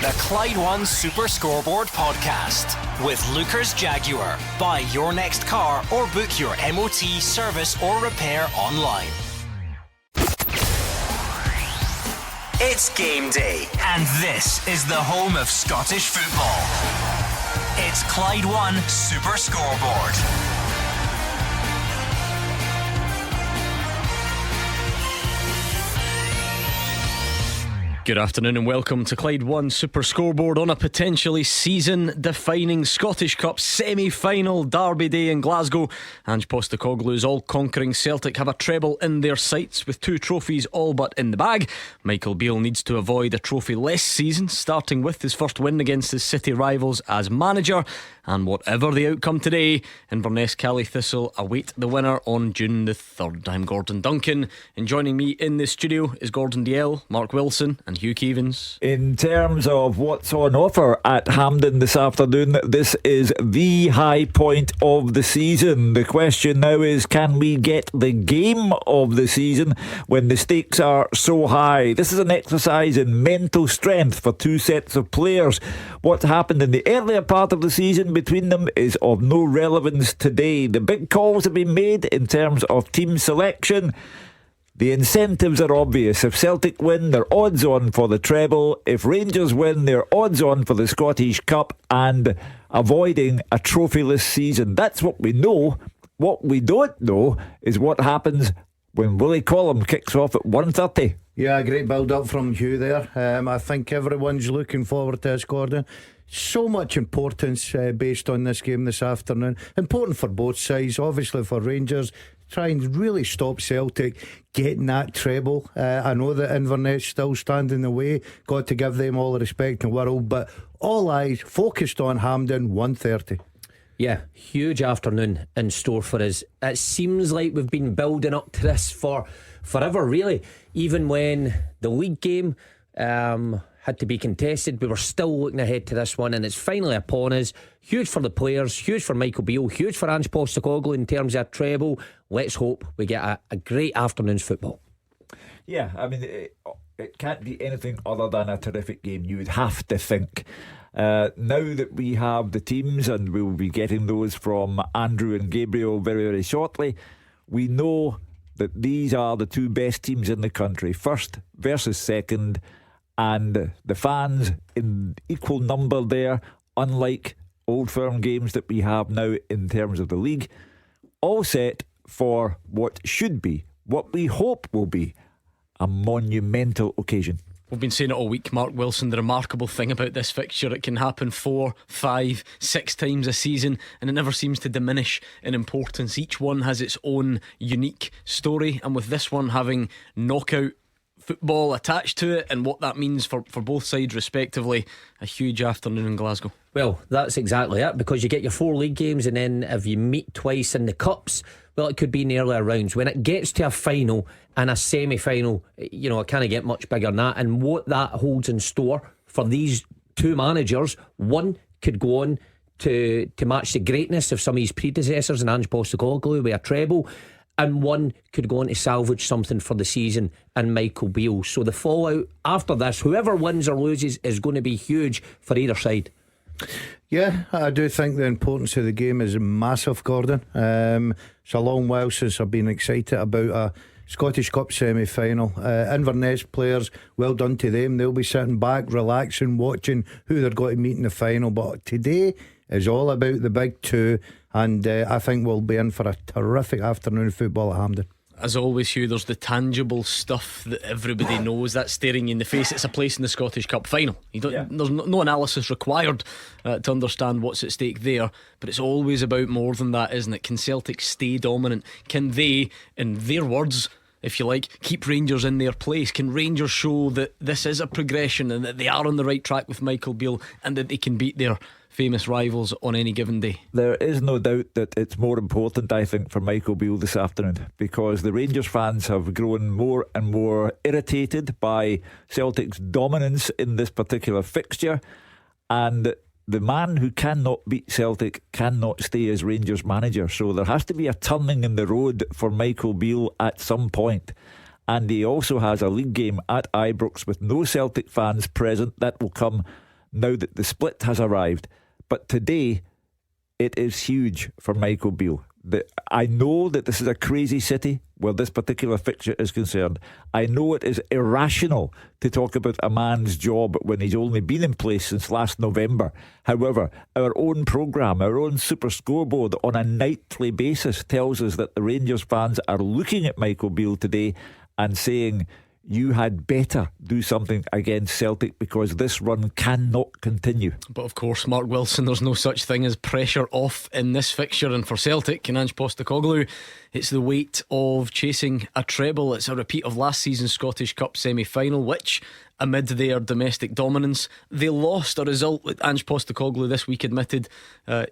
the Clyde One Super Scoreboard podcast with Luker's Jaguar. Buy your next car or book your MOT, service or repair online. It's game day, and this is the home of Scottish football. It's Clyde One Super Scoreboard. Good afternoon and welcome to Clyde One Super Scoreboard on a potentially season-defining Scottish Cup semi-final derby day in Glasgow. Ange Postecoglou's all-conquering Celtic have a treble in their sights with two trophies all but in the bag. Michael Beale needs to avoid a trophy-less season, starting with his first win against his City rivals as manager. And whatever the outcome today, Inverness Cally Thistle await the winner on June the 3rd. I'm Gordon Duncan, and joining me in the studio is Gordon Dalziel, Mark Wilson and Hugh Keevins. In terms of what's on offer at Hampden this afternoon, this is the high point of the season. The question now is, can we get the game of the season when the stakes are so high? This is an exercise in mental strength for two sets of players. What happened in the earlier part of the season between them is of no relevance today. The big calls have been made in terms of team selection. The incentives are obvious. If Celtic win, they're odds on for the treble. If Rangers win, they're odds on for the Scottish Cup and avoiding a trophyless season. That's what we know. What we don't know is what happens when Willie Collum kicks off at 1:30. Yeah, great build up from Hugh there. I think everyone's looking forward to this, Gordon. So much importance based on this game this afternoon. Important for both sides, obviously for Rangers. Try and really stop Celtic getting that treble. I know that Inverness still stand in the way. Got to give them all the respect in the world. But all eyes focused on Hampden, 1:30. Yeah, huge afternoon in store for us. It seems like we've been building up to this for forever, really. Even when the league game had to be contested, we were still looking ahead to this one, and it's finally upon us. Huge for the players, huge for Michael Beale, huge for Ange Postecoglou in terms of a treble. Let's hope we get a great afternoon's football. Yeah, I mean, it can't be anything other than a terrific game, you would have to think. Now that we have the teams, and we'll be getting those from Andrew and Gabriel very, very shortly, we know that these are the two best teams in the country, first versus second, and the fans in equal number there, unlike Old Firm games that we have now in terms of the league, all set for what should be, what we hope will be, a monumental occasion. We've been saying it all week, Mark Wilson. The remarkable thing about this fixture, it can happen 4, 5, 6 times a season, and it never seems to diminish in importance. Each one has its own unique story, and with this one having knockout football attached to it and what that means for both sides respectively, a huge afternoon in Glasgow. Well, that's exactly it, because you get your 4 league games, and then if you meet twice in the cups, well, it could be in the earlier rounds. When it gets to a final and a semi-final, you know, it can't get much bigger than that. And what that holds in store for these two managers, one could go on to match the greatness of some of his predecessors in Ange Postecoglou with a treble, and one could go on to salvage something for the season in Michael Beale. So the fallout after this, whoever wins or loses, is going to be huge for either side. Yeah, I do think the importance of the game is massive, Gordon. It's a long while since I've been excited about a Scottish Cup semi-final. Inverness players, well done to them. They'll be sitting back, relaxing, watching who they're going to meet in the final. But today is all about the big two, and I think we'll be in for a terrific afternoon of football at Hampden. As always, Hugh, there's the tangible stuff that everybody knows, that's staring you in the face. It's a place in the Scottish Cup final. There's no analysis required to understand what's at stake there. But it's always about more than that, isn't it? Can Celtic stay dominant? Can they, in their words, if you like, keep Rangers in their place? Can Rangers show that this is a progression and that they are on the right track with Michael Beale, and that they can beat their famous rivals on any given day? There is no doubt that it's more important, I think, for Michael Beale this afternoon, because the Rangers fans have grown more and more irritated by Celtic's dominance in this particular fixture, and the man who cannot beat Celtic cannot stay as Rangers manager. So there has to be a turning in the road for Michael Beale at some point. And he also has a league game at Ibrox with no Celtic fans present. That will come now that the split has arrived. But today, it is huge for Michael Beale. I know that this is a crazy city where this particular fixture is concerned. I know it is irrational to talk about a man's job when he's only been in place since last November. However, our own programme, our own Super Scoreboard on a nightly basis tells us that the Rangers fans are looking at Michael Beale today and saying, you had better do something against Celtic because this run cannot continue. But of course, Mark Wilson, there's no such thing as pressure off in this fixture. And for Celtic and Ange Postecoglou, it's the weight of chasing a treble. It's a repeat of last season's Scottish Cup semi-final, which, amid their domestic dominance, they lost. A result that Ange Postecoglou this week admitted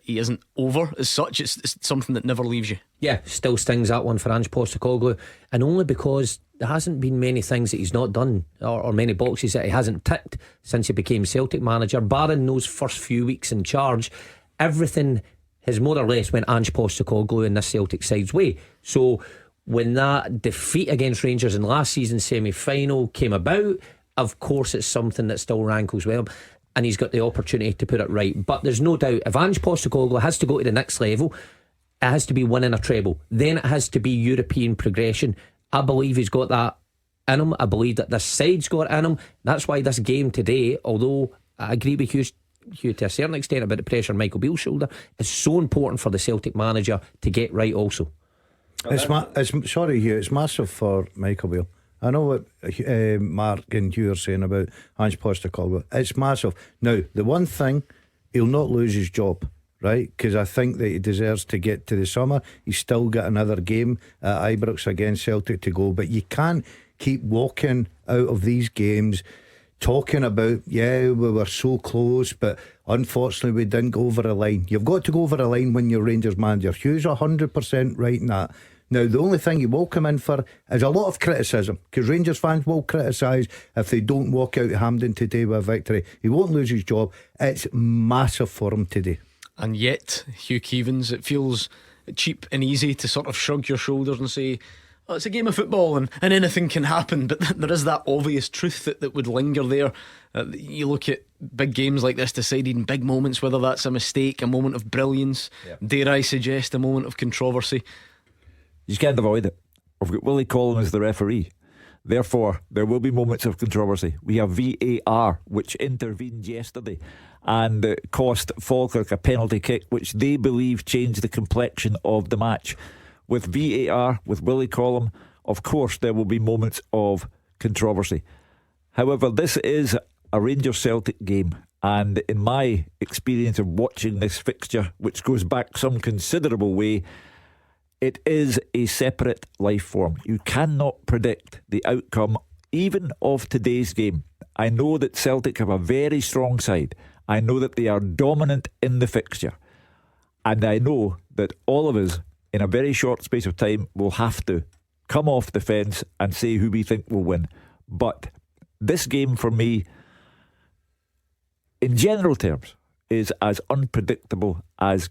he isn't over as such. It's something that never leaves you. Yeah, still stings, that one, for Ange Postecoglou, and only because there hasn't been many things that he's not done, or many boxes that he hasn't ticked since he became Celtic manager. Barring those first few weeks in charge, everything has more or less went Ange Postecoglou in this Celtic side's way. So when that defeat against Rangers in last season's semi-final came about, of course it's something that still rankles with him, and he's got the opportunity to put it right. But there's no doubt, if Ange Postecoglou has to go to the next level, it has to be winning a treble. Then it has to be European progression. I believe he's got that in him. I believe that this side's got it in him. That's why this game today, although I agree with Hugh to a certain extent about the pressure on Michael Beale's shoulder, is so important for the Celtic manager to get right also. Sorry, Hugh, it's massive for Michael Beale. I know what Mark and Hugh are saying about Ange Postecoglou. It's massive. Now, the one thing, he'll not lose his job, right? Because I think that he deserves to get to the summer. He's still got another game at Ibrox against Celtic to go. But you can't keep walking out of these games talking about, yeah, we were so close, but unfortunately we didn't go over a line. You've got to go over a line when you're Rangers manager. Hugh's 100% right in that. Now, the only thing he will come in for is a lot of criticism, because Rangers fans will criticise if they don't walk out of Hampden today with a victory. He won't lose his job. It's massive for him today. And yet, Hugh Keevins, it feels cheap and easy to sort of shrug your shoulders and say, oh, it's a game of football and anything can happen. But there is that obvious truth that would linger there. You look at big games like this decided in big moments, whether that's a mistake, a moment of brilliance, dare I suggest a moment of controversy. You can't avoid it. We've got Willie Collum as the referee. Therefore, there will be moments of controversy. We have VAR, which intervened yesterday and cost Falkirk a penalty kick, which they believe changed the complexion of the match. With VAR, with Willie Collum, of course there will be moments of controversy. However, this is a Rangers Celtic game, and in my experience of watching this fixture, which goes back some considerable way, it is a separate life form. You cannot predict the outcome even of today's game. I know that Celtic have a very strong side. I know that they are dominant in the fixture, and I know that all of us in a very short space of time will have to come off the fence and say who we think will win. But this game for me, in general terms, is as unpredictable as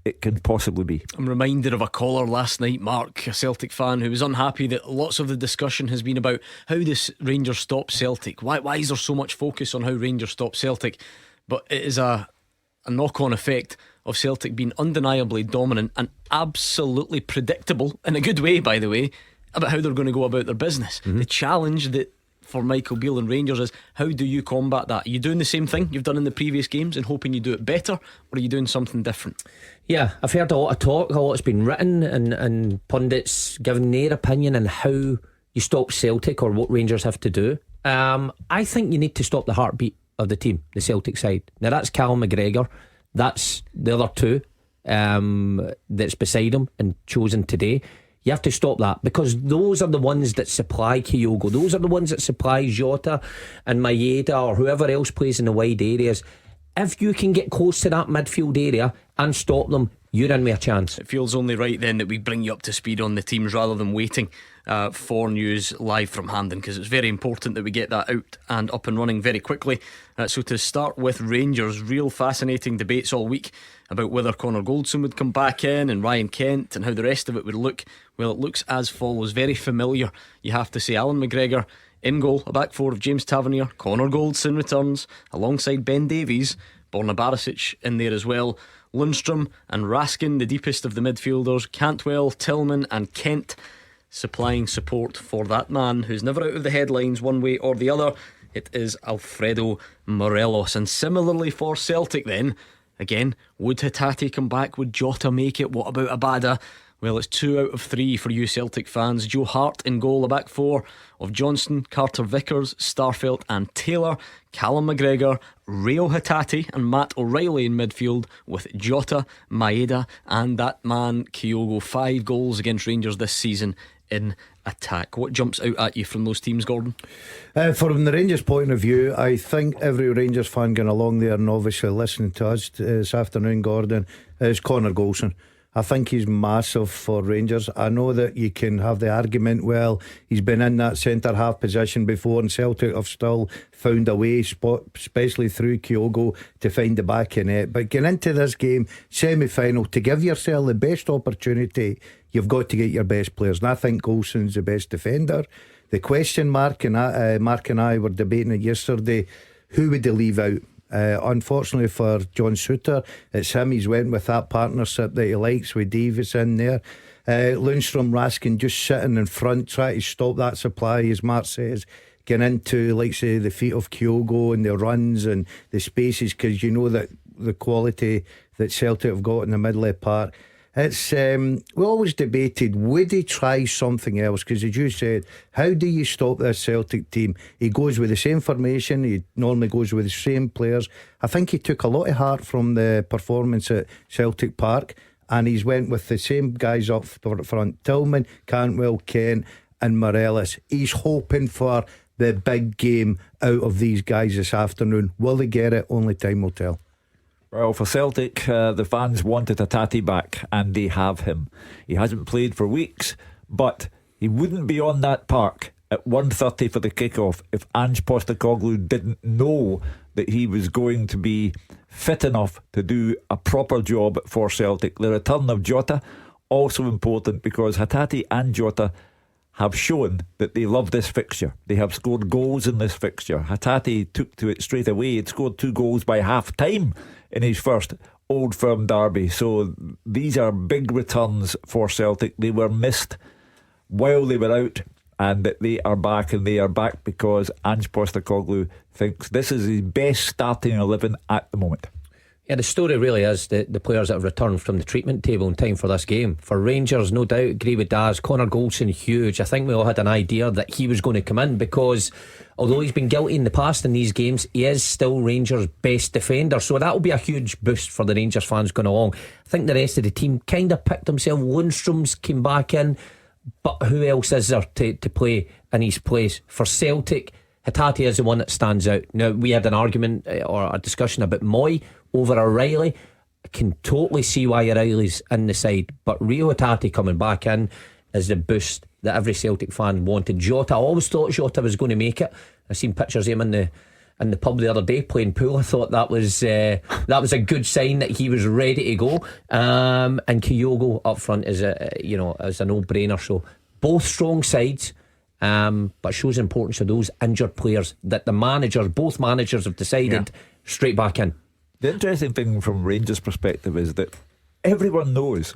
it can possibly be. I'm reminded of a caller last night, Mark, a Celtic fan, who was unhappy that lots of the discussion has been about how this Rangers stop Celtic. Why is there so much focus on how Rangers stop Celtic? But it is a knock-on effect of Celtic being undeniably dominant and absolutely predictable, in a good way by the way, about how they're going to go about their business. The challenge that for Michael Beale and Rangers is, how do you combat that? Are you doing the same thing you've done in the previous games and hoping you do it better, or are you doing something different? Yeah, I've heard a lot of talk, a lot's been written, and pundits giving their opinion on how you stop Celtic or what Rangers have to do. I think you need to stop the heartbeat of the team, the Celtic side. Now that's Callum McGregor, that's the other two that's beside him and chosen today. You have to stop that, because those are the ones that supply Kyogo. Those are the ones that supply Jota and Maeda or whoever else plays in the wide areas. If you can get close to that midfield area and stop them, you're in with a chance. It feels only right then that we bring you up to speed on the teams rather than waiting for news live from Hampden, because it's very important that we get that out and up and running very quickly. So to start with Rangers, real fascinating debates all week about whether Connor Goldson would come back in and Ryan Kent and how the rest of it would look. Well, it looks as follows. Very familiar, you have to say. Alan McGregor In goal, a back four of James Tavernier, Connor Goldson returns alongside Ben Davies, Borna Barisic in there as well, Lundstrom and Raskin, the deepest of the midfielders, Cantwell, Tillman and Kent supplying support for that man who's never out of the headlines one way or the other. It is Alfredo Morelos. And similarly for Celtic then, again, would Hatate come back? Would Jota make it? What about Abada? Well, it's 2 out of 3 for you Celtic fans. Joe Hart in goal, a back four of Johnston, Carter Vickers, Starfelt and Taylor, Callum McGregor, Rio Hatate and Matt O'Reilly in midfield with Jota, Maeda and that man Kyogo. 5 goals against Rangers this season in attack. What jumps out at you from those teams, Gordon? From the Rangers point of view, I think every Rangers fan going along there and obviously listening to us this afternoon, Gordon, is Connor Goldson. I think he's massive for Rangers. I know that you can have the argument, well, he's been in that centre half position before, and Celtic have still found a way, especially through Kyogo, to find the back of net. But getting into this game, semi-final, to give yourself the best opportunity, you've got to get your best players. And I think Goldson's the best defender. The question Mark and I were debating it yesterday, who would they leave out? Unfortunately for John Souttar, it's him. He's went with that partnership that he likes with Davis in there. Lundstrom, Raskin just sitting in front, trying to stop that supply, as Mark says, getting into, like say, the feet of Kyogo and the runs and the spaces, because you know that the quality that Celtic have got in the middle of the park. It's we always debated, would he try something else? Because as you said, how do you stop this Celtic team? He goes with the same formation, he normally goes with the same players. I think he took a lot of heart from the performance at Celtic Park, and he's went with the same guys up front: Tillman, Cantwell, Kent and Morelos. He's hoping for the big game out of these guys this afternoon. Will they get it? Only time will tell. Well, for Celtic, the fans wanted Hatate back, and they have him. He hasn't played for weeks, but he wouldn't be on that park at 1:30 for the kick-off if Ange Postecoglou didn't know that he was going to be fit enough to do a proper job for Celtic. The return of Jota, also important, because Hatate and Jota have shown that they love this fixture. They have scored goals in this fixture. Hatate took to it straight away. He'd scored 2 goals by half time in his first Old Firm derby. So these are big returns for Celtic. They were missed while they were out, and they are back, and they are back because Ange Postecoglou thinks this is his best starting 11 at the moment. Yeah, the story really is the players that have returned from the treatment table in time for this game. For Rangers, no doubt, agree with Daz. Connor Goldson, huge. I think we all had an idea that he was going to come in, because although he's been guilty in the past in these games, he is still Rangers' best defender. So that will be a huge boost for the Rangers fans going along. I think the rest of the team kind of picked himself. Lundstrom's came back in, but who else is there to play in his place? For Celtic, Hatate is the one that stands out. Now, we had an argument or a discussion about Moy over O'Reilly. I can totally see why O'Reilly's in the side, but Rio Hatate coming back in is the boost that every Celtic fan wanted. Jota, I always thought Jota was going to make it. I seen pictures of him in the pub the other day playing pool. I thought that was a good sign that he was ready to go. And Kyogo up front is a no-brainer. So both strong sides, but shows the importance of those injured players that both managers have decided straight back in. The interesting thing from Rangers' perspective is that everyone knows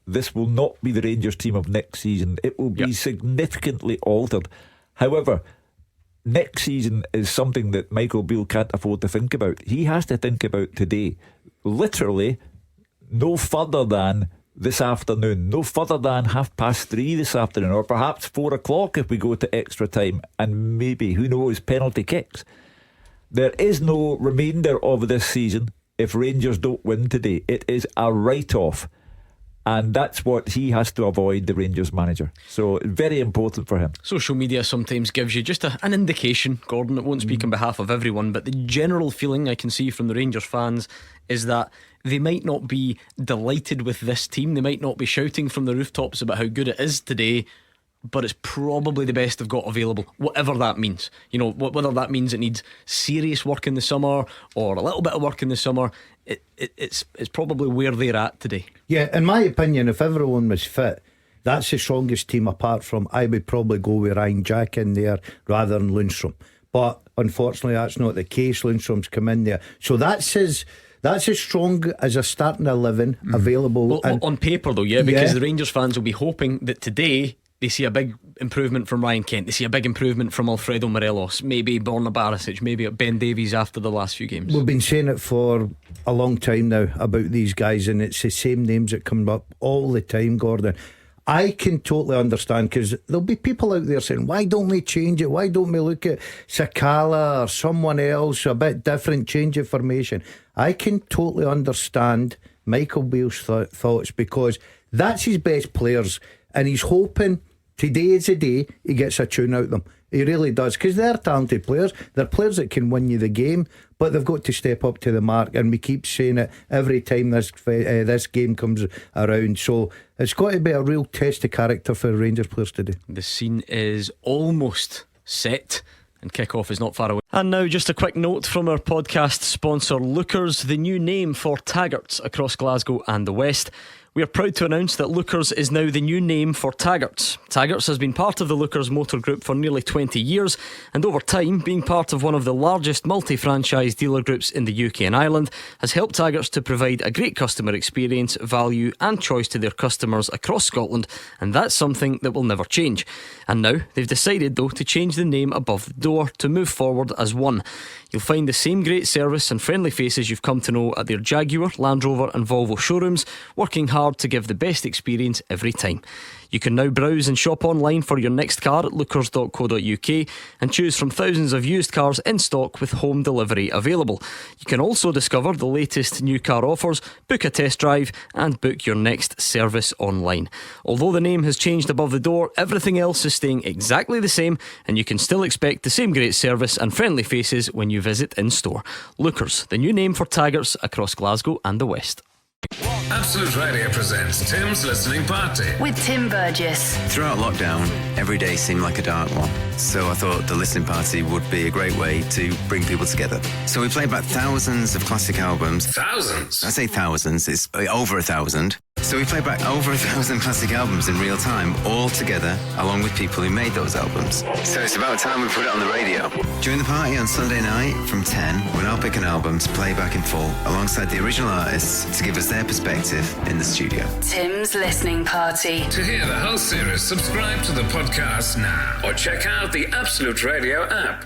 this will not be the Rangers team of next season. It will be significantly altered. However, next season is something that Michael Beale can't afford to think about. He has to think about today. Literally, no further than this afternoon, no further than 3:30 this afternoon, or perhaps 4 o'clock if we go to extra time, and maybe, who knows, penalty kicks. There is no remainder of this season if Rangers don't win today. It is a write-off, and that's what he has to avoid, the Rangers manager. So very important for him. Social media sometimes gives you just an indication, Gordon. It won't speak on behalf of everyone, but the general feeling I can see from the Rangers fans is that they might not be delighted with this team. They might not be shouting from the rooftops about how good it is today, but it's probably the best they've got available, whatever that means. You know, whether that means it needs serious work in the summer or a little bit of work in the summer, it's probably where they're at today. Yeah, in my opinion, if everyone was fit, That's the strongest team, apart from, I would probably go with Ryan Jack in there rather than Lundstrom. But unfortunately that's not the case. Lundstrom's come in there, so that's as strong as a starting 11 available. Well, on paper though, because the Rangers fans will be hoping that today they see a big improvement from Ryan Kent, they see a big improvement from Alfredo Morelos, maybe Borna Barisic, maybe Ben Davies after the last few games. We've been saying it for a long time now about these guys, and it's the same names that come up all the time, Gordon. I can totally understand, because there'll be people out there saying, why don't we change it? Why don't we look at Sakala or someone else, a bit different, change of formation? I can totally understand Michael Beale's thoughts, because that's his best players, and he's hoping today is the day he gets a tune out of them. He really does, because they're talented players. They're players that can win you the game, but they've got to step up to the mark, and we keep saying it every time this game comes around. So it's got to be a real test of character for Rangers players today. The scene is almost set, and kick-off is not far away. And now just a quick note from our podcast sponsor Lookers, the new name for Taggarts across Glasgow and the West. We are proud to announce that Lookers is now the new name for Taggarts. Taggarts has been part of the Lookers Motor Group for nearly 20 years, and over time, being part of one of the largest multi-franchise dealer groups in the UK and Ireland, has helped Taggarts to provide a great customer experience, value and choice to their customers across Scotland, and that's something that will never change. And now they've decided though to change the name above the door to move forward as one. You'll find the same great service and friendly faces you've come to know at their Jaguar, Land Rover and Volvo showrooms, working hard to give the best experience every time. You can now browse and shop online for your next car at lookers.co.uk and choose from thousands of used cars in stock with home delivery available. You can also discover the latest new car offers, book a test drive and book your next service online. Although the name has changed above the door, everything else is staying exactly the same, and you can still expect the same great service and friendly faces when you visit in store. Lookers, the new name for Taggarts across Glasgow and the West. Absolute Radio presents Tim's Listening Party with Tim Burgess. Throughout lockdown, every day seemed like a dark one. So I thought the listening party would be a great way to bring people together. So we played back thousands of classic albums. Thousands? I say thousands, it's over 1,000. So we played back over 1,000 classic albums in real time, all together, along with people who made those albums. So it's about time we put it on the radio. Join the party on Sunday night from 10, when I'll pick an album to play back in full, alongside the original artists, to give us their perspective in the studio. Tim's Listening Party. To hear the whole series, subscribe to the podcast now, or check out the Absolute Radio app.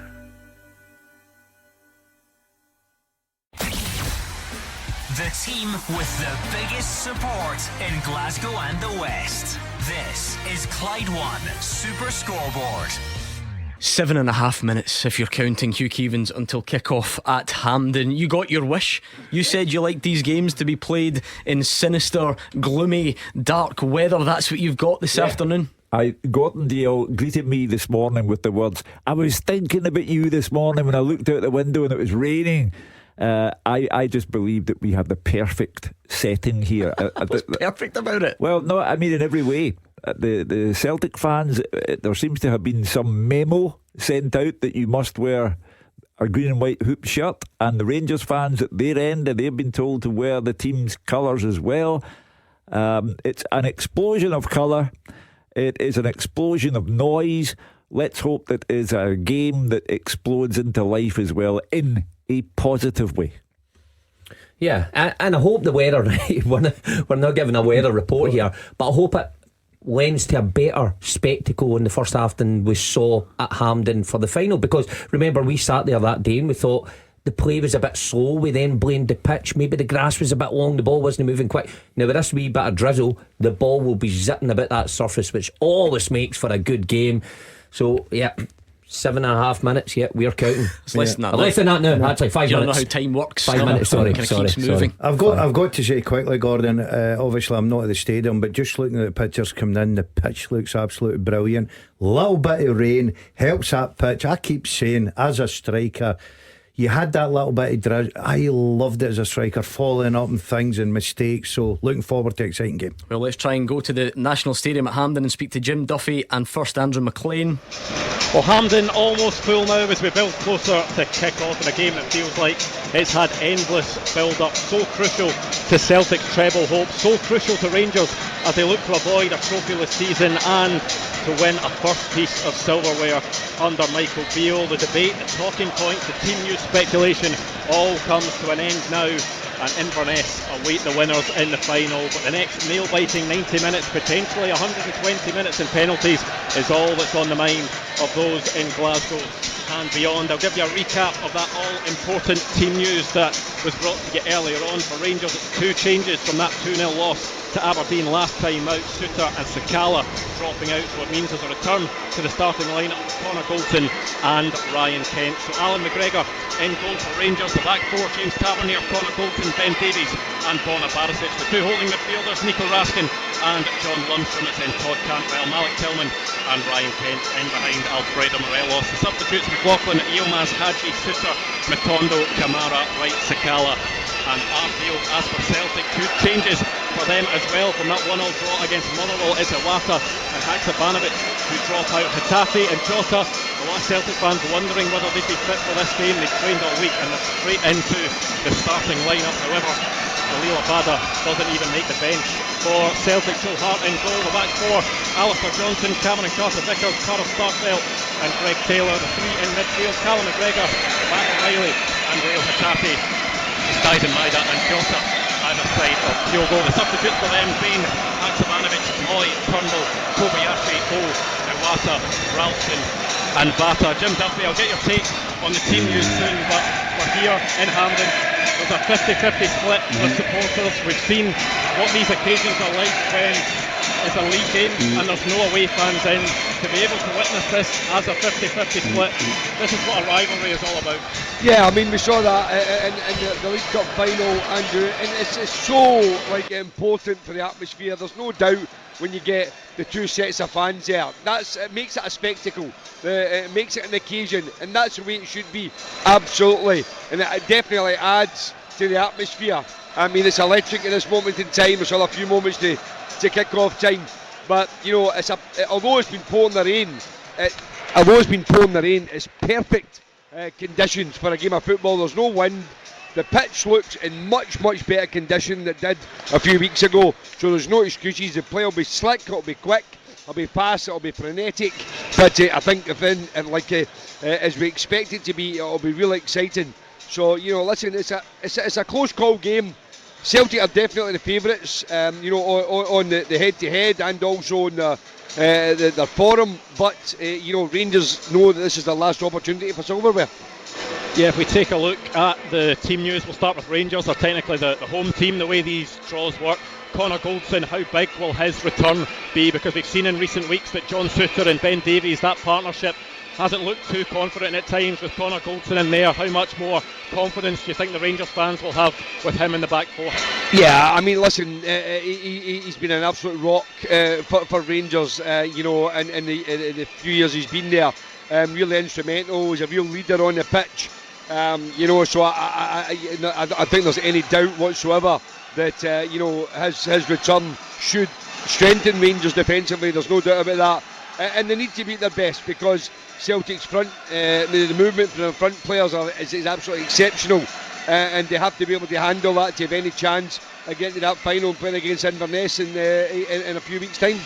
The team with the biggest support in Glasgow and the West. This is Clyde One Super Scoreboard. 7.5 minutes if you're counting Hugh Keevins until kick-off at Hampden. You got your wish. You said you liked these games to be played in sinister, gloomy, dark weather. That's what you've got this afternoon. Gordon Dalziel greeted me this morning with the words, I was thinking about you this morning when I looked out the window and it was raining. I just believe that we have the perfect setting here. What's perfect about it? Well, no, I mean in every way. The Celtic fans, there seems to have been some memo sent out that you must wear a green and white hoop shirt, and the Rangers fans at their end, they've been told to wear the team's colours as well. It's an explosion of colour. It is an explosion of noise. Let's hope that it is a game that explodes into life as well in a positive way. Yeah, and I hope the weather, right, we're not giving a weather report here, but I hope it lends to a better spectacle in the first half than we saw at Hampden for the final, because remember we sat there that day and we thought the play was a bit slow. We then blamed the pitch, maybe the grass was a bit long, the ball wasn't moving quick. Now with this wee bit of drizzle, the ball will be zipping about that surface, which always makes for a good game. So yeah, 7.5 minutes. Yeah, we're counting. It's less than that. Less than that now. Actually, 5 you minutes. You don't know how time works. 5 minutes. Sorry. Keeps moving. I've got to say quickly, Gordon. Obviously, I'm not at the stadium, but just looking at the pictures coming in, the pitch looks absolutely brilliant. Little bit of rain helps that pitch. I keep saying, as a striker, you had that little bit of drizzle. I loved it as a striker, following up on things and mistakes. So looking forward to an exciting game. Well, let's try and go to the National Stadium at Hampden and speak to Jim Duffy and first Andrew Maclean. Well, Hampden almost full now as we build closer to kick-off in a game that feels like it's had endless build-up. So crucial to Celtic treble hope, so crucial to Rangers as they look to avoid a trophyless season and to win a first piece of silverware under Michael Beale. The debate, the talking points, the team news speculation all comes to an end now, and Inverness await the winners in the final. But the next nail-biting 90 minutes, potentially 120 minutes in penalties, is all that's on the mind of those in Glasgow and beyond. I'll give you a recap of that all-important team news that was brought to you earlier on. For Rangers, it's 2 changes from that 2-0 loss to Aberdeen last time out. Jota and Sakata dropping out, so it means there's a return to the starting lineup of Connor Goldson and Ryan Kent. So Alan McGregor in goal for Rangers. The back 4, James Tavernier, Connor Goldson, Ben Davies and Bona Barisic. The 2 holding midfielders, Nico Raskin and John Lundstrom. It's in Todd Cantwell, Malik Tillman and Ryan Kent in behind Alfredo Morelos. The substitutes, McLaughlin, Yilmaz, Hadji, Suter, Matondo, Kamara, Wright, Sakala and Arfield. As for Celtic, 2 changes for them as well from that 1-0 draw against Motherwell. It's Iwata and Haksabanovic who drop out. Hatate and Jota, a lot of Celtic fans wondering whether they'd be fit for this game. They trained all week and they're straight into the starting lineup. However, Khalil Abada doesn't even make the bench for Celtic. Joe Hart in goal. The back 4, Alistair Johnson, Cameron Carter-Vickers, Carl Starkveld and Greg Taylor. The 3 in midfield, Callum McGregor, Matt O'Reilly and Rail Hatate, Steiden Maida and Jota either side of Kyogo. The substitutes for them, Bain, Haksabanovic, Moy, Turnbull, Kobayashi, Iwata, Ralston and Bata. Jim Duffy, I'll get your take on the team news soon, but we're here in Hampden. There's a 50-50 split with supporters. We've seen what these occasions are like when it's a league game and there's no away fans in. To be able to witness this as a 50-50 split, this is what a rivalry is all about. Yeah, I mean, we saw that in the League Cup final, Andrew, and it's so important for the atmosphere. There's no doubt when you get the 2 sets of fans there. It makes it a spectacle. It makes it an occasion, and that's the way it should be. Absolutely, and it definitely adds to the atmosphere. I mean, it's electric at this moment in time. There's still a few moments to kick off time, but you know, although it's been pouring the rain, it's perfect conditions for a game of football. There's no wind. The pitch looks in much better condition than it did a few weeks ago, so there's no excuses. The play will be slick, it'll be quick, it'll be fast, it'll be frenetic, but I think as we expect it to be, it'll be really exciting. So, you know, listen, it's a close call game. Celtic are definitely the favourites, you know, on the head-to-head and also on their forum, but you know, Rangers know that this is their last opportunity for silverware. Yeah, if we take a look at the team news, we'll start with Rangers. They're technically the home team, the way these draws work. Connor Goldson, how big will his return be? Because we've seen in recent weeks that John Suter and Ben Davies, that partnership hasn't looked too confident at times. With Connor Goldson in there, how much more confidence do you think the Rangers fans will have with him in the back 4? Yeah, I mean, listen, he's been an absolute rock for Rangers, you know, in the few years he's been there. Really instrumental. He's a real leader on the pitch. You know, so I think there's any doubt whatsoever that you know, his return should strengthen Rangers defensively. There's no doubt about that, and they need to be at their best because Celtic's front, the movement from the front players is absolutely exceptional, and they have to be able to handle that to have any chance of getting to that final and playing against Inverness in a few weeks' time.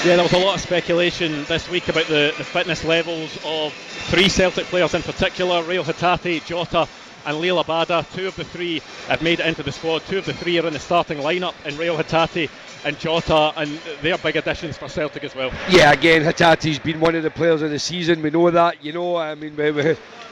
Yeah, there was a lot of speculation this week about the fitness levels of 3 Celtic players in particular, Rail Hatate, Jota and Leila Bada. 2 of the 3 have made it into the squad. 2 of the 3 are in the starting lineup in Rail Hatate and Jota, and they're big additions for Celtic as well. Yeah, again, Hatate's been one of the players of the season. We know that, you know. I mean,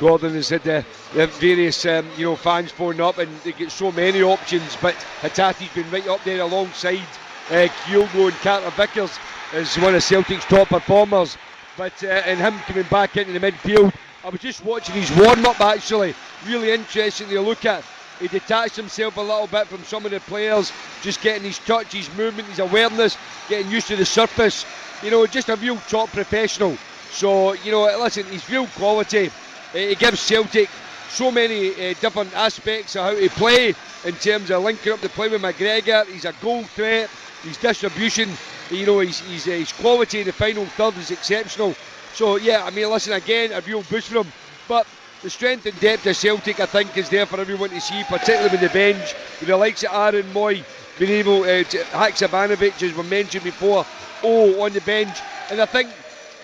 Gordon has had the various you know, fans phoning up, and they get so many options, but Hatate's been right up there alongside Kyogo and Carter-Vickers as one of Celtic's top performers. But and him coming back into the midfield, I was just watching his warm-up actually, really interesting to look at. He detached himself a little bit from some of the players, just getting his touch, his movement, his awareness, getting used to the surface. You know, just a real top professional. So, you know, listen, he's real quality. He gives Celtic so many different aspects of how to play in terms of linking up the play with McGregor. He's a goal threat, his distribution, you know, his quality in the final third is exceptional. So, yeah, I mean, listen, again, a real boost for him. But the strength and depth of Celtic, I think, is there for everyone to see, particularly with the bench, with the likes of Aaron Moy being able to Haksabanovic, as we mentioned before, on the bench. And I think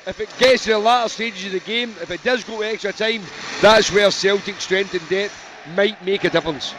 if it gets to the latter stages of the game, if it does go to extra time, that's where Celtic strength and depth might make a difference.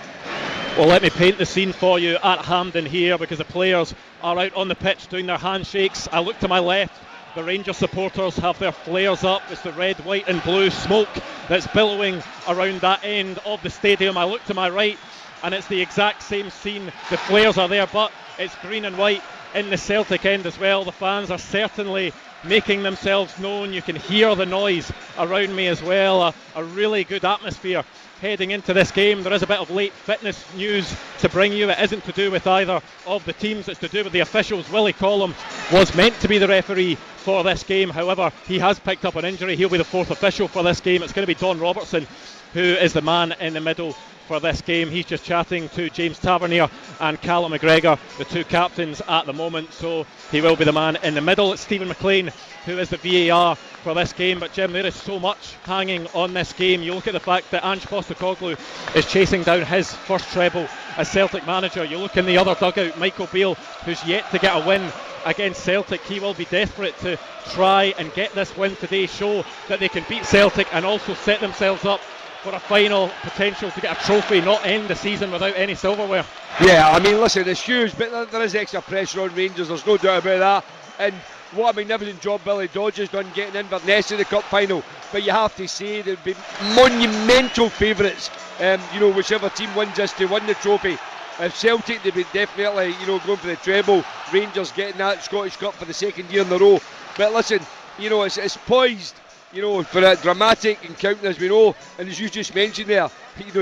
Well, let me paint the scene for you at Hampden here, because the players are out on the pitch doing their handshakes. I look to my left. The Rangers supporters have their flares up. It's the red, white and blue smoke that's billowing around that end of the stadium. I look to my right and it's the exact same scene. The flares are there, but it's green and white in the Celtic end as well. The fans are certainly making themselves known. You can hear the noise around me as well. A really good atmosphere heading into this game. There is a bit of late fitness news to bring you. It isn't to do with either of the teams, it's to do with the officials. Willie Collum was meant to be the referee for this game, however he has picked up an injury. He'll be the fourth official for this game. It's going to be Don Robertson who is the man in the middle for this game. He's just chatting to James Tavernier and Callum McGregor, the two captains at the moment, so he will be the man in the middle. It's Stephen Maclean who is the VAR for this game. But Jim, there is so much hanging on this game. You look at the fact that Ange Postecoglou is chasing down his first treble as Celtic manager. You look in the other dugout, Michael Beale, who's yet to get a win against Celtic. He will be desperate to try and get this win today, show that they can beat Celtic and also set themselves up for a final potential to get a trophy, not end the season without any silverware. Yeah, I mean, listen, it's huge, but there is extra pressure on Rangers, there's no doubt about that. And what a magnificent job Billy Dodge has done getting Inverness in the cup final. But you have to say they'd be monumental favourites, whichever team wins this, to win the trophy. If Celtic, they'd be definitely, going for the treble. Rangers getting that Scottish Cup for the second year in a row. But listen, it's poised, for a dramatic encounter, as we know. And as you just mentioned there,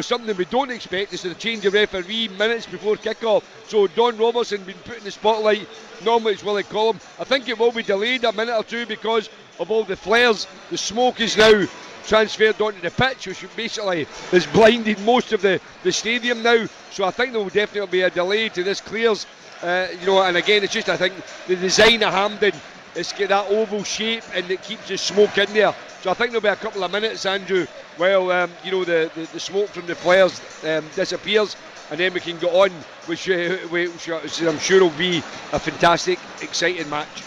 something we don't expect is the change of referee minutes before kick-off. So Don Robertson been put in the spotlight. Normally it's Willie Collum. I think it will be delayed a minute or two because of all the flares. The smoke is now transferred onto the pitch, which basically has blinded most of the stadium now. So I think there will definitely be a delay to this clears. And again, it's just, I think, the design of Hampden, it's got that oval shape and it keeps the smoke in there. So I think there'll be a couple of minutes, Andrew, while the smoke from the flares disappears, and then we can go on, which I'm sure will be a fantastic, exciting match.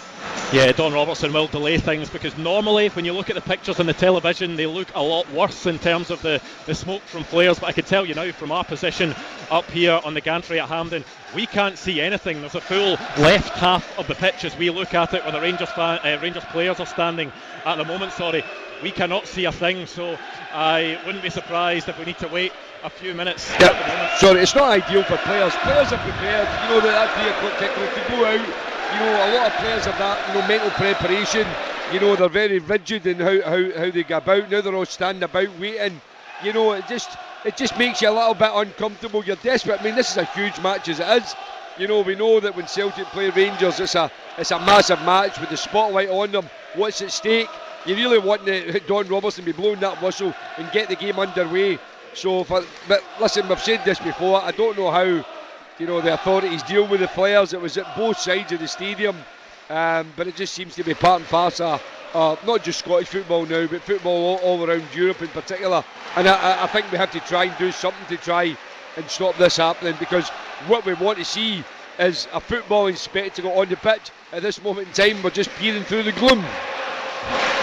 Yeah, Don Robertson will delay things because normally when you look at the pictures on the television they look a lot worse in terms of the smoke from flares, but I can tell you now from our position up here on the gantry at Hampden, we can't see anything. There's a full left half of the pitch as we look at it where the Rangers players are standing at the moment. We cannot see a thing, so I wouldn't be surprised if we need to wait a few minutes. Yeah. Sorry, it's not ideal for players. Players are prepared, that 3 o'clock kickoff to go out. A lot of players have that, mental preparation. They're very rigid in how they go about. Now they're all standing about waiting. It just makes you a little bit uncomfortable. You're desperate. I mean, this is a huge match as it is. We know that when Celtic play Rangers, it's a massive match with the spotlight on them. What's at stake? You really want Don Robertson to be blowing that whistle and get the game underway. But listen, we've said this before. I don't know how the authorities deal with the flares. It was at both sides of the stadium, but it just seems to be part and parcel not just Scottish football now, but football all around Europe in particular. And I think we have to try and do something to try and stop this happening, because what we want to see is a footballing spectacle on the pitch. At this moment in time, we're just peering through the gloom.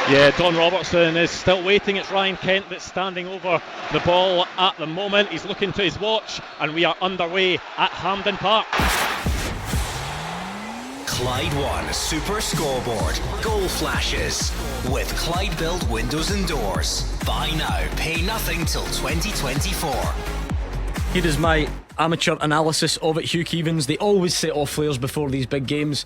Yeah, Don Robertson is still waiting. It's Ryan Kent that's standing over the ball at the moment. He's looking to his watch, and we are underway at Hampden Park. Clyde One Super Scoreboard. Goal flashes. With Clyde Built Windows and Doors. Buy now, pay nothing till 2024. Here is my amateur analysis of it, Hugh Keevins. They always set off flares before these big games.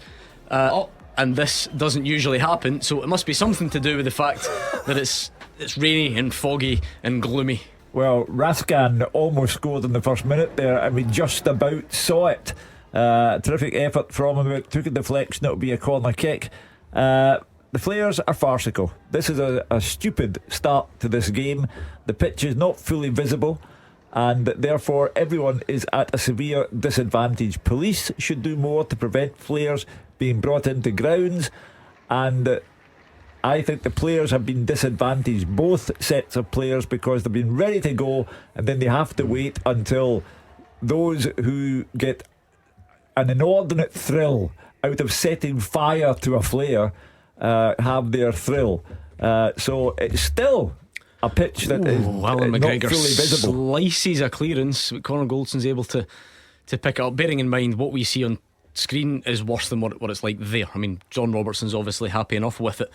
And this doesn't usually happen, so it must be something to do with the fact that it's rainy and foggy and gloomy. Well, Raskan almost scored in the first minute there, and we just about saw it. Terrific effort from him. It took a deflection, it'll be a corner kick. The flares are farcical. This is a stupid start to this game. The pitch is not fully visible, and therefore everyone is at a severe disadvantage. Police should do more to prevent flares being brought into grounds, and I think the players have been disadvantaged, both sets of players, because they've been ready to go and then they have to wait until those who get an inordinate thrill out of setting fire to a flare have their thrill. So it's still a pitch that is Alan not McGregor fully visible. slices a clearance, but Conor Goldson's able to pick it up, bearing in mind what we see on screen is worse than what it's like there. I mean, John Robertson's obviously happy enough with it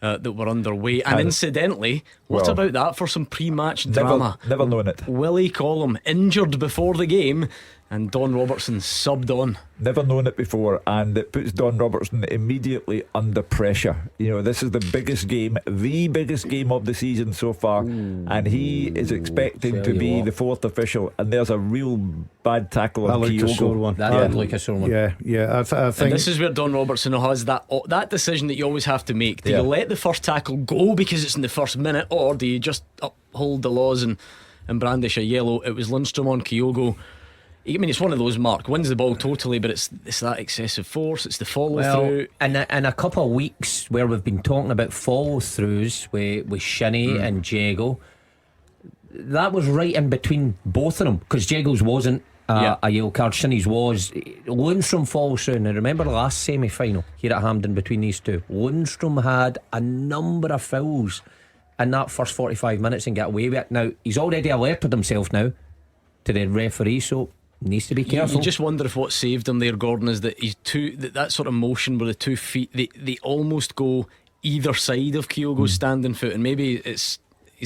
that we're underway. And incidentally, what about that for some pre-match drama? Never known it. Willie Collum injured before the game and Don Robertson subbed on. Never known it before, and it puts Don Robertson immediately under pressure. You know, this is the biggest game of the season so far, and he is expecting to be the fourth official, and there's a real bad tackle on Kyogo. That looked like a sore one. Yeah. I think and this is where Don Robertson has that decision that you always have to make. Do you let the first tackle go because it's in the first minute, or do you just uphold the laws and brandish a yellow? It was Lundstrom on Kyogo. I mean, it's one of those, Mark wins the ball totally, but it's that excessive force, it's the follow through. In a couple of weeks where we've been talking about follow throughs with Shinnie and Jago, that was right in between both of them, because Jago's wasn't a yellow card, Shinnie's was. Lundstrom follows through. Now remember the last semi-final here at Hampden between these two, Lundstrom had a number of fouls in that first 45 minutes and got away with it. Now he's already alerted himself now to the referee, so needs to be careful. You just wonder if what saved him there, Gordon, is that he's that sort of motion where the 2 feet they almost go either side of Kyogo's standing foot, and maybe he's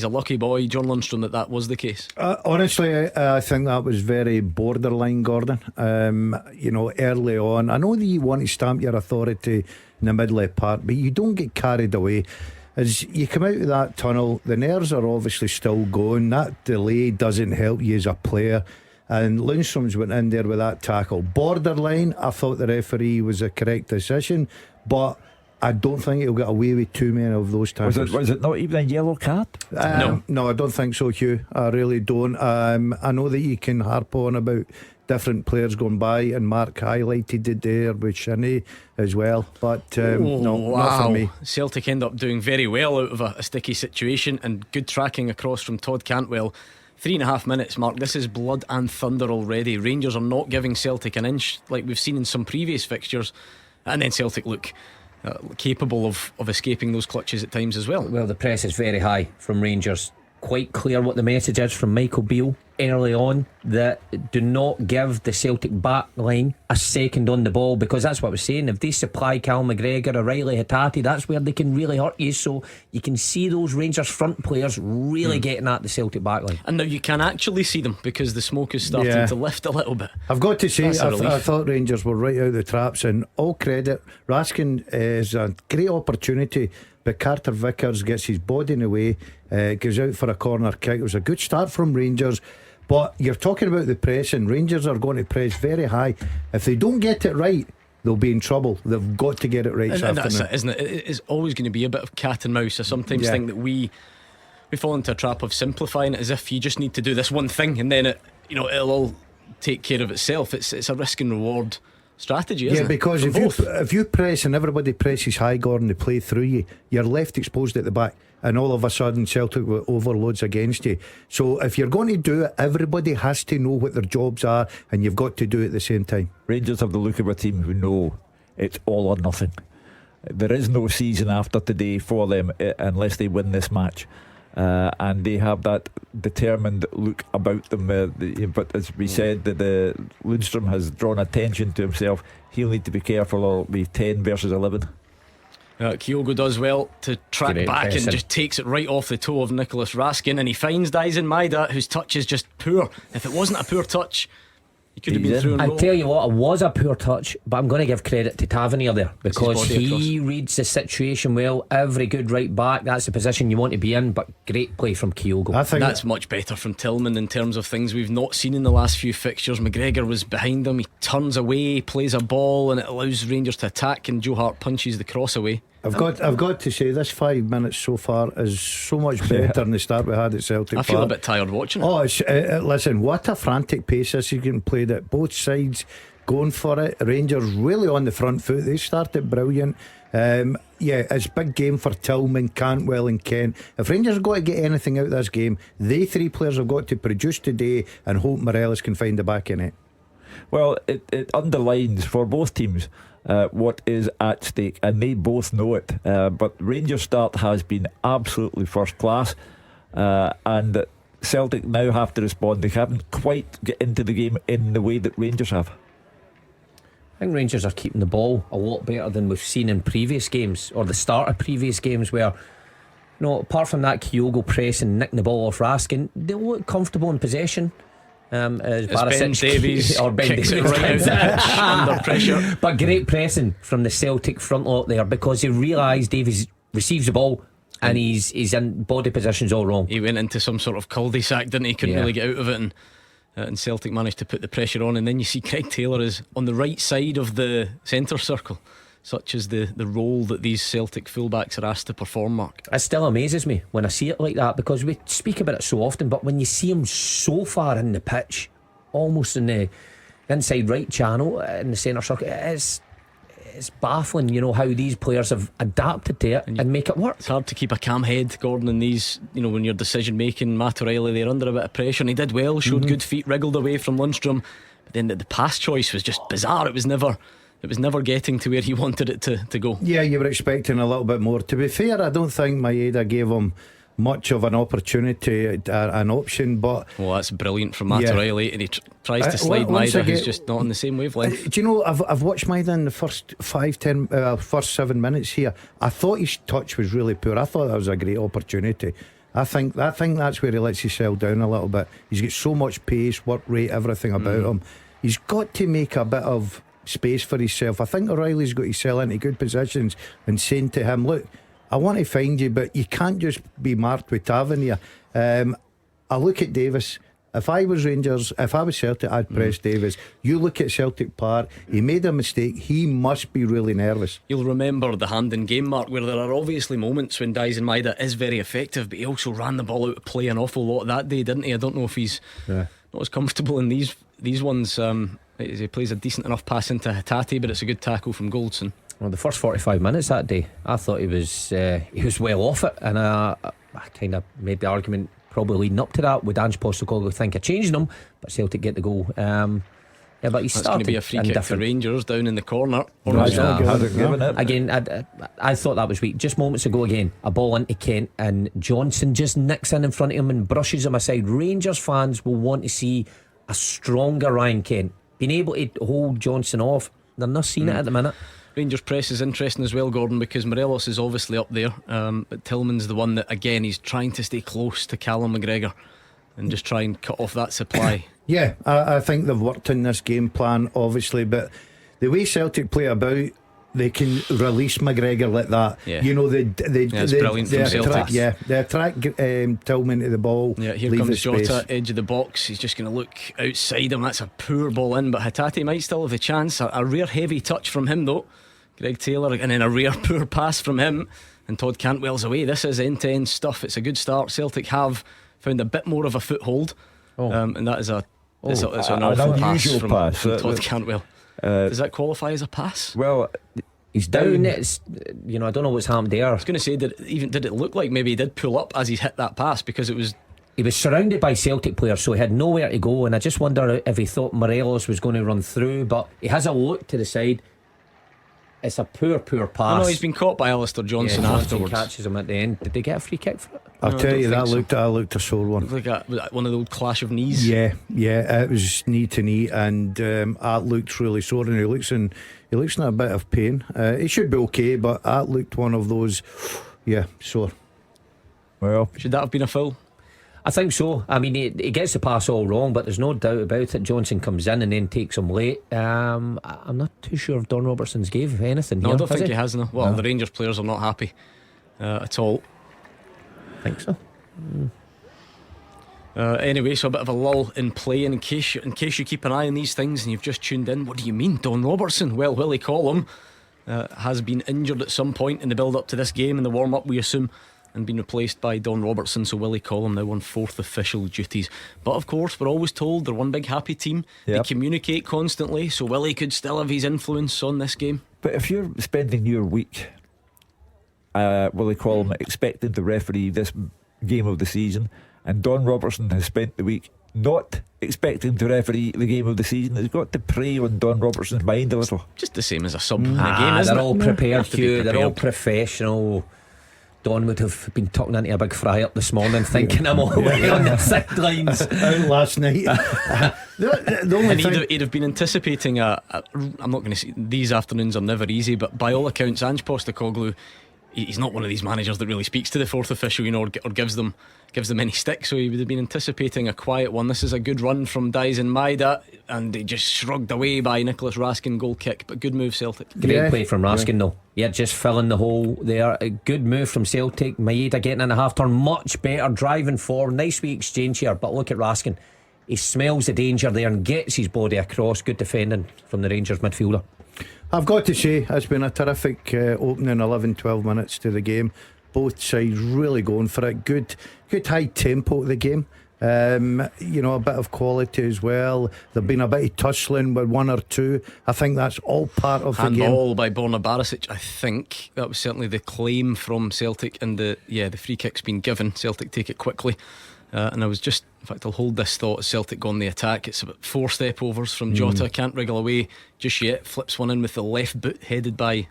a lucky boy, John Lundstrom, that was the case. Honestly, I think that was very borderline, Gordon. You know, early on, I know that you want to stamp your authority in the middle of the park, but you don't get carried away. As you come out of that tunnel, the nerves are obviously still going. That delay doesn't help you as a player. And Lundstrom's went in there with that tackle. Borderline, I thought the referee was a correct decision, but I don't think he'll get away with too many of those tackles. Was it not even a yellow card? No, I don't think so, Hugh. I really don't. I know that you can harp on about different players going by, and Mark highlighted it there with Shinnie as well, but not for me. Celtic end up doing very well out of a sticky situation, and good tracking across from Todd Cantwell. 3.5 minutes, Mark. This is blood and thunder already. Rangers are not giving Celtic an inch like we've seen in some previous fixtures, and then Celtic look capable of escaping those clutches at times as well. Well, the press is very high from Rangers. Quite clear what the message is from Michael Beale early on, that do not give the Celtic back line a second on the ball, because that's what I was saying. If they supply Cal McGregor or Riley Hatate, that's where they can really hurt you. So you can see those Rangers front players really getting at the Celtic back line. And now you can actually see them, because the smoke is starting to lift a little bit. I've got to say, I thought Rangers were right out of the traps, and all credit. Raskin is a great opportunity, but Carter Vickers gets his body in the way, goes out for a corner kick. It was a good start from Rangers, but you're talking about the press, and Rangers are going to press very high. If they don't get it right, they'll be in trouble. They've got to get it right. And that's it, isn't it? It's always going to be a bit of cat and mouse. I sometimes think that we fall into a trap of simplifying it as if you just need to do this one thing and then it'll all take care of itself. It's a risk and reward strategy, isn't it? Yeah, because if you press and everybody presses high, Gordon, to play through you, you're left exposed at the back, and all of a sudden Celtic overloads against you. So if you're going to do it, everybody has to know what their jobs are, and you've got to do it at the same time. Rangers have the look of a team who know it's all or nothing. There is no season after today for them unless they win this match. And they have that determined look about them. But as we said, the Lundstrom has drawn attention to himself. He'll need to be careful with 10 versus 11. Kyogo does well to track back and just takes it right off the toe of Nicholas Raskin, and he finds Dyson Maida, whose touch is just poor. If it wasn't a poor touch, he could have been through and I tell you what, it was a poor touch, but I'm going to give credit to Tavernier there, because he reads the situation well. Every good right back, that's the position you want to be in. But great play from Kyogo. I think that's much better from Tillman in terms of things we've not seen in the last few fixtures. McGregor was behind him, he turns away, plays a ball, and it allows Rangers to attack, and Joe Hart punches the cross away. I've got to say, this 5 minutes so far is so much better than the start we had at Celtic Park. I feel a bit tired watching it. Listen, what a frantic pace this is getting played at both sides. going for it. Rangers really on the front foot. They started brilliant. It's a big game for Tillman, Cantwell and Kent. If Rangers have got to get anything out of this game, they 3 players have got to produce today and hope Morelos can find the back in it. Well, it underlines for both teams what is at stake, and they both know it. But Rangers' start has been absolutely first class, and Celtic now have to respond. They haven't quite get into the game in the way that Rangers have. I think Rangers are keeping the ball a lot better than we've seen in previous games, or the start of previous games, where, apart from that Kyogo press and nicking the ball off Raskin, they look comfortable in possession. As Ben Davies or Ben kicks Davies it right out under pressure. But great pressing from the Celtic front lot there, because he realised Davies receives the ball and he's in body positions all wrong. He went into some sort of cul-de-sac, didn't he? Couldn't really get out of it, and Celtic managed to put the pressure on. And then you see Craig Taylor is on the right side of the centre circle. Such is the role that these Celtic fullbacks are asked to perform, Mark. It still amazes me when I see it like that, because we speak about it so often, but when you see him so far in the pitch, almost in the inside right channel in the centre circle, it's baffling, how these players have adapted to it and make it work. It's hard to keep a calm head, Gordon, in these, when you're decision making. Matt O'Reilly, they're under a bit of pressure, and he did well, showed good feet, wriggled away from Lundstrom, but then the pass choice was just bizarre. It was never getting to where he wanted it to go. Yeah, you were expecting a little bit more. To be fair, I don't think Maeda gave him much of an opportunity, an option. But that's brilliant from Matt O'Reilly, and he tries to slide Maeda, who's just not on the same wavelength. Do you know, I've watched Maeda in the first 7 minutes here. I thought his touch was really poor. I thought that was a great opportunity. I think that's where he lets himself down a little bit. He's got so much pace, work rate, everything about him. He's got to make a bit of space for himself. I think O'Reilly's got to sell into good positions and saying to him, look, I want to find you, but you can't just be marked with Tavernier. I look at Davis. If I was Rangers, if I was Celtic, I'd press Davis. You look at Celtic Park, he made a mistake. He must be really nervous. You'll remember the Hampden game, Mark, where there are obviously moments when Dyson Maeda is very effective, but he also ran the ball out of play an awful lot that day, didn't he? I don't know if he's not as comfortable in these ones. He plays a decent enough pass into Hatate, but it's a good tackle from Goldson. Well, the first 45 minutes that day, I thought he was well off it, and I kind of made the argument probably leading up to that. Would Ange Postecoglou think of changing him? But Celtic get the goal. But he's going to be a free kick for Rangers down in the corner. Again, I thought that was weak. Just moments ago, again, a ball into Kent, and Johnson just nicks in front of him and brushes him aside. Rangers fans will want to see a stronger Ryan Kent being able to hold Johnson off. They're not seeing it at the minute. Rangers press is interesting as well, Gordon, because Morelos is obviously up there, but Tillman's the one that, again, he's trying to stay close to Callum McGregor and just try and cut off that supply. I think they've worked in this game plan, obviously, but the way Celtic play about, they can release McGregor like that. It's brilliant from Celtic. They attract Tillman to the ball. Here comes Jota, edge of the box. He's just going to look outside him. That's a poor ball in, but Hatate might still have a chance. A rare heavy touch from him though, Greg Taylor, and then a rare poor pass from him, and Todd Cantwell's away. This is end-to-end stuff. It's a good start. Celtic have found a bit more of a foothold, and that is an awful pass from Todd Cantwell. Does that qualify as a pass? Well, he's down. It's, I don't know what's happened there. I was going to say, did it look like maybe he did pull up as he hit that pass, because he was surrounded by Celtic players, so he had nowhere to go, and I just wonder if he thought Morelos was going to run through, but he has a look to the side. It's a poor pass. No, he's been caught by Alistair Johnson afterwards. Catches him at the end. Did they get a free kick for it? I'll tell you, that looked a sore one. Looked like one of the old clash of knees. It was knee to knee, and that looked really sore, and he looks in a bit of pain. He should be okay, but that looked one of those, sore. Well, should that have been a foul? I think so. I mean, he gets the pass all wrong, but there's no doubt about it. Johnson comes in and then takes him late. I'm not too sure if Don Robertson's gave anything. No, here, I don't think he has. No. Well, the Rangers players are not happy at all. I think so. Anyway, so a bit of a lull in play, and in case you keep an eye on these things and you've just tuned in, what do you mean, Don Robertson? Well, Willie Collum has been injured at some point in the build up to this game. In the warm up, we assume and been replaced by Don Robertson, so Willie Collum now on 4th official duties. But of course, we're always told they're one big happy team. They communicate constantly, so Willie could still have his influence on this game. But if you're spending your week, Willie Collum, expecting to referee this game of the season, and Don Robertson has spent the week not expecting to referee the game of the season, has got to prey on Don Robertson's mind a little. Just the same as a sub in a game, isn't they're it? all prepared, Hugh. They're all professional. Don would have been tucking into a big fry up this morning, thinking I'm all the way on the sidelines out last night. the only and thing he'd have been anticipating I'm not going to say these afternoons are never easy, but by all accounts, Ange Postecoglou, he's not one of these managers that really speaks to the 4th official, or gives them any stick. So he would have been anticipating a quiet one. This is a good run from Dyson Maida, and they just shrugged away by Nicholas Raskin goal kick. But good move, Celtic. Great play from Raskin though. Yeah, just filling the hole there. A good move from Celtic. Maida getting in a half turn, much better, driving forward. Nice wee exchange here. But look at Raskin, he smells the danger there and gets his body across. Good defending from the Rangers midfielder. I've got to say, it's been a terrific opening 11-12 minutes to the game. Both sides really going for it. Good high tempo to the game. A bit of quality as well. There've been a bit of tussling with one or two. I think that's all part of the game. Handball by Borna Barisic, I think that was certainly the claim from Celtic, and the free kick's been given. Celtic take it quickly. And I was just, in fact, I'll hold this thought as Celtic go on the attack. It's about 4 step overs from Jota. Can't wriggle away just yet. Flips one in with the left boot, headed by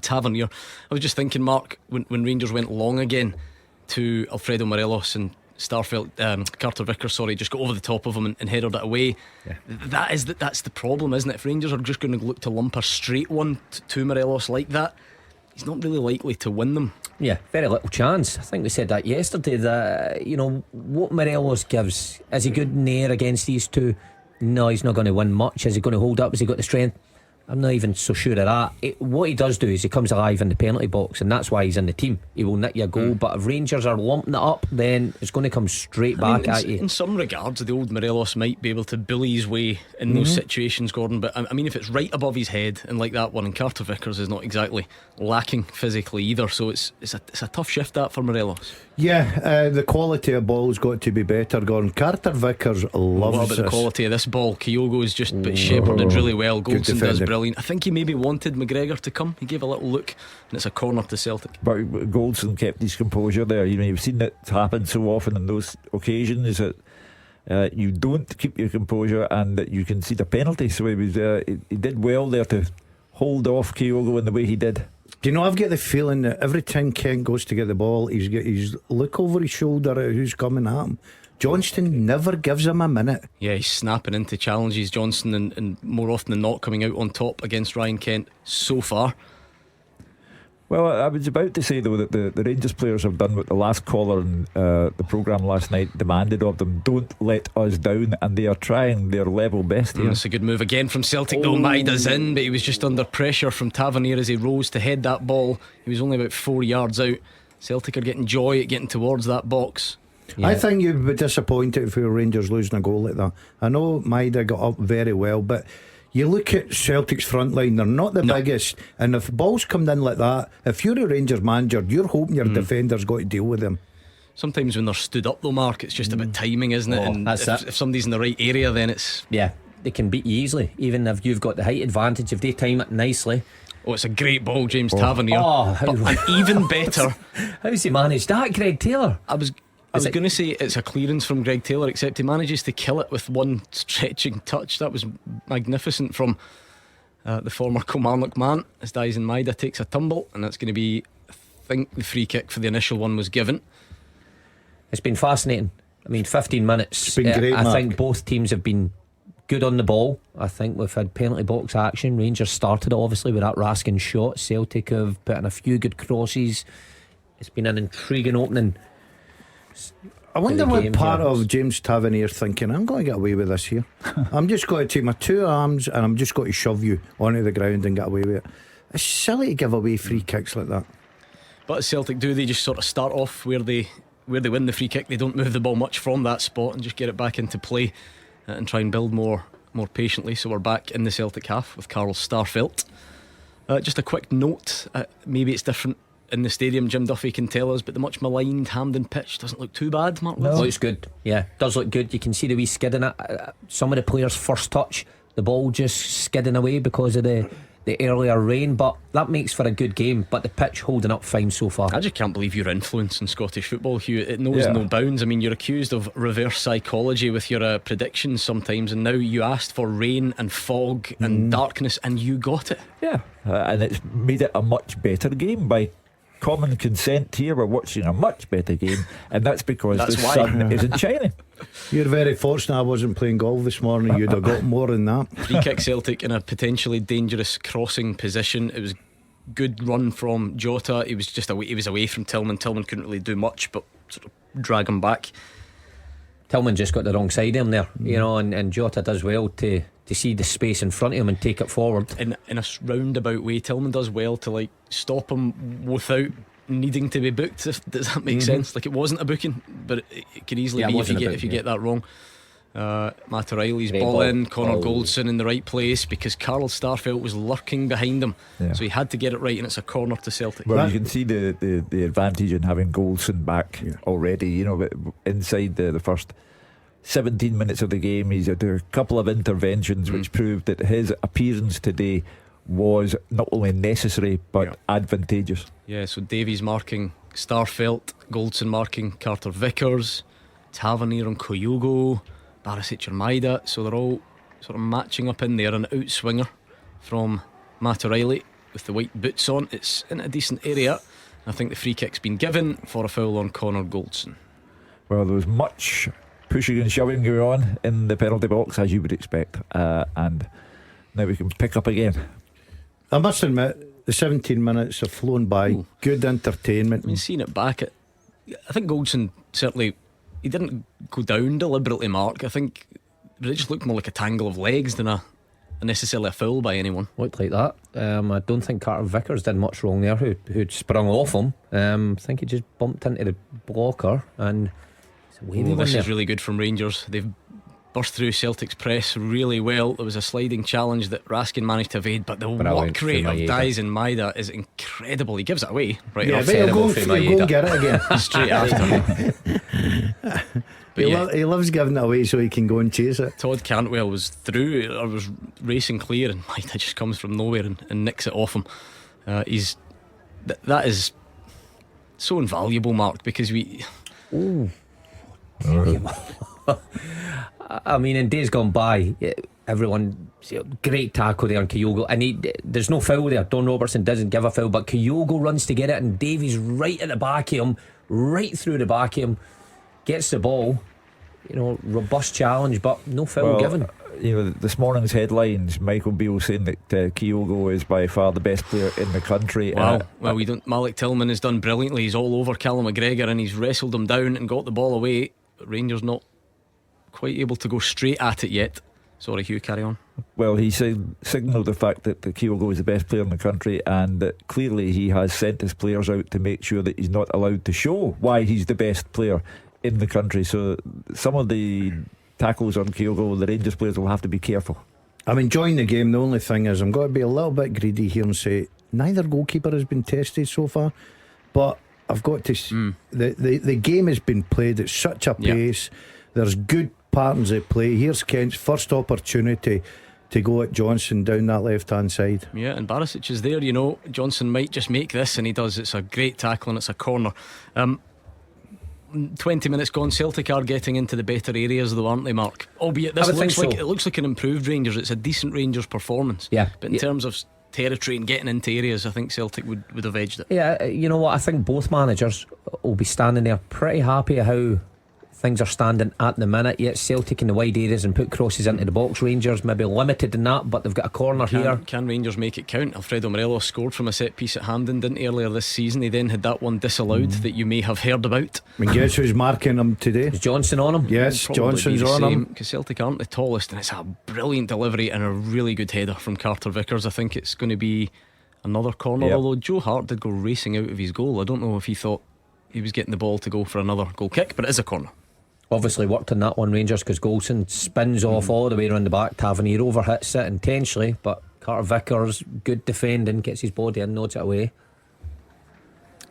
Tavernier. I was just thinking, Mark, when Rangers went long again to Alfredo Morelos and Carter Vickers, just got over the top of him and headed it away. That's the problem, isn't it? If Rangers are just going to look to lump a straight one to Morelos like that, he's not really likely to win them. Yeah, very little chance. I think we said that yesterday, that what Morelos gives, is he good in the air against these two? No, he's not going to win much. Is he going to hold up? Has he got the strength? I'm not even so sure of that. What he does do is he comes alive in the penalty box, and that's why he's in the team. He will nick your goal. But if Rangers are lumping it up, then it's going to come straight back at you. In some regards, the old Morelos might be able to bully his way in those situations, Gordon. But I mean, if it's right above his head, and like that one, and Carter Vickers is not exactly lacking physically either, so it's a tough shift that for Morelos. Yeah, the quality of ball's got to be better, Gordon. Carter Vickers loves What about the quality of this ball? Kyogo's just shepherded really well. Goldson does brilliant. I think he maybe wanted McGregor to come. He gave a little look, and it's a corner to Celtic. But Goldson kept his composure there. You've seen it happen so often in those occasions that you don't keep your composure and that you can see the penalty. So he did well there to hold off Kyogo in the way he did. Do you know, I've got the feeling that every time Kent goes to get the ball, he's got his look over his shoulder at who's coming at him. Johnston never gives him a minute. Yeah, he's snapping into challenges, Johnson, and more often than not coming out on top against Ryan Kent so far. Well, I was about to say though that the Rangers players have done what the last caller in the programme last night demanded of them. Don't let us down, and they are trying their level best here. That's a good move again from Celtic though. Maida's in, but he was just under pressure from Tavernier as he rose to head that ball. He was only about 4 yards out. Celtic are getting joy at getting towards that box. Yeah. I think you'd be disappointed if your Rangers losing a goal like that. I know Maida got up very well, but you look at Celtic's front line, they're not the biggest, and if balls come in like that, if you're a Rangers manager, you're hoping your defender's got to deal with them. Sometimes when they're stood up though, Mark, it's just about timing, isn't it? And if somebody's in the right area, then it's... Yeah, they can beat you easily, even if you've got the height advantage, if they time it nicely. Oh, it's a great ball, James Tavernier. And even better, how's he managed that, Greg Taylor? I was going to say it's a clearance from Greg Taylor, except he manages to kill it with one stretching touch. That was magnificent from the former Kilmarnock man, as Dyson Maida takes a tumble, and that's going to be, I think, the free kick for the initial one was given. It's been fascinating. I mean, 15 minutes. It's been great, I Mark. think both teams have been good on the ball. I think we've had penalty box action. Rangers started it obviously with that Raskin shot. Celtic have put in a few good crosses. It's been an intriguing opening. I wonder what part of James Tavernier's thinking, I'm going to get away with this here. I'm just going to take my two arms and I'm just going to shove you onto the ground and get away with it. It's silly to give away free kicks like that. But as Celtic do, they just sort of start off where they win the free kick. They don't move the ball much from that spot and just get it back into play and try and build more patiently. So we're back in the Celtic half with Carl Starfelt. Just a quick note, maybe it's different in the stadium, Jim Duffy can tell us, but the much maligned Hampden pitch doesn't look too bad, Mark. No. Looks good, yeah, does look good. You can see the wee skid in it. Some of the players' first touch, the ball just skidding away because of the earlier rain, but that makes for a good game. But the pitch holding up fine so far. I just can't believe your influence in Scottish football, Hugh. It knows no bounds. I mean, you're accused of reverse psychology with your predictions sometimes, and now you asked for rain and fog and darkness, and you got it. Yeah, and it's made it a much better game by common consent. Here we're watching a much better game, and that's because the sun isn't shining. You're very fortunate I wasn't playing golf this morning. You'd have got more than that. Free kick Celtic in a potentially dangerous crossing position. It was good run from Jota. He was just away. He was away from Tillman. Tillman couldn't really do much but sort of drag him back. Tillman just got the wrong side of him there, you know, and Jota does well to see the space in front of him and take it forward. In a roundabout way, Tillman does well to like stop him without needing to be booked. Does that make sense? Like, it wasn't a booking, but it could easily be if you get that wrong. Matt O'Reilly's ball in, Connor Goldson in the right place because Carl Starfelt was lurking behind him, so he had to get it right, and it's a corner to Celtic. Well, you can see the advantage in having Goldson back already. You know, inside the first 17 minutes of the game, he's had a couple of interventions which proved that his appearance today was not only necessary but advantageous. Yeah, so Davies marking Starfelt, Goldson marking Carter Vickers, Tavernier and Kyogo, Barisic and Maida, so they're all sort of matching up in there. An outswinger from Matt O'Reilly with the white boots on. It's in a decent area. I think the free kick's been given for a foul on Connor Goldson. Well, there was much pushing and shoving going on in the penalty box, as you would expect, and now we can pick up again. I must admit, the 17 minutes have flown by. Ooh. Good entertainment. I mean, seeing it back, I think Goldson certainly, he didn't go down deliberately, Mark. I think it just looked more like a tangle of legs than necessarily a foul by anyone. Looked like that. I don't think Carter Vickers did much wrong there, who'd sprung off him. I think he just bumped into the blocker, and this is really good from Rangers. They've burst through Celtic's press really well. There was a sliding challenge that Raskin managed to evade, but the work rate of Dies and Maida is incredible. He gives it away right off. He'll go get it again straight after. He loves giving it away so he can go and chase it. Todd Cantwell was through, or was racing clear, and Maida just comes from nowhere and nicks it off him. That is so invaluable, Mark, because I mean, in days gone by, everyone, great tackle there on Kyogo, and there's no foul there. Don Robertson doesn't give a foul, but Kyogo runs to get it, and Davies right at the back of him, right through the back of him, gets the ball. You know, robust challenge, but no foul given. You know, this morning's headlines, Michael Beale saying that Kyogo is by far the best player in the country. Wow. Well, Malik Tillman has done brilliantly. He's all over Callum McGregor and he's wrestled him down and got the ball away. But Rangers not quite able to go straight at it yet. Sorry, Hugh, carry on. Well, he signalled the fact that Kyogo is the best player in the country, and that clearly he has sent his players out to make sure that he's not allowed to show why he's the best player in the country. So some of the tackles on Kyogo, the Rangers players will have to be careful. I'm enjoying the game. The only thing is, I'm going to be a little bit greedy here and say neither goalkeeper has been tested so far, but I've got to the game has been played at such a pace. There's good patterns of play. Here's Kent's first opportunity to go at Johnson down that left hand side. Yeah, and Barisic is there. You know, Johnson might just make this, and he does. It's a great tackle and it's a corner. 20 minutes gone, Celtic are getting into the better areas though, aren't they, Mark? Albeit this looks like an improved Rangers. It's a decent Rangers performance. Yeah, but in terms of territory and getting into areas, I think Celtic would have edged it. Yeah, you know what, I think both managers will be standing there pretty happy how things are standing at the minute. Yet Celtic in the wide areas and put crosses into the box. Rangers maybe limited in that, but they've got a corner here. Can Rangers make it count? Alfredo Morelos scored from a set piece at Hampden, didn't he, earlier this season? He then had that one disallowed that you may have heard about. I mean, guess who's marking him today? Is Johnson on him? Yes, Johnson's on him, because Celtic aren't the tallest, and it's a brilliant delivery and a really good header from Carter Vickers. I think it's going to be another corner, although Joe Hart did go racing out of his goal. I don't know if he thought he was getting the ball to go for another goal kick, but it is a corner. Obviously worked on that one, Rangers, because Goldson spins off all the way around the back. Tavernier overhits it intentionally, but Carter Vickers, good defending, gets his body in, nods it away.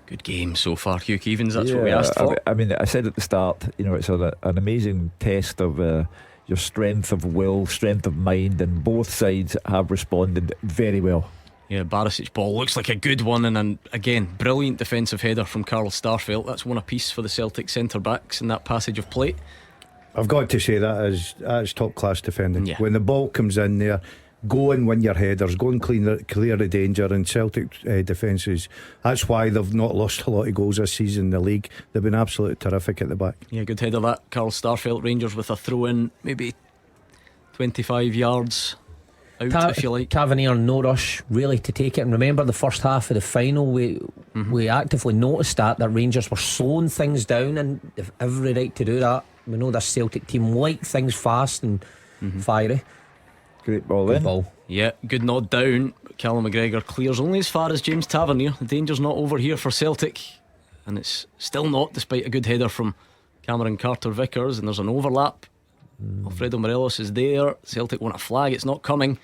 Good game so far, Hugh Keevins. That's what we asked for. I mean, I said at the start, it's an amazing test of your strength of will, strength of mind, and both sides have responded very well. Yeah, Barisic's ball looks like a good one, and again, brilliant defensive header from Carl Starfelt. That's one apiece for the Celtic centre backs in that passage of play. I've got to say that is top class defending. Yeah. When the ball comes in there, go and win your headers, go and clear the danger. And Celtic defences, that's why they've not lost a lot of goals this season in the league. They've been absolutely terrific at the back. Yeah, good header that. Carl Starfelt, Rangers with a throw in, maybe 25 yards out, if you like. Tavernier, no rush really to take it. And remember the first half of the final, we actively noticed that Rangers were slowing things down, and they've every right to do that. We know this Celtic team like things fast and fiery. Great ball Good in. ball. Yeah, good nod down. Callum McGregor clears only as far as James Tavernier. The danger's not over here for Celtic, and it's still not, despite a good header from Cameron Carter-Vickers. And there's an overlap. Alfredo Morelos is there. Celtic want a flag. It's not coming.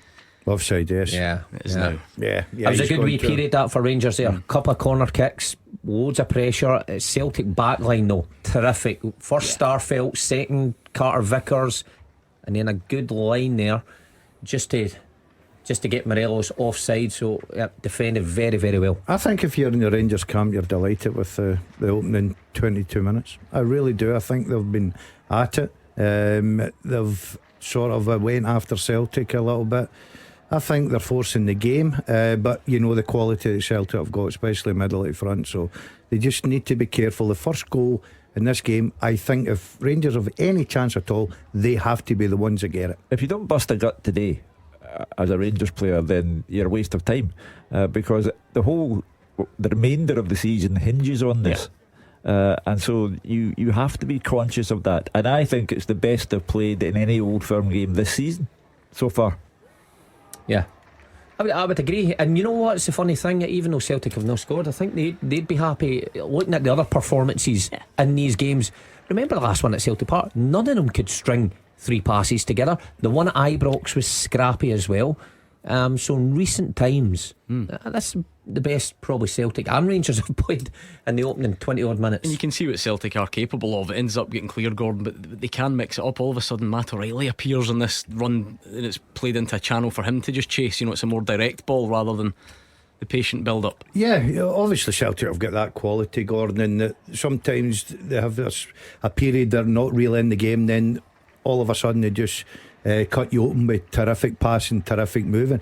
Offside, yes. Yeah, it is now. Yeah, it was a good wee period that for Rangers there. Couple of corner kicks, loads of pressure. Celtic backline though, terrific. First Starfelt, second Carter-Vickers, and then a good line there just to get Morelos offside. So defended very, very well. I think if you're in the Rangers camp, you're delighted with the opening 22 minutes. I really do. I think they've been at it. They've sort of went after Celtic a little bit. I think they're forcing the game, but the quality that Celtic have got, especially middle at front, so they just need to be careful. The first goal in this game, I think if Rangers have any chance at all, they have to be the ones that get it. If you don't bust a gut today as a Rangers player, then you're a waste of time, because the remainder of the season hinges on this. And so you have to be conscious of that, and I think it's the best they've played in any Old Firm game this season so far. Yeah, I would agree. And you know what's the funny thing? Even though Celtic have not scored, I think they'd be happy looking at the other performances in these games. Remember the last one at Celtic Park? None of them could string 3 passes together. The one at Ibrox was scrappy as well. So in recent times, that's the best probably Celtic and Rangers have played in the opening 20 odd minutes. And you can see what Celtic are capable of. It ends up getting clear, Gordon, but they can mix it up. All of a sudden Matt O'Reilly appears on this run, and it's played into a channel for him to just chase. It's a more direct ball rather than the patient build up. Yeah, obviously Celtic have got that quality, Gordon, and that sometimes they have a period they're not really in the game, then all of a sudden they just cut you open with terrific passing, terrific moving.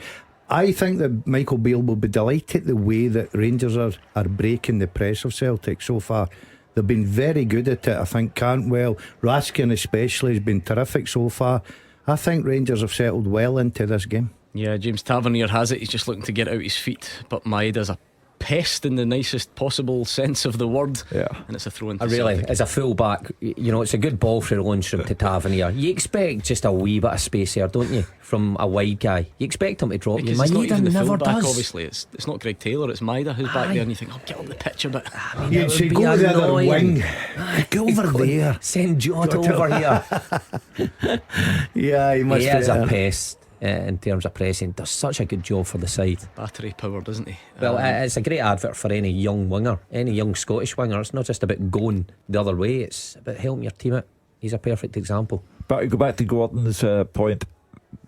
I think that Michael Beale will be delighted the way that Rangers are breaking the press of Celtic so far. They've been very good at it. I think Cantwell, Raskin especially, has been terrific so far. I think Rangers have settled well into this game. Yeah, James Tavernier has it. He's just looking to get out his feet, but Maeda's a pest in the nicest possible sense of the word. Yeah, and it's a throw into really, Celtic. as a full back, it's a good ball for Lundstrom to Tavernier. You expect just a wee bit of space there, don't you, from a wide guy? You expect him to drop. Because it's not even the never full back, does. obviously. It's not Greg Taylor, it's Maeda who's back there, and you think, get up the pitch a bit. You'd say go to the other wing. Go over there. Send Jota over here. Yeah, he must. He is a pest. In terms of pressing, does such a good job for the side. Battery power, doesn't he? Well, it's a great advert for any young winger, any young Scottish winger. It's not just about going the other way, it's about helping your team out. He's a perfect example. But to go back to Gordon's point,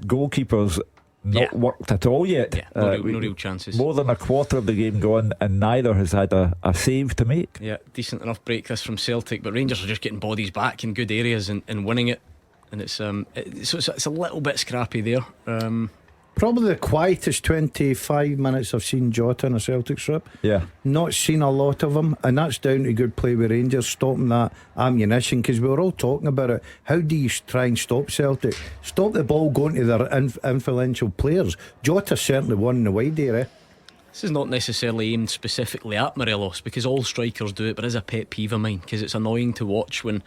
goalkeepers not worked at all yet. No real chances. More than a quarter of the game gone, and neither has had a save to make. Yeah, decent enough break this from Celtic, but Rangers are just getting bodies back in good areas and winning it. And it's a little bit scrappy there. Probably the quietest 25 minutes I've seen Jota in a Celtic strip. Yeah, not seen a lot of him, and that's down to good play with Rangers stopping that ammunition, because we were all talking about it. How do you try and stop Celtic? Stop the ball going to their influential players. Jota's certainly one in the wide area. This is not necessarily aimed specifically at Morelos, because all strikers do it, but it's a pet peeve of mine, because it's annoying to watch when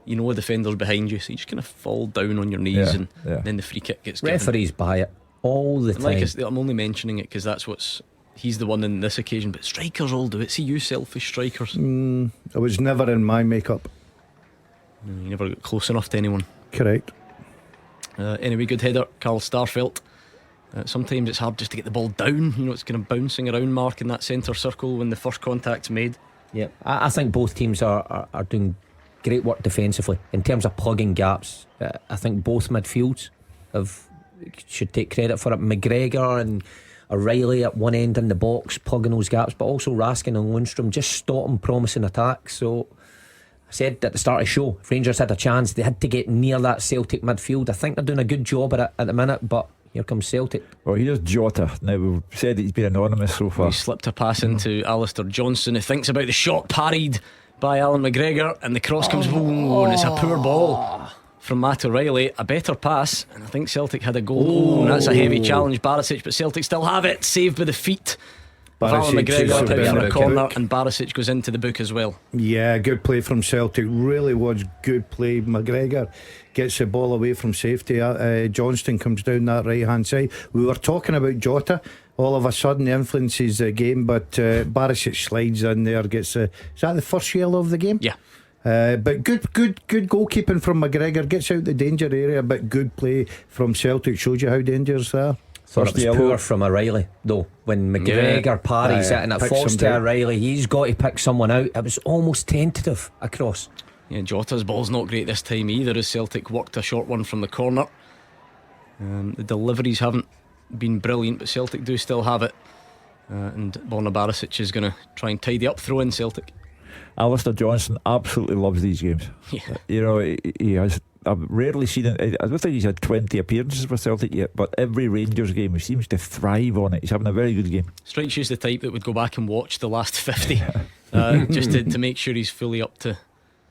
a defender's behind you, so you just kind of fall down on your knees, and then the free kick gets given. Referees buy it all the time. I'm only mentioning it because he's the one in this occasion, but strikers all do it. See, you selfish strikers. It was never in my makeup. You never got close enough to anyone. Correct. Anyway, good header, Carl Starfelt. Sometimes it's hard just to get the ball down. It's kind of bouncing around Mark in that centre circle when the first contact's made. Yeah, I think both teams are doing great work defensively in terms of plugging gaps. I think both midfields should take credit for it. McGregor and O'Reilly at one end in the box plugging those gaps, but also Raskin and Lundstrom just stopping promising attacks. So I said at the start of the show, if Rangers had a chance, they had to get near that Celtic midfield. I think they're doing a good job at the minute, but here comes Celtic. Well, here's Jota. Now, we've said he's been anonymous so far. He slipped a pass into Alistair Johnston, who thinks about the shot parried by Alan McGregor, and the cross comes, and it's a poor ball from Matt O'Reilly. A better pass, and I think Celtic had a goal. That's a heavy challenge, Barisic, but Celtic still have it. Saved by the feet of Alan McGregor up out for a corner, and Barisic goes into the book as well. Yeah, good play from Celtic. Really was good play. McGregor gets the ball away from safety. Johnston comes down that right hand side. We were talking about Jota. All of a sudden influences the game, but Barisic slides in there, gets is that the first yellow of the game? Yeah. But good goalkeeping from McGregor, gets out the danger area, but good play from Celtic. Shows you how dangerous they are. Thought it was poor from O'Reilly though. When McGregor parries it and it falls to O'Reilly, he's got to pick someone out. It was almost tentative across. Yeah, Jota's ball's not great this time either, as Celtic worked a short one from the corner. The deliveries haven't been brilliant, but Celtic do still have it, and Borna Barisic is going to try and tidy up throw in Celtic. Alistair Johnston absolutely loves these games. Yeah. You know, he has. I've rarely seen it. I don't think he's had 20 appearances for Celtic yet, but every Rangers game he seems to thrive on it. He's having a very good game. Strikes you as the type that would go back and watch the last 50 just to make sure he's fully up to.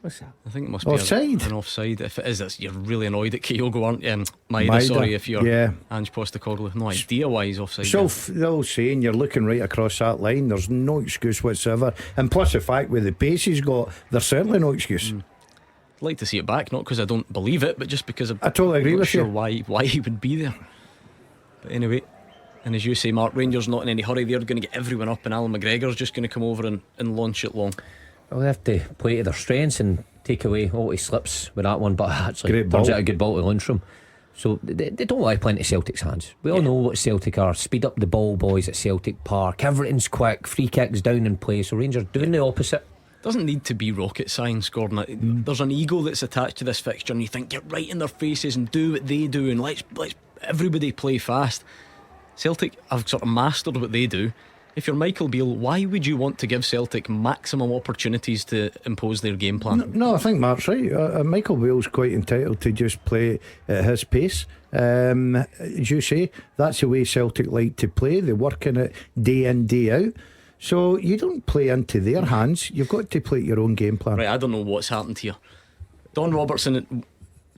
What's that? I think it must be offside. an offside. If it is, you're really annoyed at Kyogo, aren't you? Maeda, sorry, if you're Ange Postecoglou. No idea why he's offside. So they'll saying you're looking right across that line. There's no excuse whatsoever. And plus the fact with the pace he's got, there's certainly no excuse. I'd like to see it back, not because I don't believe it, but just because I totally agree not with sure you. why he would be there. But anyway, and as you say, Mark, Rangers not in any hurry. They're going to get everyone up, and Alan McGregor's just going to come over and launch it long. Well, they have to play to their strengths and take away all his slips with that one, but actually Great turns ball. out a good ball to Lundstrom. So they don't like playing to Celtic's hands. We all know what Celtic are. Speed up the ball boys at Celtic Park. Everything's quick. Free kicks down in play. So Rangers doing the opposite. Doesn't need to be rocket science, Gordon. There's an ego that's attached to this fixture, and you think get right in their faces and do what they do, and let's everybody play fast. Celtic have sort of mastered what they do. If you're Michael Beale, why would you want to give Celtic maximum opportunities to impose their game plan? No, I think Mark's right. Michael Beale's quite entitled to just play at his pace. As you say, that's the way Celtic like to play. They work in it day in, day out. So you don't play into their hands. You've got to play your own game plan. Right, I don't know what's happened here. Don Robertson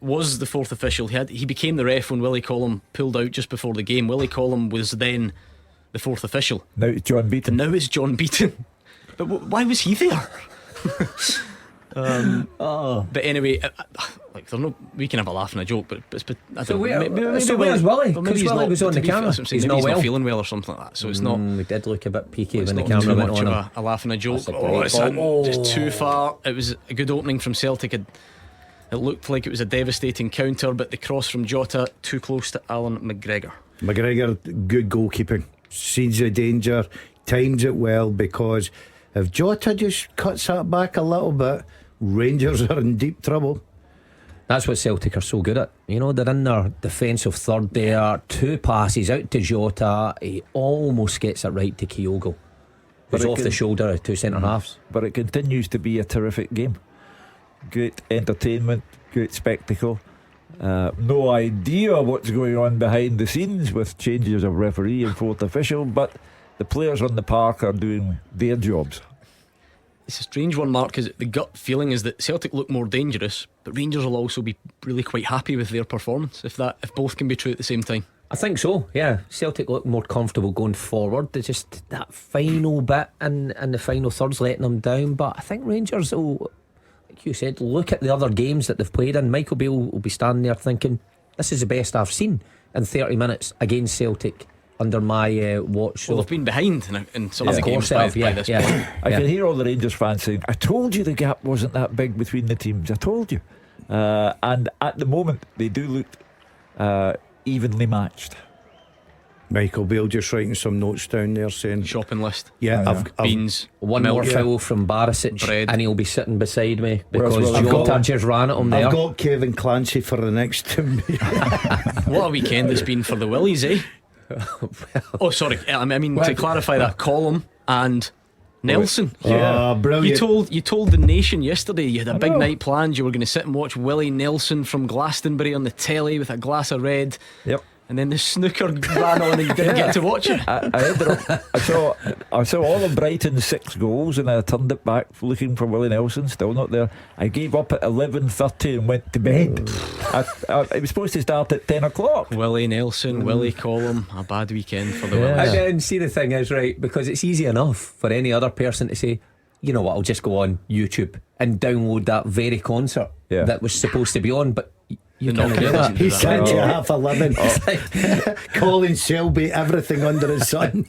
was the fourth official. He became the ref when Willie Collum pulled out just before the game. Willie Collum was then the fourth official. Now it's John Beaton. Now it's John Beaton. But why was he there? But anyway, like we can have a laugh and a joke, but I don't know. Where's Willie? Because Willie was on the camera. He's not feeling well or something like that. So it's not. We did look a bit peaky when the not camera too went much on of him. a laugh and a joke. It's just too far. It was a good opening from Celtic. It looked like it was a devastating counter, but the cross from Jota too close to Alan McGregor. McGregor, good goalkeeping. Sees the danger, times it well, because if Jota just cuts that back a little bit, Rangers are in deep trouble. That's what Celtic are so good at. You know, they're in their defensive third there. Two passes out to Jota. He almost gets it right to Kyogo, who's off the shoulder of two centre halves. But it continues to be a terrific game. Great entertainment, great spectacle. No idea what's going on behind the scenes with changes of referee and fourth official, but the players on the park are doing their jobs. It's a strange one, Mark, because the gut feeling is that Celtic look more dangerous, but Rangers will also be really quite happy with their performance, if both can be true at the same time. I think so, yeah. Celtic look more comfortable going forward. It's just that final bit and the final third's letting them down. But I think Rangers will, like you said, look at the other games that they've played in. Michael Beale will be standing there thinking, this is the best I've seen in 30 minutes against Celtic under my watch. Well, they've been behind in some of the games by this point. I can hear all the Rangers fans saying, I told you the gap wasn't that big between the teams. I told you. And at the moment they do look evenly matched. Michael Beale just writing some notes down there saying shopping list. Yeah, I've beans, one milk, more foul from Barisic, bread, and he'll be sitting beside me because I've Jota just ran at him there. I've got Kevin Clancy for the next 2 minutes. What a weekend it's been for the Willies, eh? Oh, sorry. I mean, to clarify that, Column and Nelson. Brilliant. You told the nation yesterday you had a big night planned. You were going to sit and watch Willie Nelson from Glastonbury on the telly with a glass of red. Yep. And then the snooker ran on and you didn't get to watch it. I ended up, I saw all of Brighton's 6 goals and I turned it back looking for Willie Nelson, still not there. I gave up at 11:30 and went to bed. It was supposed to start at 10 o'clock. Willie Nelson, Willie Collum, a bad weekend for the Willies. And see, the thing is, right, because it's easy enough for any other person to say, you know what, I'll just go on YouTube and download that very concert that was supposed to be on, but you can't do that. He said to 11:30. Colin Selby, everything under the sun.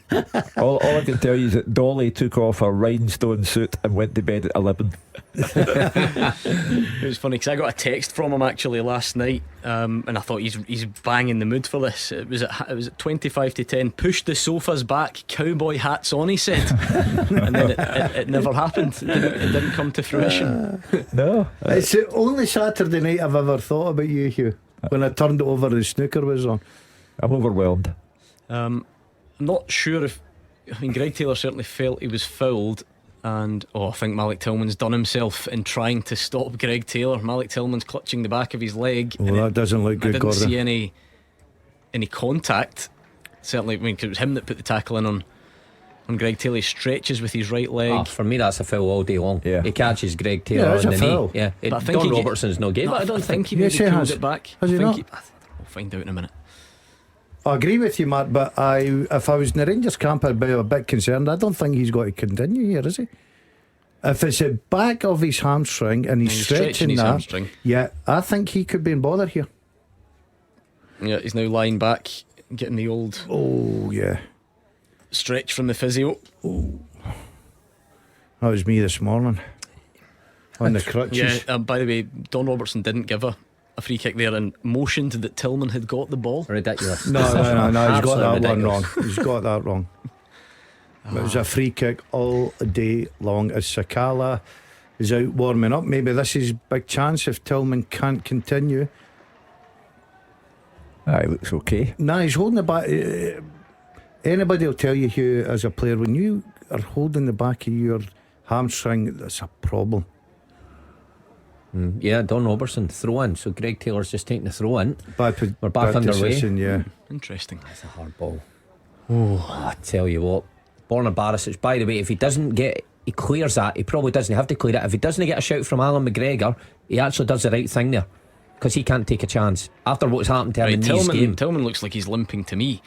all I can tell you is that Dolly took off her rhinestone suit and went to bed at 11. It was funny because I got a text from him actually last night, and I thought he's banging the mood for this. It was at 25 to 10. Pushed the sofas back, cowboy hats on, he said, and then it never happened. It didn't come to fruition. No, it's the only Saturday night I've ever thought about you, Hugh. When I turned it over, the snooker was on. I'm overwhelmed. I'm not sure if Greg Taylor certainly felt he was fouled. And I think Malik Tillman's done himself in trying to stop Greg Taylor. Malik Tillman's clutching the back of his leg. Well, that doesn't look good, I didn't see any contact. Certainly, 'cause it was him that put the tackle in on Greg Taylor. He stretches with his right leg. For me, that's a foul all day long. Yeah. He catches Greg Taylor on the knee. Yeah, but I think Don Robertson's no game. I don't think he Yes, maybe he pulled has. it back. Has he not? We'll find out in a minute. I agree with you, Mark, but if I was in the Rangers camp, I'd be a bit concerned. I don't think he's got to continue here, is he? If it's the back of his hamstring and he's stretching his that, hamstring. yeah, I think he could be in bother here. Yeah, he's now lying back, getting the old stretch from the physio. That was me this morning on the crutches. Yeah, by the way, Don Robertson didn't give a free kick there and motioned that Tillman had got the ball. Ridiculous. No, he's got Absolutely that ridiculous. one wrong. He's got that wrong. It was a free kick all day long as Sakata is out warming up. Maybe this is big chance if Tillman can't continue. It looks okay. Nah, he's holding the back. Anybody will tell you, Hugh, as a player, when you are holding the back of your hamstring, that's a problem. Yeah, Don Robertson throw in. So Greg Taylor's just taking the throw in. We're back bad underway. decision, yeah. Interesting. That's a hard ball. I tell you what, Borna Barisic, by the way, if he clears that, he probably doesn't have to clear it. If he doesn't get a shout from Alan McGregor, he actually does the right thing there, because he can't take a chance after what's happened to him in this game. Tillman looks like he's limping to me,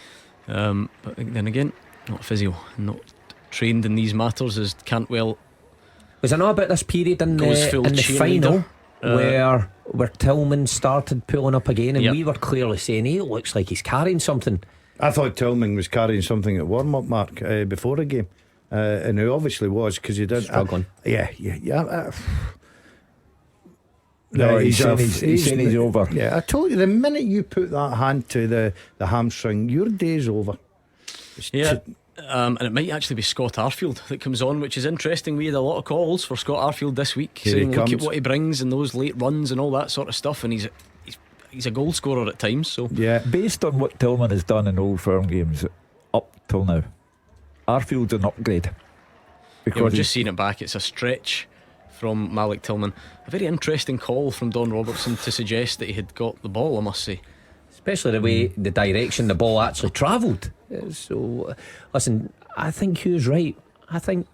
but then again, not physio, not trained in these matters as Cantwell. Was I know about this period in the final where Tillman started pulling up again, and we were clearly saying, hey, it looks like he's carrying something. I thought Tillman was carrying something at warm-up, Mark, before the game, and he obviously was, because he did struggling. No, he's saying he's over. Yeah, I told you, the minute you put that hand to the hamstring, your day's over. And it might actually be Scott Arfield that comes on, which is interesting. We had a lot of calls for Scott Arfield this week, saying look at what he brings and those late runs and all that sort of stuff, and he's a goal scorer at times. So yeah, based on what Tillman has done in Old Firm games up till now, Arfield's an upgrade. Because we're just seeing it back. It's a stretch from Malik Tillman. A very interesting call from Don Robertson to suggest that he had got the ball, I must say. Especially the way, the direction the ball actually travelled. So, listen, I think Hugh's right. I think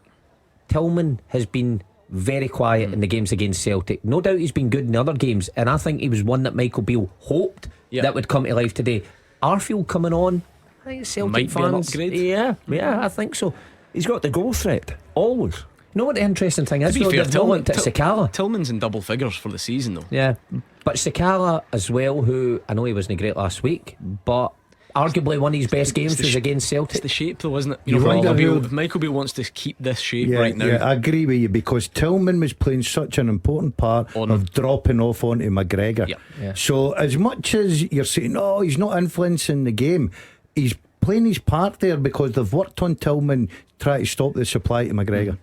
Tillman has been very quiet in the games against Celtic. No doubt he's been good in other games, and I think he was one that Michael Beale hoped that would come to life today. Arfield coming on, I think Celtic might fans, be an upgrade. Yeah, I think so. He's got the goal threat, always. You know what the interesting thing is? To be fair, Sakata. Tillman's in double figures for the season, though. Yeah, but Sakata as well, who I know he wasn't great last week, but arguably one of his best games was against Celtic. It's the shape, though, isn't it? If Michael Beale wants to keep this shape right now. Yeah, I agree with you, because Tillman was playing such an important part of dropping off onto McGregor. Yeah. So as much as you're saying, he's not influencing the game, he's playing his part there because they've worked on Tillman trying to stop the supply to McGregor.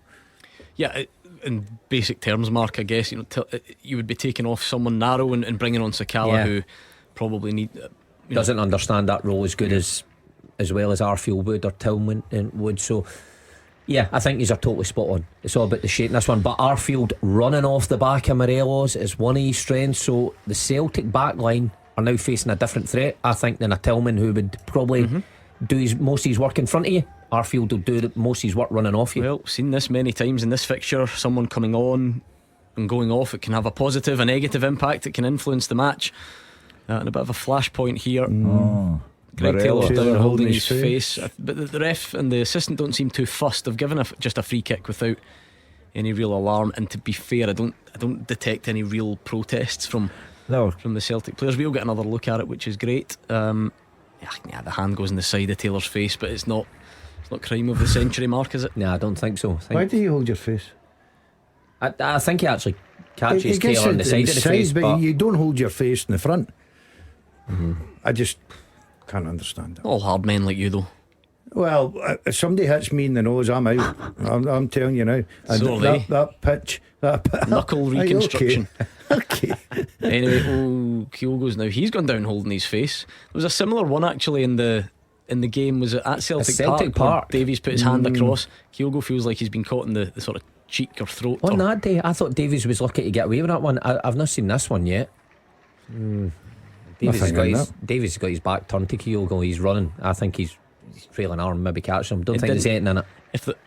Yeah, in basic terms, Mark, I guess you would be taking off someone narrow and bringing on Sakata, who probably doesn't understand that role as good as well as Arfield would or Tillman would. So yeah, I think he's totally spot on. It's all about the shape in this one. But Arfield running off the back of Morelos is one of his strengths. So the Celtic back line are now facing a different threat, I think, than a Tillman, who would probably do most of his work in front of you. Arfield will do most of his work running off you. Well, seen this many times in this fixture. Someone coming on and going off, it can have a positive, a negative impact. It can influence the match. And a bit of a flashpoint here. Greg Taylor's down holding his face. But the ref and the assistant don't seem too fussed. They've given just a free kick without any real alarm. And to be fair, I don't detect any real protests from the Celtic players. We'll get another look at it, which is great. The hand goes in the side of Taylor's face, but it's not crime of the century, Mark, is it? No, I don't think so. Why do you hold your face? I think he actually catches Taylor on the side of the face, but you don't hold your face in the front. I just can't understand that. All hard men like you, though. Well, if somebody hits me in the nose, I'm out. I'm telling you now. So that pitch, knuckle reconstruction. Okay. Anyway, Kyogo's now, he's gone down holding his face. There was a similar one actually in the game. Was it at Celtic Park? Davies put his hand across. Kyogo feels like he's been caught in the sort of cheek or throat. On that day, I thought Davies was lucky to get away with that one. I've not seen this one yet. Davies has got his back turned to Kyogo. He's running. I think he's trailing arm, maybe catching him. Don't think there's anything in it.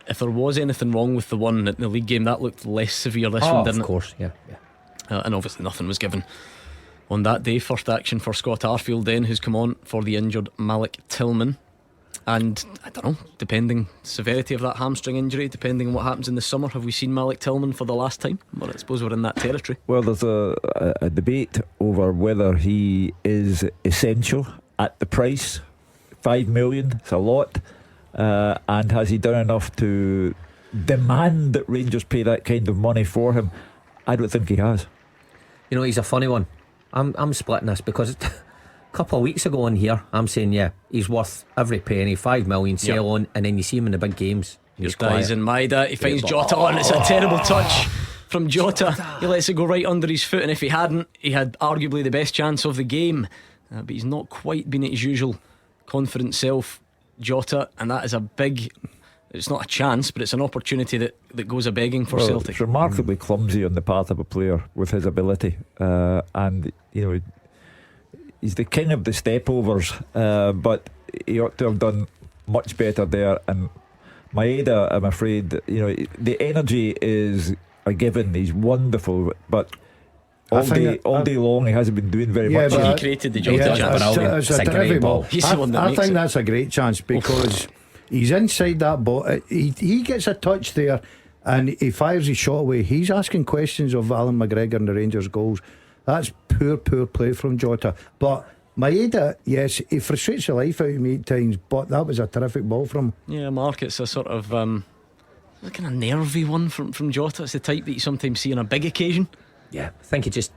If there was anything wrong with the one in the league game, that looked less severe. This one didn't. Of course, yeah. And obviously nothing was given on that day. First action for Scott Arfield then, who's come on for the injured Malik Tillman. And I don't know, depending severity of that hamstring injury, depending on what happens in the summer, have we seen Malik Tillman for the last time? Well, I suppose we're in that territory. Well, there's a debate over whether he is essential at the price. 5 million, it's a lot. And has he done enough to demand that Rangers pay that kind of money for him? I don't think he has. You know, he's a funny one. I'm splitting this because a couple of weeks ago on here I'm saying he's worth every penny, 5 million, sell on, and then you see him in the big games. He's guys in Maida, he finds Jota on. It's a terrible touch from Jota. He lets it go right under his foot, and if he hadn't, he had arguably the best chance of the game. But he's not quite been at his usual confident self, Jota, and that is a big, it's not a chance, but it's an opportunity that goes a begging for Celtic. It's remarkably clumsy on the part of a player with his ability, and you know, he's the king of the stepovers, but he ought to have done much better there. And Maeda, I'm afraid, you know, the energy is a given. He's wonderful, but all day long he hasn't been doing very much. He created the Jota chance. It's a terrific ball. He's the one that I think that's a great chance because he's inside that ball. He gets a touch there and he fires his shot away. He's asking questions of Alan McGregor and the Rangers goals. That's poor play from Jota. But Maeda, yes, he frustrates the life out of me at times, but that was a terrific ball from him. Yeah, Mark, it's a sort of like a nervy one from Jota. It's the type that you sometimes see on a big occasion. Yeah, I think he just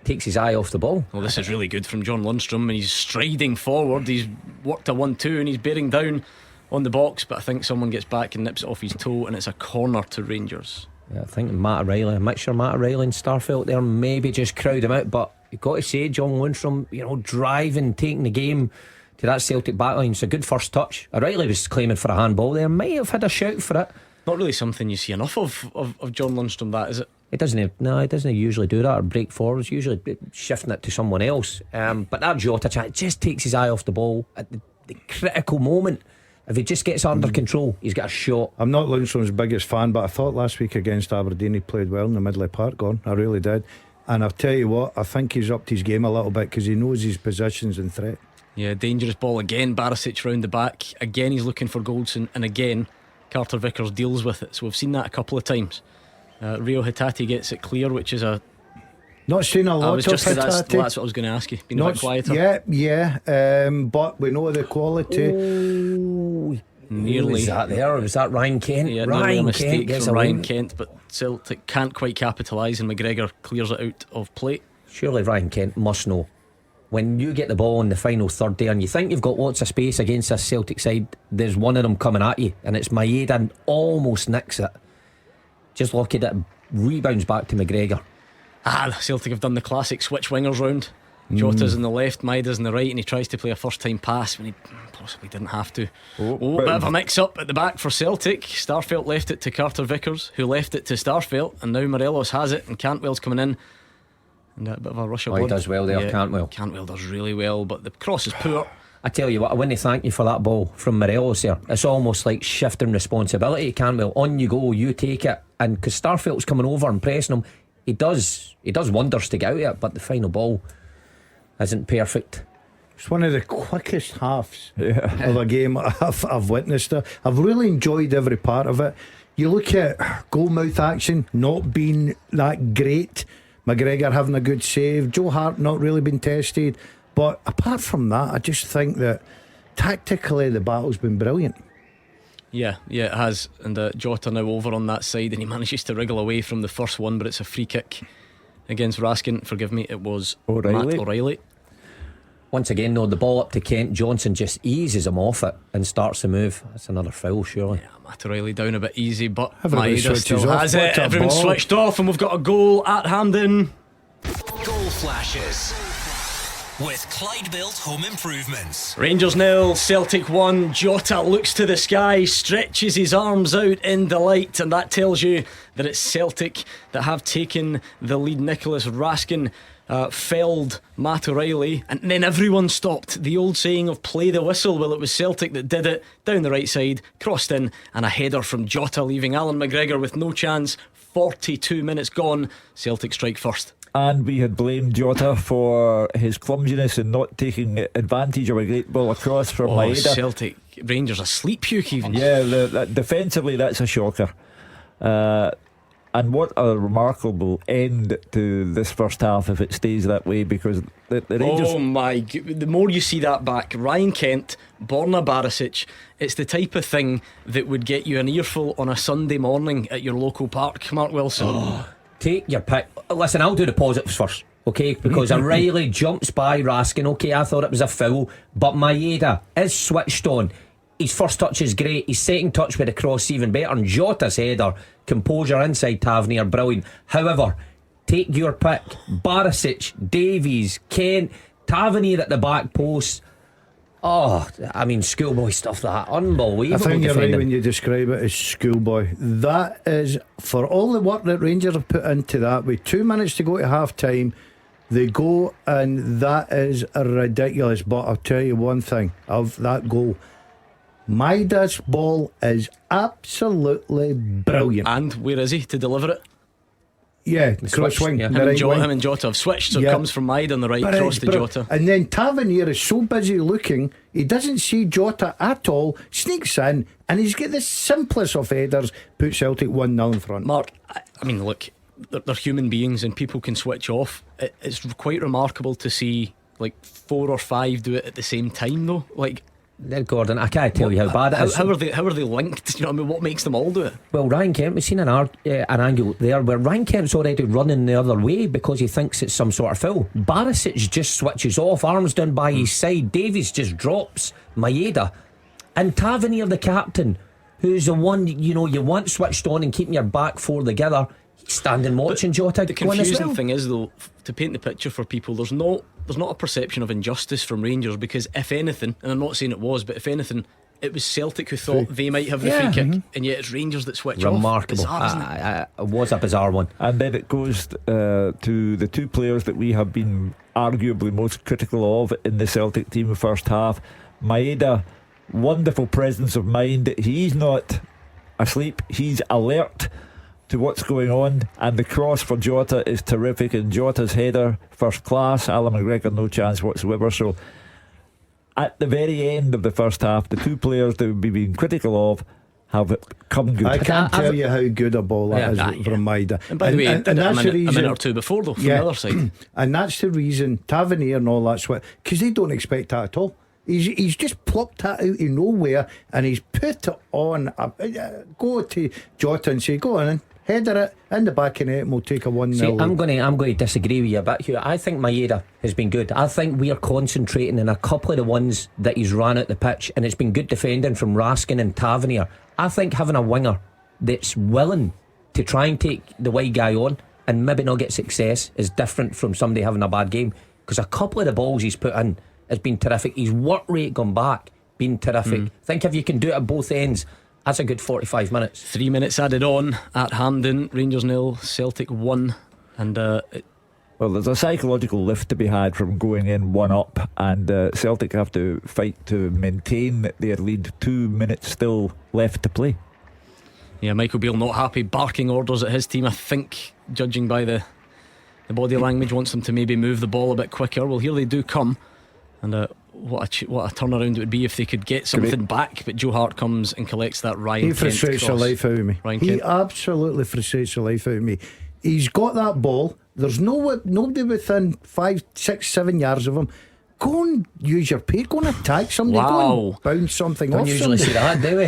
takes his eye off the ball. Well, this is really good from John Lundstrom, and he's striding forward. He's worked a 1-2 and he's bearing down on the box, but I think someone gets back and nips it off his toe, and it's a corner to Rangers. Yeah, I think Matt O'Reilly, I'm not sure Matt O'Reilly and Starfelt there maybe just crowd him out, but you've got to say John Lundstrom, you know, driving, taking the game to that Celtic backline. It's a good first touch. O'Reilly was claiming for a handball there, might have had a shout for it. Not really something you see enough of John Lundstrom, that is it? He doesn't usually do that or break forwards, usually shifting it to someone else. But that Jota chat just takes his eye off the ball at the critical moment. If he just gets under control, he's got a shot. I'm not Lundstrom's biggest fan, but I thought last week against Aberdeen he played well in the middle of Park, I really did. And I'll tell you what, I think he's upped his game a little bit because he knows his positions and threat. Yeah, dangerous ball again. Barisic round the back. Again he's looking for Goldson, and again Carter Vickers deals with it. So we've seen that a couple of times. Rio Hitati gets it clear, which is a... Not seen a lot of Hitati. That's what I was going to ask you. Been a bit quieter. Yeah. But we know the quality. Nearly. Was that there? Or was that Ryan Kent? Yeah, Ryan a mistake Kent from Ryan Kent, but Celtic can't quite capitalise, and McGregor clears it out of play. Surely Ryan Kent must know when you get the ball in the final third there and you think you've got lots of space against this Celtic side, there's one of them coming at you, and it's Maeda, and almost nicks it. Just look at it, rebounds back to McGregor. Celtic have done the classic switch wingers round. Jota's on the left, Maeda's on the right, and he tries to play a first time pass when he possibly didn't have to. Bit of a mix up at the back for Celtic. Starfelt left it to Carter Vickers, who left it to Starfelt, and now Morelos has it, and Cantwell's coming in. And a bit of a rush of blood. He does well there, Cantwell. Cantwell does really well, but the cross is poor. I tell you what, I want to thank you for that ball from Morelos there. It's almost like shifting responsibility. Cantwell, on you go, you take it. And because Starfelt's coming over and pressing him, he does wonders to get out of it, but the final ball isn't perfect. It's one of the quickest halves of a game I've witnessed. I've really enjoyed every part of it. You look at goalmouth action not being that great, McGregor having a good save, Joe Hart not really been tested, but apart from that, I just think that tactically the battle's been brilliant. Yeah, it has. And Jota now over on that side, and he manages to wriggle away from the first one, but it's a free kick against Raskin. Forgive me, it was Matt O'Reilly. Once again though, the ball up to Kent, Johnson just eases him off it and starts the move. That's another foul, surely. Yeah, Matt O'Reilly down a bit easy, but Maeda still has it. Everyone's switched off, and we've got a goal at Hampden. Goal flashes with Clyde Built Home Improvements. Rangers 0, Celtic 1. Jota looks to the sky, stretches his arms out in delight, and that tells you that it's Celtic that have taken the lead. Nicholas Raskin felled Matt O'Reilly, and then everyone stopped. The old saying of play the whistle. Well, it was Celtic that did it. Down the right side, crossed in, and a header from Jota, leaving Alan McGregor with no chance. 42 minutes gone, Celtic strike first. And we had blamed Jota for his clumsiness in not taking advantage of a great ball across from Maeda. Celtic Rangers asleep, Hugh Keevins. Yeah, defensively that's a shocker. And what a remarkable end to this first half if it stays that way, because the Rangers... Oh my God, the more you see that back, Ryan Kent, Borna Barisic, it's the type of thing that would get you an earful on a Sunday morning at your local park, Mark Wilson. Take your pick. Listen, I'll do the positives first, okay? Because O'Reilly jumps by Raskin. Okay, I thought it was a foul, but Maeda is switched on. His first touch is great. His second touch with a cross even better. And Jota's header, composure inside Tavernier, brilliant. However, take your pick. Barisic, Davies, Kent, Tavernier at the back post. Oh, I mean, schoolboy stuff, that. Unbelievable. I think you're defending. right when you describe it as schoolboy. That is, for all the work that Rangers have put into that, with 2 minutes to go to half time, they go, and that is ridiculous. But I'll tell you one thing of that goal: Maeda's ball is absolutely brilliant. And where is he to deliver it? Yeah, cross swing. Him and Jota have switched, so it comes from Maeda on the right, cross to Jota. And then Tavernier is so busy looking, he doesn't see Jota at all, sneaks in, and he's got the simplest of headers, put Celtic 1-0 in front. Mark, I mean, look, they're human beings and people can switch off. It's quite remarkable to see like 4 or 5 do it at the same time, though. Like, Gordon, I can't tell you how bad it is. How are they linked? You know what I mean? What makes them all do it? Well, Ryan Kent, we've seen an angle there where Ryan Kent's already running the other way because he thinks it's some sort of foul. Barisic just switches off, arms down by his side. Davies just drops Maeda, and Tavernier, the captain, who's the one you want switched on and keeping your back four together, he's standing watching Jota. The confusing thing is, though, to paint the picture for people, there's not a perception of injustice from Rangers, because if anything, and I'm not saying it was, but if anything, it was Celtic who thought they might have the free kick, and yet it's Rangers that switch off. Remarkable. It was a bizarre one. And then it goes to the two players that we have been arguably most critical of in the Celtic team first half. Maeda, wonderful presence of mind. He's not asleep, he's alert to what's going on, and the cross for Jota is terrific, and Jota's header first class. Alan McGregor no chance whatsoever. So at the very end of the first half, the two players that we've been critical of have come good. I can't tell you how good a ball that is from Maeda. And by the way, and that's the reason, a minute or two before, though, from the other side. And that's the reason Tavernier and all that sweat, because they don't expect that at all. He's just plucked that out of nowhere, and he's put it on. Go to Jota and say, go on in. header it in the back of net and we'll take a 1-0. See, I'm going to disagree with you a bit, Hugh. I think Maeda has been good. I think we are concentrating on a couple of the ones that he's ran at the pitch, and it's been good defending from Raskin and Tavernier. I think having a winger that's willing to try and take the wide guy on and maybe not get success is different from somebody having a bad game, because a couple of the balls he's put in has been terrific. His work rate gone back, been terrific. I think if you can do it at both ends, that's a good 45 minutes. 3 minutes added on at Hampden. Rangers 0, Celtic 1. And well, there's a psychological lift to be had from going in 1 up, and Celtic have to fight to maintain their lead. 2 minutes still left to play. yeah, Michael Beale not happy, barking orders at his team. I think, judging by the body language, wants them to maybe move the ball a bit quicker. Well, here they do come, and what a turnaround it would be if they could get something back. But Joe Hart comes and collects that Ryan Kent cross. He frustrates the life out of me. He absolutely frustrates the life out of me. He's got that ball. There's nobody within 5, 6, 7 yards of him. Go and use your pace. Go and attack somebody. Wow. Go and bounce something Don't off usually somebody. see that, do we?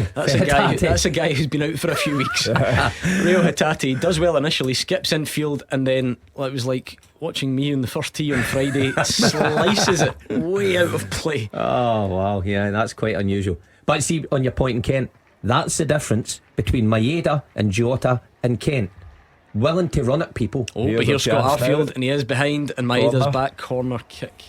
That's a guy who's been out for a few weeks. Rio Hatate does well initially, skips infield, and then it was like watching me on the first tee on Friday. Slices it way out of play. Oh wow, yeah, that's quite unusual. But see, on your point in Kent, that's the difference between Maeda and Jota and Kent. Willing to run at people. But here's Scott Arfield, and he is behind, and Maeda's back corner kick.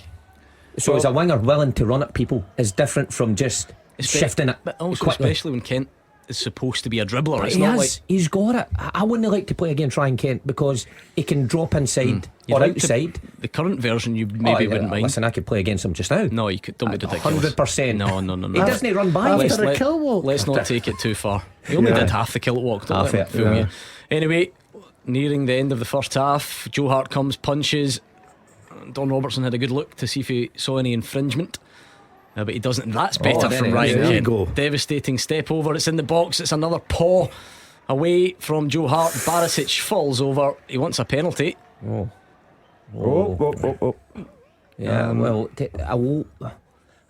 So as a winger, willing to run at people is different from just shifting it. But also quickly. especially when Kent is supposed to be a dribbler. It's not like he's got it. I wouldn't like to play against Ryan Kent because he can drop inside or outside. The current version you maybe wouldn't mind. Listen, I could play against him just now. No, you could. Don't be ridiculous. 100%. No. He doesn't run by you. After a kill walk. Let's not take it too far. He only did half the kill walk. Don't Half let it, me fool you. Anyway, nearing the end of the first half, Joe Hart comes, punches. Don Robertson had a good look to see if he saw any infringement, but he doesn't. That's better from Ryan Kent. Devastating step over. It's in the box. It's another paw away from Joe Hart. Barisic falls over. He wants a penalty. Oh. Yeah, well, I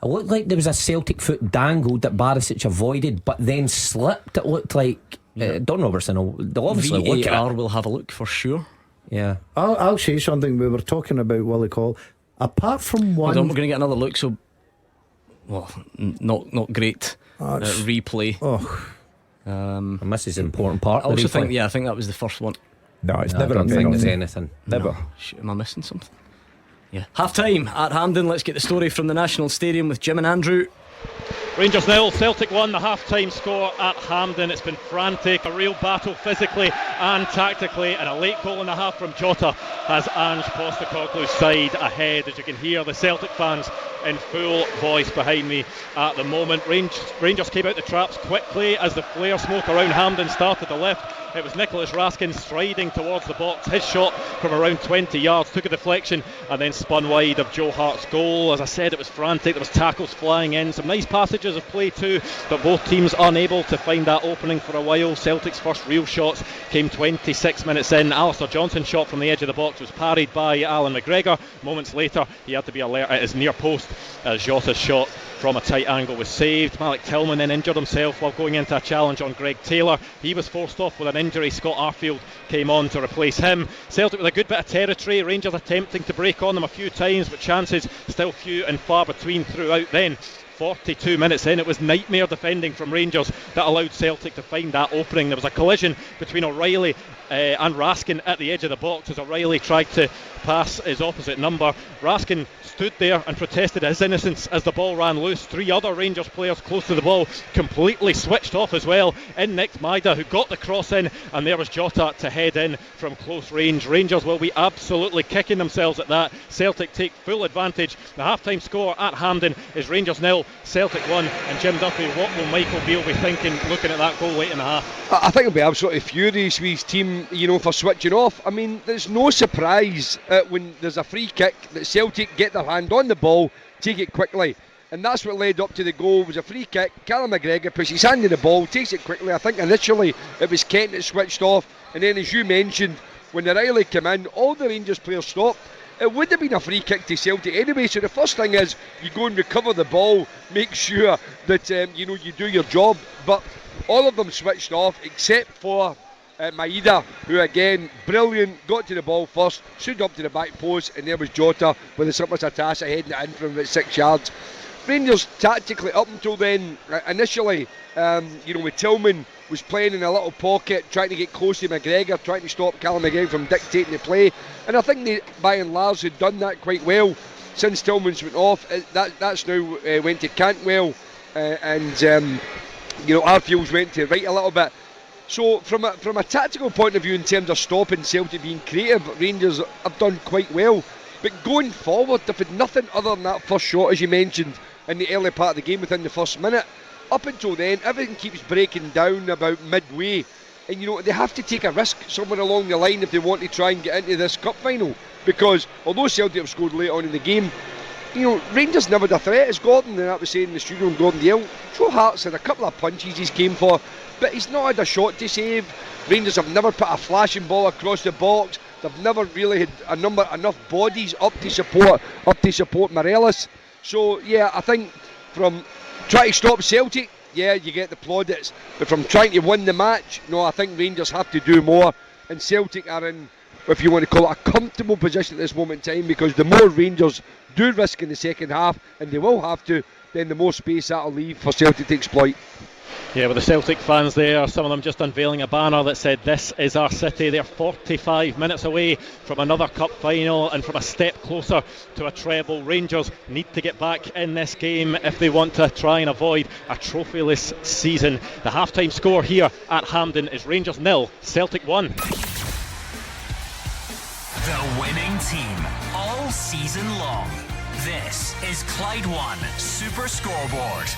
looked like there was a Celtic foot dangled that Barisic avoided, but then slipped. It looked like Don Robertson. They'll obviously look at VAR it. will have a look for sure. Yeah, I'll say something. We were talking about Willie Call. Apart from one, we're going to get another look. So, well, not great replay. and this is an important part. I also think, I think that was the first one. No, it's I never don't a think there's penalty. anything. Never. No. Shit, am I missing something? Yeah. Half time at Hampden. Let's get the story from the National Stadium with Jim and Andrew. Rangers 0, Celtic 1, the half-time score at Hampden. It's been frantic, a real battle physically and tactically, and a late goal and a half from Jota has Ange Postecoglou's side ahead, as you can hear the Celtic fans in full voice behind me at the moment. Rangers came out the traps quickly as the flare smoke around Hampden started to lift. It was Nicholas Raskin striding towards the box. His shot from around 20 yards took a deflection and then spun wide of Joe Hart's goal. As I said, it was frantic. There was tackles flying in, some nice passages of play too, but both teams unable to find that opening for a while. Celtic's first real shots came 26 minutes in. Alistair Johnson's shot from the edge of the box was parried by Alan McGregor. Moments later, he had to be alert at his near post as Jota's shot from a tight angle was saved. Malik Tillman then injured himself while going into a challenge on Greg Taylor. He was forced off with an injury. Scott Arfield came on to replace him. Celtic with a good bit of territory. Rangers attempting to break on them a few times, but chances still few and far between throughout then. 42 minutes in, it was nightmare defending from Rangers that allowed Celtic to find that opening. There was a collision between O'Reilly and Raskin at the edge of the box as O'Reilly tried to pass his opposite number. Raskin stood there and protested his innocence as the ball ran loose. 3 other Rangers players close to the ball completely switched off as well. In nicked Maeda, who got the cross in, and there was Jota to head in from close range. Rangers will be absolutely kicking themselves at that. Celtic take full advantage. The half-time score at Hampden is Rangers 0, Celtic 1. And Jim Duffy, what will Michael Beale be thinking looking at that goal late in the half? I think he'll be absolutely furious with his team, for switching off. I mean, there's no surprise when there's a free kick that Celtic get their hand on the ball, take it quickly, and that's what led up to the goal. It was a free kick. Callum McGregor puts his hand in the ball, takes it quickly. I think initially it was Kent that switched off, and then as you mentioned, when O'Reilly came in, all the Rangers players stopped. It would have been a free kick to Celtic anyway, so the first thing is you go and recover the ball, make sure that you do your job. But all of them switched off except for Maeda, who again, brilliant, got to the ball first, stood up to the back post, and there was Jota with a surplus of Tassa heading it in from about 6 yards. Rangers tactically up until then, initially, with Tillman was playing in a little pocket, trying to get close to McGregor, trying to stop Callum McGregor from dictating the play, and I think they, by and large, had done that quite well since Tillman's went off. That's now went to Cantwell, and Arfield's went to right a little bit. So from a tactical point of view, in terms of stopping Celtic being creative, Rangers have done quite well. But going forward, they've had nothing other than that first shot, as you mentioned, in the early part of the game within the first minute. Up until then, everything keeps breaking down about midway. And they have to take a risk somewhere along the line if they want to try and get into this cup final. Because although Celtic have scored late on in the game, Rangers never had a threat, as Gordon and that was saying in the studio, and Gordon Dalziel. Joe Hart's had a couple of punches he's came for, but he's not had a shot to save. Rangers have never put a flashing ball across the box. They've never really had enough bodies up to support Morelos. So yeah, I think from trying to stop Celtic, yeah, you get the plaudits, but from trying to win the match, no, I think Rangers have to do more, and Celtic are in, if you want to call it, a comfortable position at this moment in time, because the more Rangers do risk in the second half, and they will have to, then the more space that'll leave for Celtic to exploit. Yeah, with the Celtic fans there, some of them just unveiling a banner that said, "This is our city." They're 45 minutes away from another cup final and from a step closer to a treble. Rangers need to get back in this game if they want to try and avoid a trophyless season. The half-time score here at Hampden is Rangers 0, Celtic 1. The winning team all season long. This is Clyde 1 Super Scoreboard.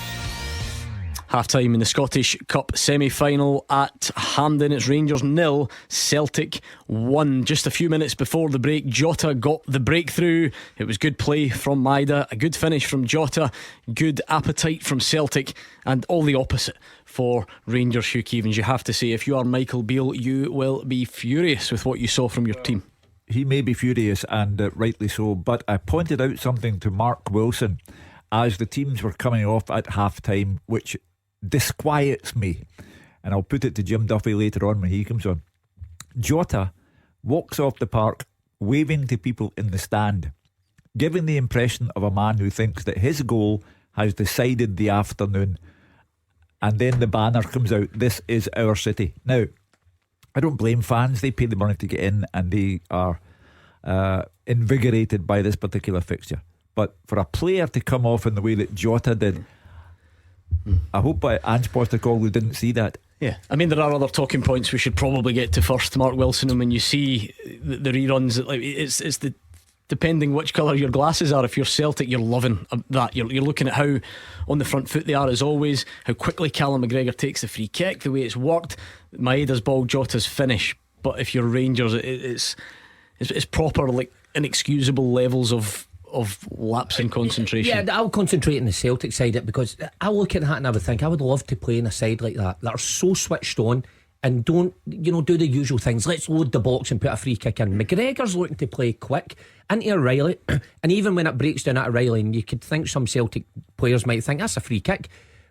Half-time in the Scottish Cup semi-final at Hampden. It's Rangers 0, Celtic 1. Just a few minutes before the break, Jota got the breakthrough. It was good play from Maeda, a good finish from Jota, good appetite from Celtic, and all the opposite for Rangers. Hugh Keevins, you have to say, if you are Michael Beale, you will be furious with what you saw from your team. He may be furious, and rightly so, but I pointed out something to Mark Wilson as the teams were coming off at half-time, which disquiets me, and I'll put it to Jim Duffy later on when he comes on. Jota walks off the park waving to people in the stand, giving the impression of a man who thinks that his goal has decided the afternoon, and then the banner comes out, "This is our city." Now, I don't blame fans, they pay the money to get in, and they are invigorated by this particular fixture, but for a player to come off in the way that Jota did, I hope Ange Postecoglou didn't see that. Yeah, I mean, there are other talking points we should probably get to first, Mark Wilson. And when you see the reruns, it's the depending which colour your glasses are. If you're Celtic, you're loving that. You're looking at how on the front foot they are, as always, how quickly Callum McGregor takes the free kick, the way it's worked, Maeda's ball, Jota's finish. But if you're Rangers, it's proper, like, inexcusable levels of lapse in concentration. Yeah, I'll concentrate on the Celtic side of it, because I look at that and I would think I would love to play in a side like that are so switched on and don't do the usual things. Let's load the box and put a free kick in. McGregor's looking to play quick into O'Reilly, and even when it breaks down at O'Reilly, and you could think some Celtic players might think that's a free kick,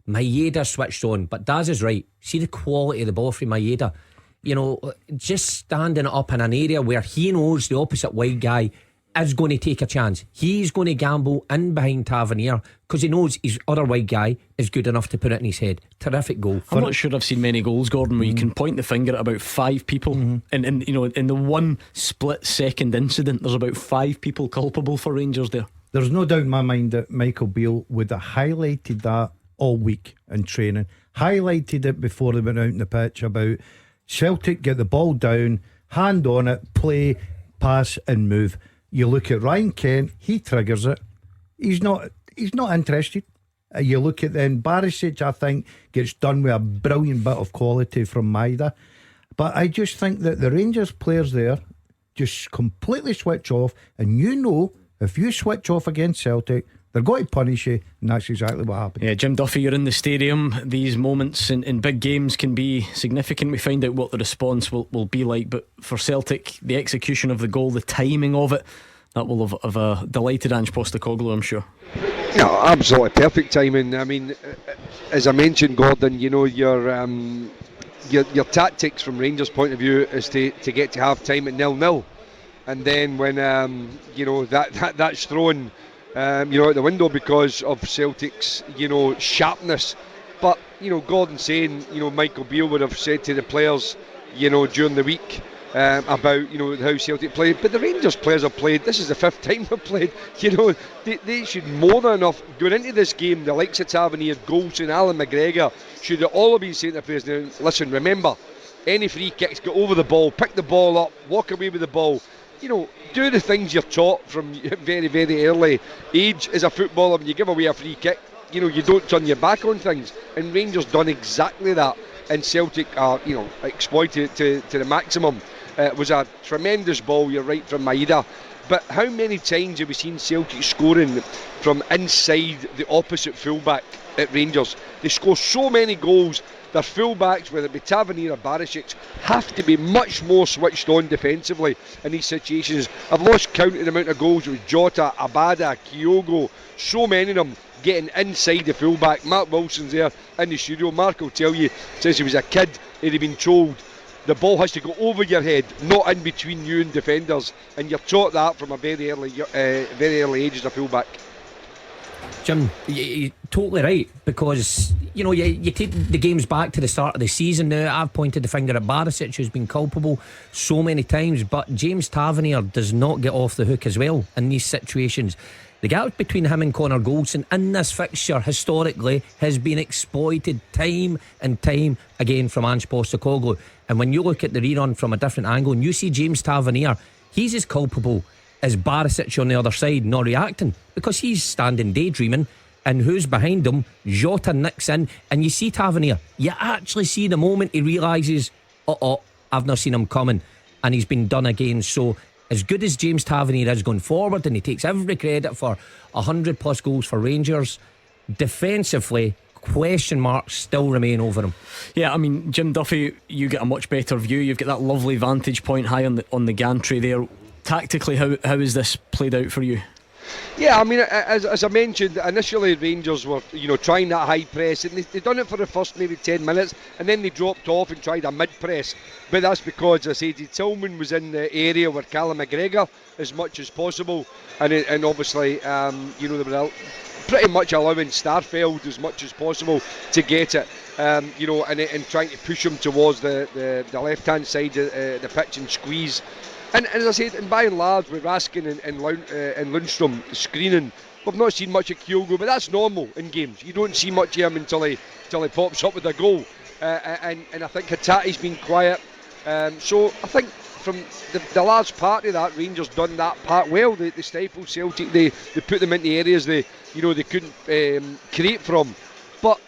Maeda switched on. But Daz is right, see the quality of the ball from Maeda, just standing it up in an area where he knows the opposite wide guy is going to take a chance. He's going to gamble in behind Tavernier because he knows his other wide guy is good enough to put it in his head. Terrific goal. I'm not sure I've seen many goals, Gordon, where you can point the finger at about 5 people, and in the one split second incident, there's about 5 people culpable for Rangers there. There's no doubt in my mind that Michael Beale would have highlighted that all week in training, highlighted it before they went out in the pitch about Celtic get the ball down, hand on it, play, pass and move. You look at Ryan Kent, he triggers it. He's not interested. You look at then Barisic, I think, gets done with a brilliant bit of quality from Maeda. But I just think that the Rangers players there just completely switch off, and if you switch off against Celtic, they're going to punish you, and that's exactly what happened. Yeah, Jim Duffy, you're in the stadium. These moments in big games can be significant. We find out what the response will be like, but for Celtic, the execution of the goal, the timing of it, that will have delighted Ange Postecoglou, I'm sure. No, absolutely perfect timing. I mean, as I mentioned, Gordon, your your tactics from Rangers' point of view is to get to half time at 0-0, and then when that's thrown out the window because of Celtic's sharpness. But Gordon saying Michael Beale would have said to the players during the week about how Celtic played, but the Rangers players have played. This is the 5th time they've played. They should more than enough going into this game. The likes of Tavernier, Goldson, Alan McGregor should have all been saying to the players, now, listen, remember, any free kicks, go over the ball, pick the ball up, walk away with the ball. Do the things you're taught from very, very early age as a footballer. When you give away a free kick, you don't turn your back on things. And Rangers done exactly that, and Celtic are exploited it to the maximum. It was a tremendous ball, you're right, from Maeda. But how many times have we seen Celtic scoring from inside the opposite fullback at Rangers? They score so many goals. Their fullbacks, whether it be Tavernier or Barisic, have to be much more switched on defensively in these situations. I've lost count of the amount of goals with Jota, Abada, Kyogo, so many of them getting inside the fullback. Mark Wilson's there in the studio. Mark will tell you, since he was a kid, he'd been told the ball has to go over your head, not in between you and defenders, and you're taught that from a very early age as a fullback. Jim, you're totally right, because you take the games back to the start of the season. Now I've pointed the finger at Barisic, who's been culpable so many times, but James Tavernier does not get off the hook as well in these situations. The gap between him and Connor Goldson in this fixture historically has been exploited time and time again from Ange Postecoglou. And when you look at the rerun from a different angle and you see James Tavernier, he's as culpable as Barisic on the other side, not reacting, because he's standing daydreaming, and who's behind him? Jota nicks in, and you see Tavernier, you actually see the moment he realises, I've not seen him coming, and he's been done again. So as good as James Tavernier is going forward, and he takes every credit for 100 plus goals for Rangers, defensively question marks still remain over him. Yeah, I mean, Jim Duffy, you get a much better view. You've got that lovely vantage point high on the gantry there. Tactically, how is this played out for you? Yeah, I mean, as I mentioned, initially Rangers were trying that high press, and they done it for the first maybe 10 minutes, and then they dropped off and tried a mid press. But that's because, as I said, Tillman was in the area where Callum McGregor as much as possible, and obviously they were pretty much allowing Starfelt as much as possible to get it, and trying to push him towards the left hand side of the pitch and squeeze. And as I said, and by and large, with Raskin and Lundstrom screening, we've not seen much of Kyogo, but that's normal in games. You don't see much of him until he pops up with a goal. And I think Hatate's been quiet. So I think from the large part of that, Rangers done that part well. They stifled Celtic. They put them into areas they couldn't create from. But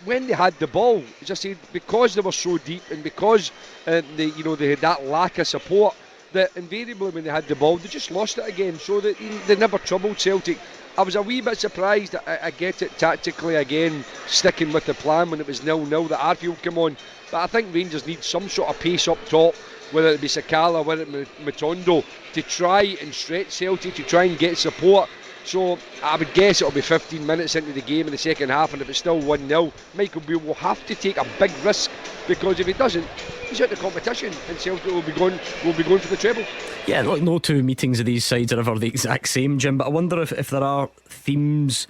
when they had the ball, as I said, because they were so deep and because they had that lack of support, that invariably when they had the ball they just lost it again, so that they never troubled Celtic. I was a wee bit surprised. I get it tactically again, sticking with the plan when it was 0-0 that Arfield came on, but I think Rangers need some sort of pace up top, whether it be Sakala, whether it be Matondo, to try and stretch Celtic, to try and get support. So I would guess it'll be 15 minutes into the game in the second half, and if it's still 1-0, Michael Beale will have to take a big risk, because if he doesn't, he's out of the competition and Celtic will be going for the treble. Yeah, look, no two meetings of these sides are ever the exact same, Jim, but I wonder if there are themes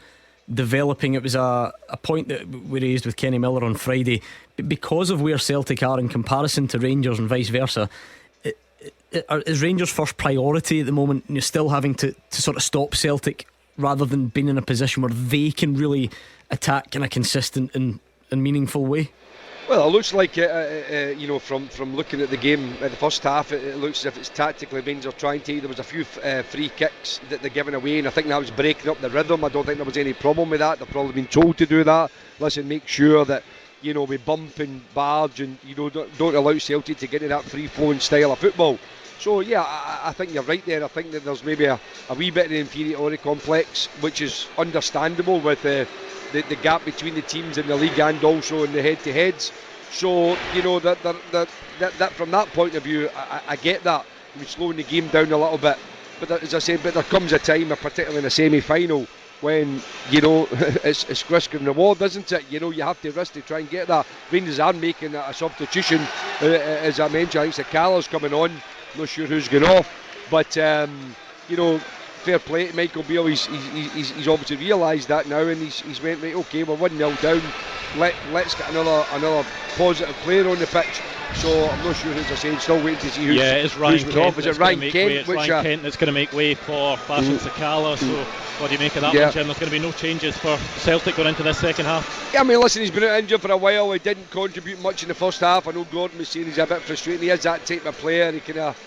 developing. It was a point that we raised with Kenny Miller on Friday, because of where Celtic are in comparison to Rangers and vice versa. Is Rangers' first priority at the moment, you're still having to sort of stop Celtic rather than being in a position where they can really attack in a consistent and meaningful way? Well, it looks like from looking at the game at the first half, it looks as if it's tactically Rangers trying to. There was a few free kicks that they're giving away, and I think that was breaking up the rhythm. I don't think there was any problem with that. They've probably been told to do that. Listen, make sure that we bump and barge and don't allow Celtic to get into that free-flowing style of football. So yeah, I think you're right there. I think that there's maybe a wee bit of inferiority complex, which is understandable with the gap between the teams in the league and also in the head-to-heads. So that from that point of view, I get that. We're slowing the game down a little bit, but as I said, there comes a time, particularly in a semi-final, when, you know, it's risk and reward, isn't it? You know, you have to risk to try and get that. Rangers are making a substitution, as I mentioned. I think Sakala's coming on, not sure who's going off, but you know, fair play to Michael Beale. He's obviously realised that now, and he's went, right, okay, we're 1-0 down, let's get another positive player on the pitch. So I'm not sure, as I said, still waiting to see who's it's Ryan Kent. Kent. Is it Ryan Kent? It's Ryan Kent that's going to make way for Fashion Sakala. So what do you make of that one, Jim? There's going to be no changes for Celtic going into this second half. Yeah, I mean, listen, he's been out injured for a while. He didn't contribute much in the first half. I know Gordon was saying he's a bit frustrating. He is that type of player. He kind of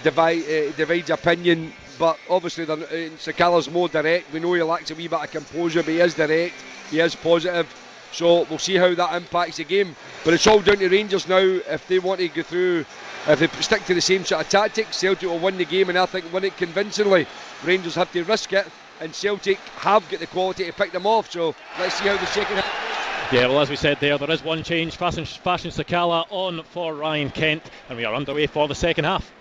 divides opinion, but obviously Sakala's more direct. We know he lacks a wee bit of composure, but he is direct, he is positive. So we'll see how that impacts the game. But it's all down to Rangers now. If they want to go through, if they stick to the same sort of tactics, Celtic will win the game, and I think win it convincingly. Rangers have to risk it, and Celtic have got the quality to pick them off. So let's see how the second half. Yeah, well, as we said there is one change. Fashion Sakala on for Ryan Kent, and we are underway for the second half.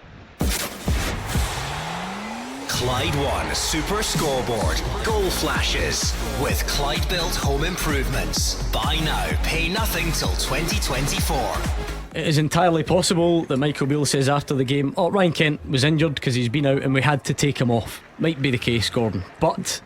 Clyde One Super Scoreboard. Goal flashes with Clyde Built Home Improvements. Buy now, pay nothing till 2024. It is entirely possible that Michael Beale says after the game, Ryan Kent was injured because he's been out and we had to take him off. Might be the case, Gordon, but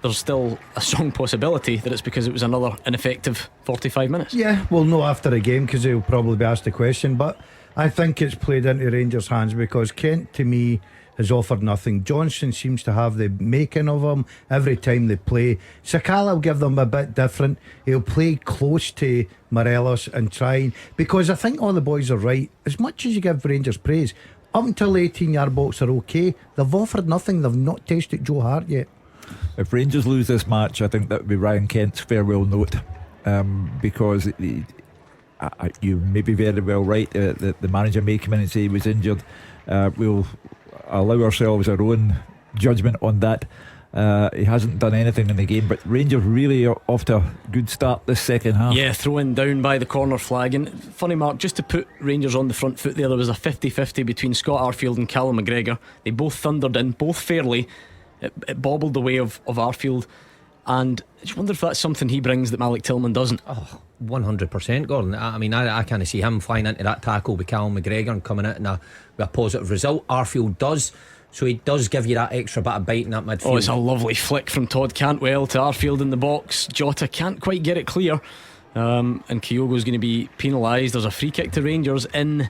there's still a strong possibility that it's because it was another ineffective 45 minutes. Yeah, we'll know after the game because he'll probably be asked the question, but I think it's played into Rangers' hands because Kent, to me, has offered nothing. Johnson seems to have the making of him every time they play. Sakala will give them a bit different. He'll play close to Morelos and try, because I think all the boys are right. As much as you give Rangers praise, up until the 18-yard box are okay. They've offered nothing. They've not tested Joe Hart yet. If Rangers lose this match, I think that would be Ryan Kent's farewell note, because you may be very well right. The manager may come in and say he was injured. We'll allow ourselves our own judgment on that. He hasn't done anything in the game, but Rangers really are off to a good start this second half. Yeah, thrown down by the corner flag. And funny, Mark, just to put Rangers on the front foot there was a 50-50 between Scott Arfield and Callum McGregor. They both thundered in, both fairly. It bobbled the way of Arfield, and I just wonder if that's something he brings that Malik Tillman doesn't. 100%, Gordon. I mean, I can't see him flying into that tackle with Callum McGregor and coming out with a positive result. Arfield does, so he does give you that extra bit of bite in that midfield. It's a lovely flick from Todd Cantwell to Arfield in the box. Jota can't quite get it clear, and Kyogo's going to be penalised. There's a free kick to Rangers in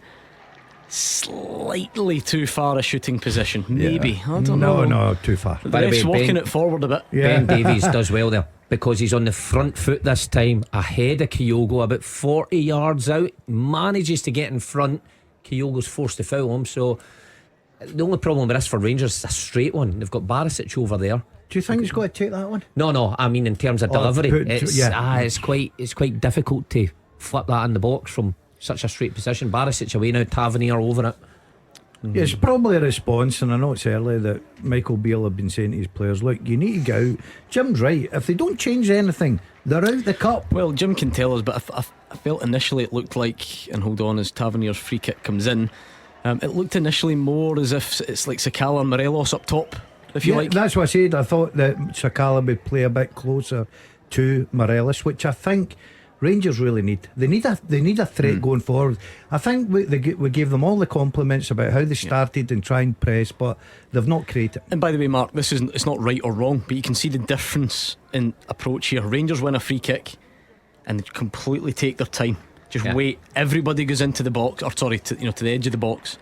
slightly too far a shooting position, maybe. I don't know. No, too far. The ref's walking it forward a bit. Ben Davies does well there, because he's on the front foot this time, ahead of Kyogo, about 40 yards out, manages to get in front. Kyogo's forced to foul him. So the only problem with this for Rangers is a straight one. They've got Barisic over there. Do you think he's got to take that one? No, I mean in terms of delivery, it's quite difficult to flip that in the box from such a straight position. Barisic away now, Tavernier over it. Yeah, it's probably a response, and I know it's early, that Michael Beale have been saying to his players, look, you need to get out. Jim's right, if they don't change anything, they're out the cup. Well, Jim can tell us, but I felt initially it looked like, and hold on as Tavernier's free kick comes in, it looked initially more as if it's like Sakala and Morelos up top, if you like. That's what I said. I thought that Sakala would play a bit closer to Morelos, which I think Rangers really need. They need a threat going forward. I think we gave them all the compliments about how they started and try and press, but they've not created. And by the way, Mark, it's not right or wrong, but you can see the difference in approach here. Rangers win a free kick and they completely take their time. Just wait. Everybody goes into the box, or sorry, to the edge of the box.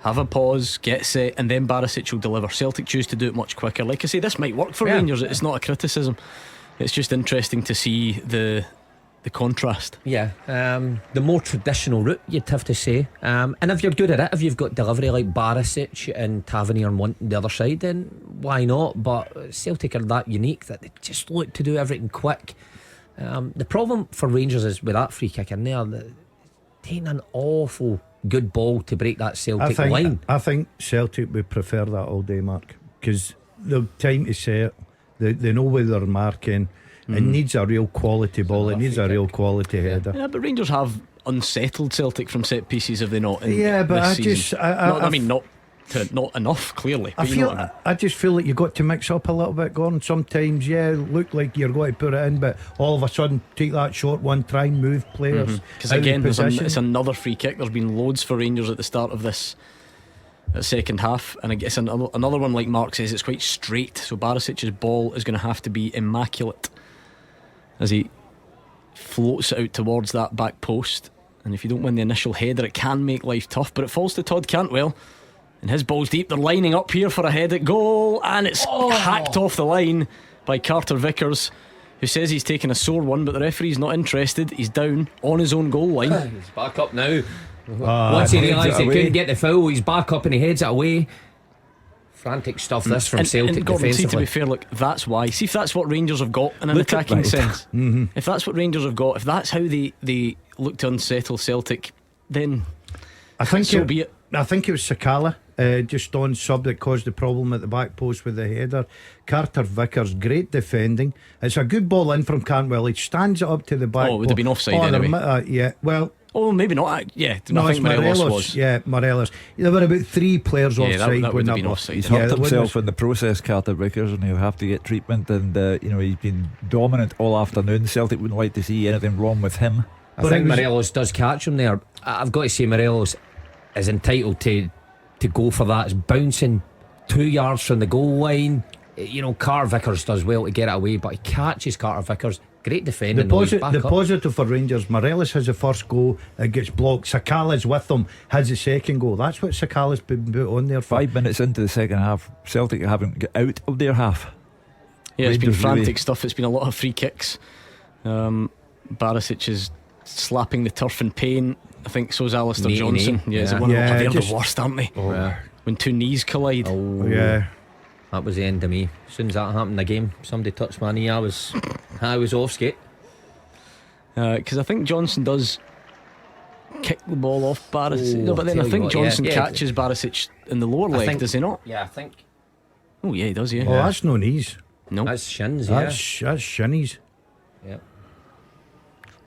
Have a pause, get set, and then Barisic will deliver. Celtic choose to do it much quicker. Like I say, this might work for Rangers. It's not a criticism. It's just interesting to see the contrast. The more traditional route, you'd have to say, and if you're good at it, if you've got delivery like Barisic and Tavernier and the other side, then why not? But Celtic are that unique that they just look to do everything quick. The problem for Rangers is with that free kick in there, taking an awful good ball to break that Celtic line. I think Celtic would prefer that all day, Mark, because the time to set, they know where they're marking. It needs a real quality ball. It needs a real quality header. Yeah, but Rangers have unsettled Celtic from set pieces, have they not? But not to not enough, clearly. I just feel like you got to mix up a little bit, Gordon. Sometimes, look like you're going to put it in, but all of a sudden take that short one, try and move players. Because again, it's another free kick. There's been loads for Rangers at the start of this second half, and I guess another one, like Mark says, it's quite straight. So Barisic's ball is going to have to be immaculate as he floats it out towards that back post. And if you don't win the initial header, it can make life tough, but it falls to Todd Cantwell, and his ball's deep. They're lining up here for a head at goal, and it's hacked off the line by Carter Vickers, who says he's taken a sore one, but the referee's not interested. He's down on his own goal line. He's back up now. Once he realised he couldn't get the foul, he's back up and he heads it away. Frantic stuff this from Celtic Gordon, defensively. to be fair, look, that's why. See if that's what Rangers have got in an attacking sense. If that's what Rangers have got, if that's how they look to unsettle Celtic, then I think so be it. I think it was Sakata just on sub that caused the problem at the back post with the header. Carter Vickers, great defending. It's a good ball in from Cantwell. He stands it up to the back. Oh, it would have been offside anyway. Yeah, well. Oh, maybe not. Yeah, no, I think Morelos was. Yeah, Morelos. There were about 3 players offside. That would have been offside. He's hurt himself in the process, Carter Vickers, and he'll have to get treatment. And he's been dominant all afternoon. Celtic wouldn't like to see anything wrong with him. I think Morelos does catch him there. I've got to say Morelos is entitled to go for that. It's bouncing 2 yards from the goal line. Carter Vickers does well to get it away, but he catches Carter Vickers. Great defending. The positive for Rangers, Morelos has the first goal, it gets blocked. Sakala's with him, has the second goal. That's what Sakala's been put on there for. 5 minutes into the second half, Celtic haven't got out of their half. Yeah, it's been frantic stuff. It's been a lot of free kicks. Barisic is slapping the turf in pain. I think so's Alistair Johnson. They're the worst, aren't they? When 2 knees collide. That was the end of me. As soon as that happened in the game, somebody touched my knee, I was off skate. Because I think Johnson does kick the ball off Barisic. But then I think Johnson catches Barisic in the lower leg, does he not? Yeah, I think. Oh yeah, he does. Yeah. Oh, that's no knees. No, that's shins. That's shinies. Yeah.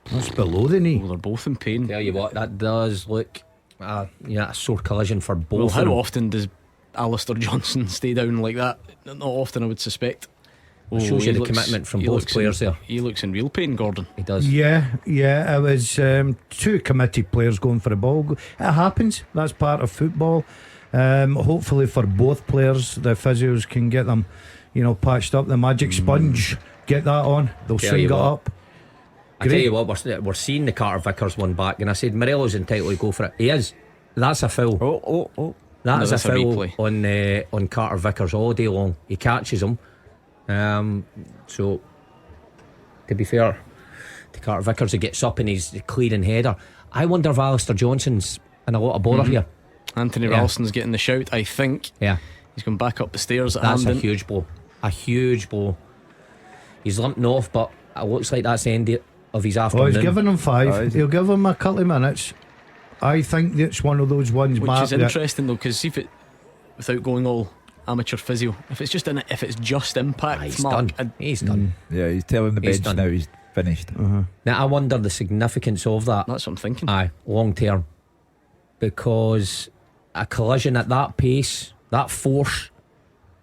That's below the knee. Well, they're both in pain. Tell you what, that does look a sore collision for both. Well, how often does Alistair Johnson stay down like that? Not often, I would suspect. Shows you the commitment from both players there. He looks in real pain, Gordon. He does. Yeah. It was 2 committed players going for the ball. It happens. That's part of football. Hopefully for both players, the physios can get them, patched up. The magic sponge, get that on. They'll soon get up. I tell you what, we're seeing the Carter Vickers one back, and I said Morelos entitled to go for it. He is. That's a foul. Oh. That's a foul on Carter Vickers all day long. He catches him. So to be fair to Carter Vickers, he gets up and he's clearing header. I wonder if Alistair Johnson's in a lot of bother here. Anthony Ralston's getting the shout, I think. Yeah, he's going back up the stairs at Hampden. Hampden. A huge blow. He's limping off, but it looks like that's the end of his afternoon. He's giving him 5. He'll give him a couple of minutes. I think that's one of those ones, which is interesting though, because see if it, without going all amateur physio, if it's just impact, he's Mark, done. He's done. Yeah, he's telling the bench now he's finished. Now I wonder the significance of that. That's what I'm thinking. Long term, because a collision at that pace, that force,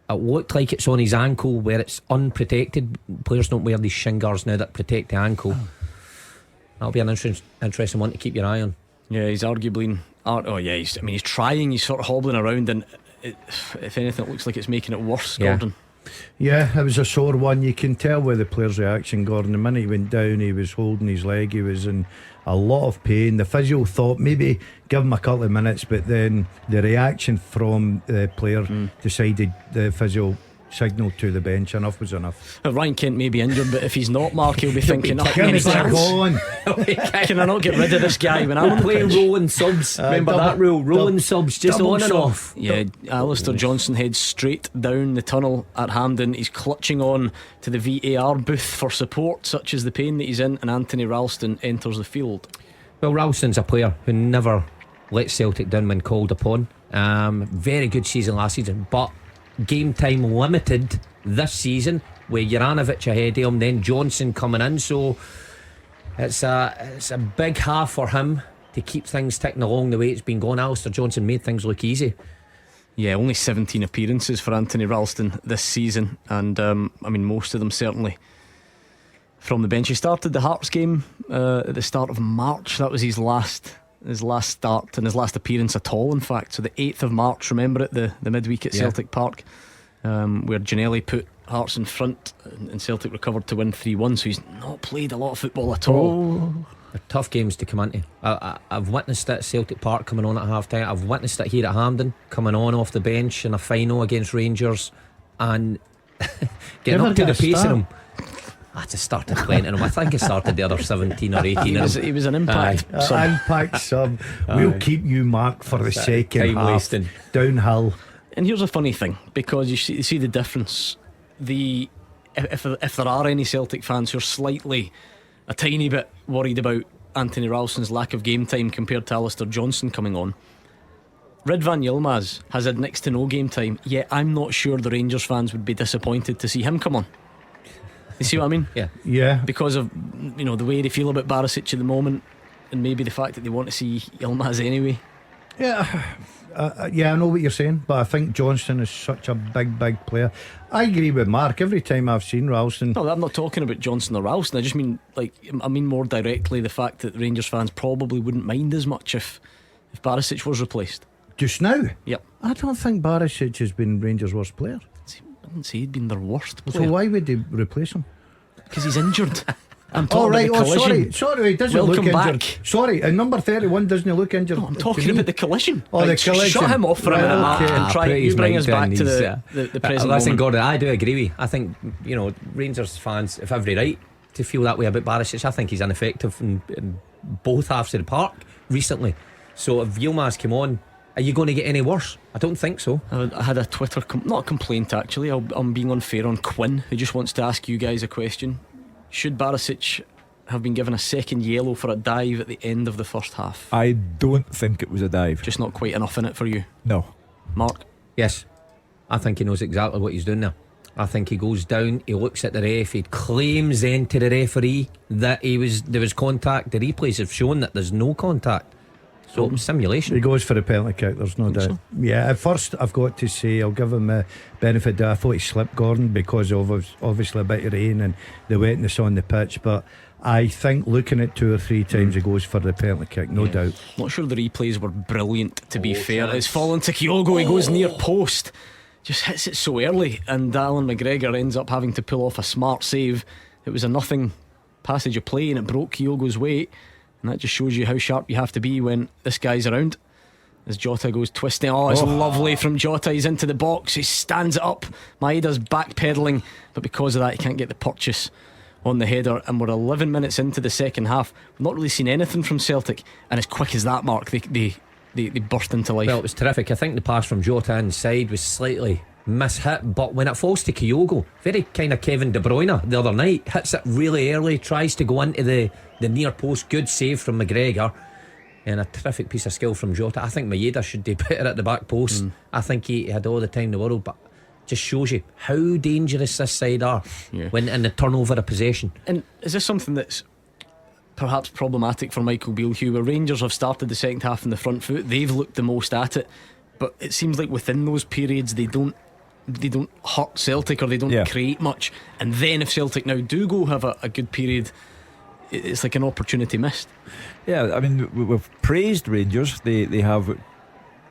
it looked like it's on his ankle where it's unprotected. Players don't wear these shin guards now that protect the ankle. That'll be an interesting one to keep your eye on. Yeah, he's arguably. He's trying. He's sort of hobbling around, and if anything, it looks like it's making it worse. Gordon. Yeah, it was a sore one. You can tell by the player's reaction, Gordon. The minute he went down, he was holding his leg. He was in a lot of pain. The physio thought maybe give him a couple of minutes, but then the reaction from the player decided the physio signal to the bench. Enough was enough. Ryan Kent may be injured, but if he's not, Mark, he'll be thinking, can I not get rid of this guy when I'm playing rolling subs? Remember that rule? Rolling subs, just on and off. Yeah, Alistair Johnson heads straight down the tunnel at Hampden. He's clutching on to the VAR booth for support, such as the pain that he's in, and Anthony Ralston enters the field. Well, Ralston's a player who never let Celtic down when called upon. Very good season last season, but game time limited this season with Juranovic ahead of him, then Johnson coming in, so it's a big half for him to keep things ticking along the way it's been going. Alistair Johnson made things look easy. Yeah, only 17 appearances for Anthony Ralston this season, and I mean, most of them certainly from the bench. He started the Hearts game at the start of March. That was his last start and his last appearance at all, in fact. So the 8th of March, remember it, the midweek at Celtic Park, where Ginnelly put Hearts in front and Celtic recovered to win 3-1. So he's not played a lot of football at all. They're tough games to come into. I've witnessed it at Celtic Park coming on at half time. I've witnessed it here at Hampden coming on off the bench in a final against Rangers and getting up to the pace of them. I just started playing to him. I think I started the other 17 or 18. He was an impact impact sub. We'll keep you, Mark, for the second time half. wasting. Downhill. And here's a funny thing, because you see the difference. If there are any Celtic fans who are a tiny bit worried about Anthony Ralston's lack of game time compared to Alistair Johnston coming on, Ridvan Yilmaz has had next to no game time, yet I'm not sure the Rangers fans would be disappointed to see him come on. You see what I mean? Yeah. Because of the way they feel about Barisic at the moment, and maybe the fact that they want to see Yilmaz anyway. Yeah, I know what you're saying, but I think Johnston is such a big player. I agree with Mark. Every time I've seen Ralston. No, I'm not talking about Johnston or Ralston. I just mean more directly the fact that Rangers fans probably wouldn't mind as much if Barisic was replaced. Just now? Yep. I don't think Barisic has been Rangers' worst player. I didn't say he'd been their worst player. So why would they replace him? Because he's injured. I'm talking about the collision. Sorry, he doesn't Welcome look back. injured. Sorry, and number 31 doesn't look injured. No, I'm talking about the collision. Oh, the collision. Shut him off for a minute, Mark, and try you bring us back to the present Listen, moment. Gordon, I do agree with you. I think Rangers fans have every right to feel that way about Barisic. I think he's ineffective in both halves of the park recently. So if Yilmaz came on, are you going to get any worse? I don't think so. I had a Twitter not a complaint actually. I'm being unfair on Quinn, who just wants to ask you guys a question. Should Barisic have been given a second yellow for a dive at the end of the first half? I don't think it was a dive. Just not quite enough in it for you? No. Mark? Yes, I think he knows exactly what he's doing now. I think he goes down, he looks at the ref, he claims then to the referee that there was contact. The replays have shown that there's no contact. So it was simulation. He goes for the penalty kick, there's no doubt. So? Yeah, at first I've got to say I'll give him a benefit that I thought he slipped Gordon because of obviously a bit of rain and the wetness on the pitch, but I think looking at 2 or 3 times he goes for the penalty kick, no doubt. Not sure the replays were brilliant, to be fair. It's fallen to Kyogo, he goes near post, just hits it so early, and Alan McGregor ends up having to pull off a smart save. It was a nothing passage of play and it broke Kyogo's weight. And that just shows you how sharp you have to be when this guy's around. As Jota goes twisting. It's lovely from Jota. He's into the box, he stands it up. Maeda's backpedaling, but because of that he can't get the purchase on the header. And we're 11 minutes into the second half. We've not really seen anything from Celtic, and as quick as that, Mark, they burst into life. Well, it was terrific. I think the pass from Jota inside was slightly mishit, but when it falls to Kyogo, very kind of Kevin De Bruyne the other night, hits it really early, tries to go into the near post. Good save from McGregor, and a terrific piece of skill from Jota. I think Maeda should do better at the back post. I think he had all the time in the world, but just shows you how dangerous this side are when in the turnover of possession. And is this something that's perhaps problematic for Michael Beale, Hugh, where Rangers have started the second half in the front foot, they've looked the most at it, but it seems like within those periods they don't hurt Celtic, or they don't create much, and then if Celtic now do go have a good period, it's like an opportunity missed. Yeah, I mean, we've praised Rangers. They have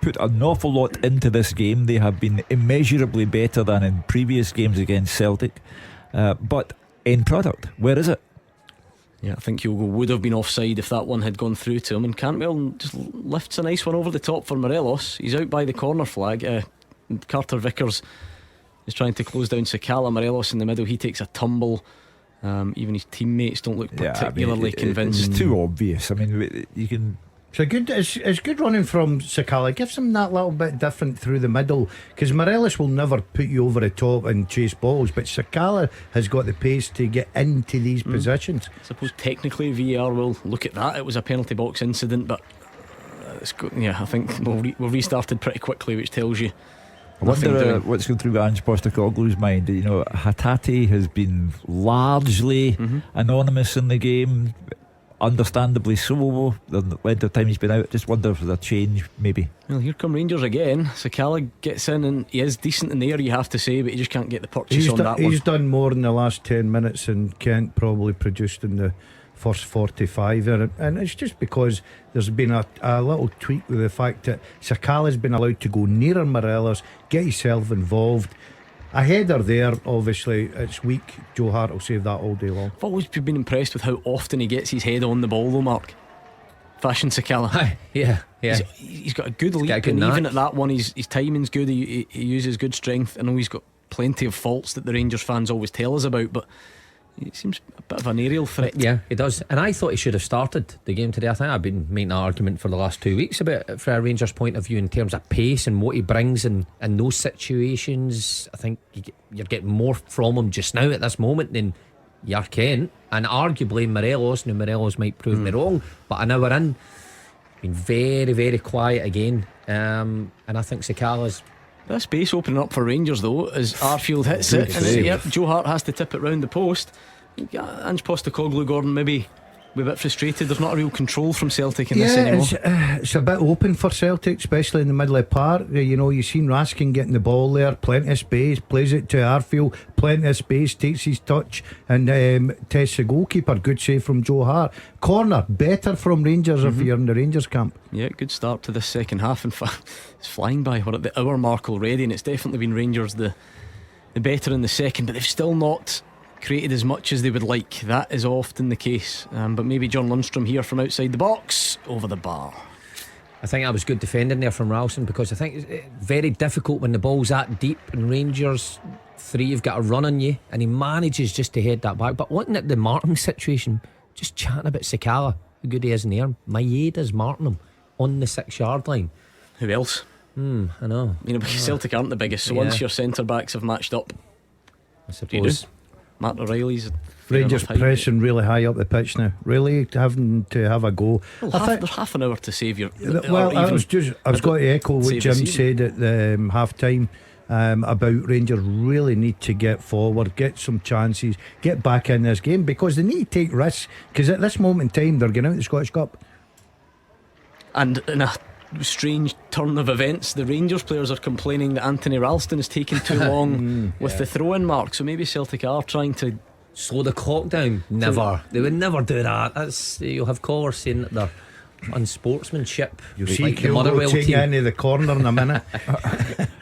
put an awful lot into this game. They have been immeasurably better than in previous games against Celtic, but end product, where is it? Yeah, I think Kyogo would have been offside if that one had gone through to him, and Cantwell just lifts a nice one over the top for Morelos. He's out by the corner flag. Carter Vickers is trying to close down Sakala. Morelos in the middle, he takes a tumble. Even his teammates don't look particularly convinced. It's too obvious. I mean, you can. It's good running from Sakala. Gives him that little bit different through the middle, because Morelos will never put you over the top and chase balls, but Sakala has got the pace to get into these positions. I suppose technically VAR will look at that. It was a penalty box incident, but I think we've restarted pretty quickly, which tells you. I wonder what's going through Ange Postecoglou's mind. You know, Hatate has been largely anonymous in the game. understandably so. The length of time he's been out, just wonder if there's a change maybe. Well, here come Rangers again. Sakala gets in and he is decent in the air, you have to say, but he just can't get the purchase on that one. He's done more in the last 10 minutes than Kent probably produced in the first 45, and it's just because there's been a little tweak with the fact that Sakala's been allowed to go nearer Morelos, get himself involved. A header there, obviously it's weak. Joe Hart will save that all day long. I've always been impressed with how often he gets his head on the ball though, Mark. Fashion Sakala. Yeah. He's got a good leap, and even at that one his timing's good. He uses good strength. I know he's got plenty of faults that the Rangers fans always tell us about, but he seems a bit of an aerial threat. Yeah, he does. And I thought he should have started the game today. I think I've been making that argument for the last 2 weeks about from a Rangers point of view in terms of pace and what he brings in those situations. I think you're getting more from him just now at this moment than you're Kent, and arguably Morelos. Now Morelos might prove me wrong, but an hour in, been very, very quiet again. And I think Sakala's that space opening up for Rangers though as Arfield hits it, and Joe Hart has to tip it round the post. Ange Postecoglou, Gordon, maybe a bit frustrated. There's not a real control from Celtic in this anymore. It's a bit open for Celtic, especially in the middle of the park. You know, you've seen Raskin getting the ball there, plenty of space, plays it to Arfield, plenty of space, takes his touch and tests the goalkeeper. Good save from Joe Hart. Corner better from Rangers if you're in the Rangers camp. Yeah, good start to this second half. In fact, it's flying by. We're at the hour mark already, and it's definitely been Rangers the better in the second, but they've still not created as much as they would like. That is often the case, but maybe John Lundstrom here from outside the box, over the bar. I think that was good defending there from Ralston, because I think it's very difficult when the ball's that deep and Rangers 3 have got a run on you, and he manages just to head that back. But looking at the Martin situation, just chatting about Sakala, how good he is in the air, Maeda's marking him on the 6-yard line. Who else? I know. Because Celtic aren't the biggest, so once your centre backs have matched up, I suppose Matt O'Reilly's Rangers pressing really high up the pitch now, really having to have a go. Well, there's half an hour to save your. Well, I was going to echo what Jim said at the half time about Rangers really need to get forward, get some chances, get back in this game, because they need to take risks, because at this moment in time they're getting out the Scottish Cup. And in a strange turn of events, the Rangers players are complaining that Anthony Ralston is taking too long with the throw-in mark, so maybe Celtic are trying to slow the clock down. Never. They would never do that. You'll have callers saying that they're unsportsmanship. You'll see Kyogo taking into the corner in a minute.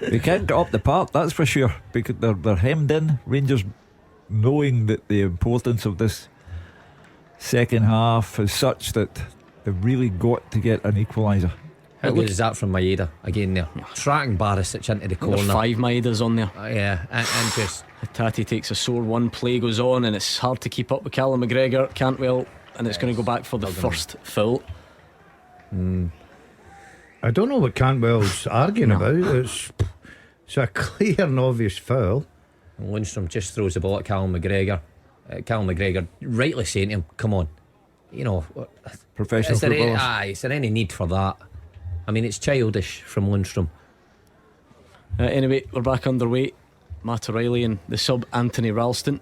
They can't get up the park, that's for sure, because they're hemmed in. Rangers, knowing that the importance of this second half is such that they've really got to get an equaliser. How good is that from Maeda again there? Tracking Barisic into the corner. There's 5 Maedas on there. And just Tati takes a sore one, play goes on, and it's hard to keep up with Callum McGregor. Cantwell, and it's going to go back for the first foul. I don't know what Cantwell's arguing about. It's a clear and obvious foul. Lundstrom just throws the ball at Callum McGregor. Callum McGregor rightly saying to him, come on, professional footballers. Is there any need for that? I mean, it's childish from Lundstrom. Anyway, we're back underway. Matt O'Reilly and the sub Anthony Ralston.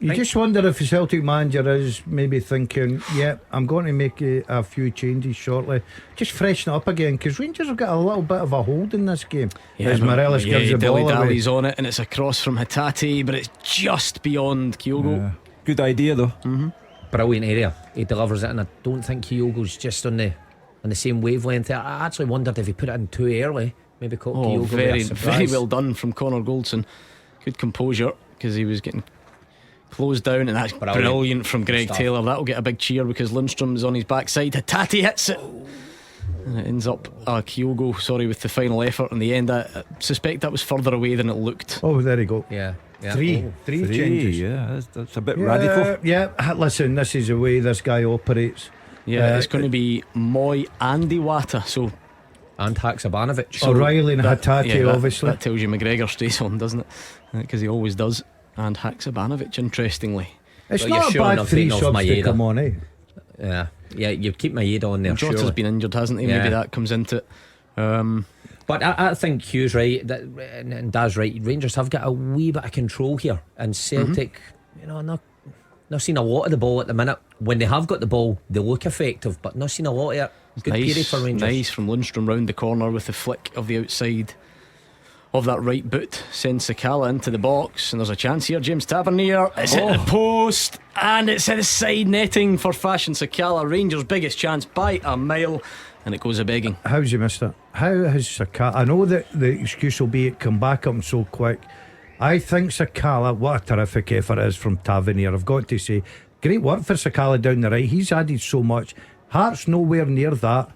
You just wonder if the Celtic manager is maybe thinking, I'm going to make a few changes shortly, just freshen it up again, because Rangers have got a little bit of a hold in this game. As Morelos gives the ball away. He's on it, and it's a cross from Hatate, but it's just beyond Kyogo. Good idea though. Brilliant area. He delivers it, and I don't think Kyogo's just on the same wavelength. I actually wondered if he put it in too early. Maybe caught Kyogo. Very well done from Connor Goldson. Good composure, because he was getting closed down, and that's brilliant from Greg Taylor. That'll get a big cheer because Lundstrom's on his backside. Hatate hits it, and it ends up Kyogo with the final effort in the end. I suspect that was further away than it looked. Oh, there you go. Three changes. That's a bit radical. Listen, this is the way this guy operates. It's going to be Moy and Iwata, and Haksabanovic. O'Reilly and Hatate, obviously. That tells you McGregor stays on, doesn't it? Because he always does. And Haksabanovic, interestingly. It's not a bad 3 subs to come on, eh? Yeah, you keep Maeda on there. Jota's been injured, hasn't he? Maybe that comes into it. But I think Hugh's right, and Daz right. Rangers have got a wee bit of control here, and Celtic, Not seen a lot of the ball at the minute. When they have got the ball, they look effective, but not seen a lot of it. Good period for Rangers. Nice from Lundstrom round the corner with the flick of the outside of that right boot. Sends Sakala into the box, and there's a chance here. James Tavernier, it's hit the post, and it's hit the side netting for Fashion Sakala. Rangers' biggest chance by a mile, and it goes a begging. How's you missed it? How has Sakala? I know that the excuse will be it come back up so quick. I think Sakala, what a terrific effort is from Tavernier. I've got to say, great work for Sakala down the right. He's added so much. Heart's nowhere near that.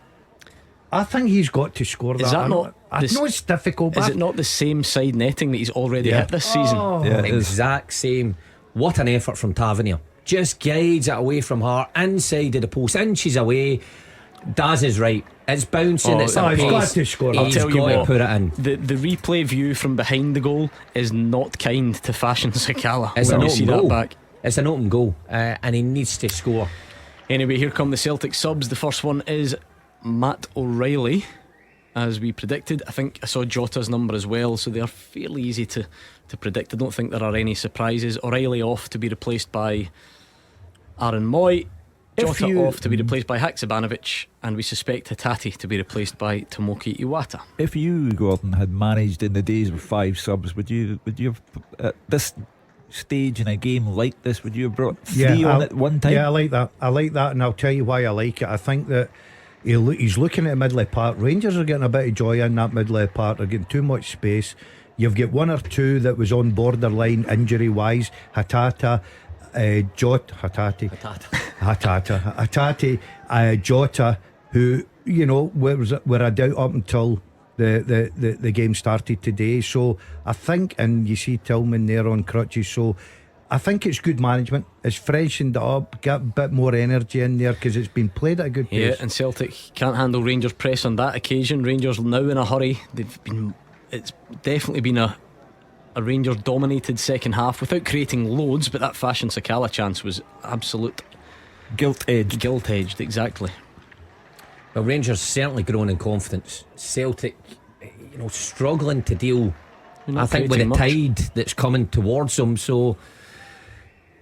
I think he's got to score that. Is that not? I know it's difficult. Is it not the same side netting that he's already hit this season? Exact same. What an effort from Tavernier. Just guides it away from her, inside of the post, inches away. Daz is right. It's bouncing. It's a pace. He's got to score. I'll tell you what, to put it in. The replay view from behind the goal is not kind to Fashion Sakala. It's when an you see open goal. that back. It's an open goal, and he needs to score. Anyway, here come the Celtic subs. The first one is Matt O'Reilly, as we predicted. I think I saw Jota's number as well, so they are fairly easy to predict. I don't think there are any surprises. O'Reilly off to be replaced by Aaron Moy, Jota off to be replaced by Haksabanovic, and we suspect Hatate to be replaced by Tomoki Iwata. If you, Gordon, had managed in the days with 5 subs, would you have at this stage in a game like this, would you have brought 3 on at one time? Yeah, I like that, and I'll tell you why I like it. I think that he's looking at Midley Park. Rangers are getting a bit of joy in that Midley Park. They're getting too much space. You've got one or two that was on borderline injury wise. Hatate, Jota, who were a doubt up until the game started today. So I think, and you see Tillman there on crutches, so I think it's good management. It's freshened it up, got a bit more energy in there because it's been played at a good pace. Yeah, and Celtic can't handle Rangers' press on that occasion. Rangers now in a hurry. It's definitely been a Rangers dominated second half without creating loads, but that Fashion Sakala chance was absolute gilt-edged, exactly. Well, Rangers certainly grown in confidence. Celtic, struggling to deal, I think, with the tide that's coming towards them. So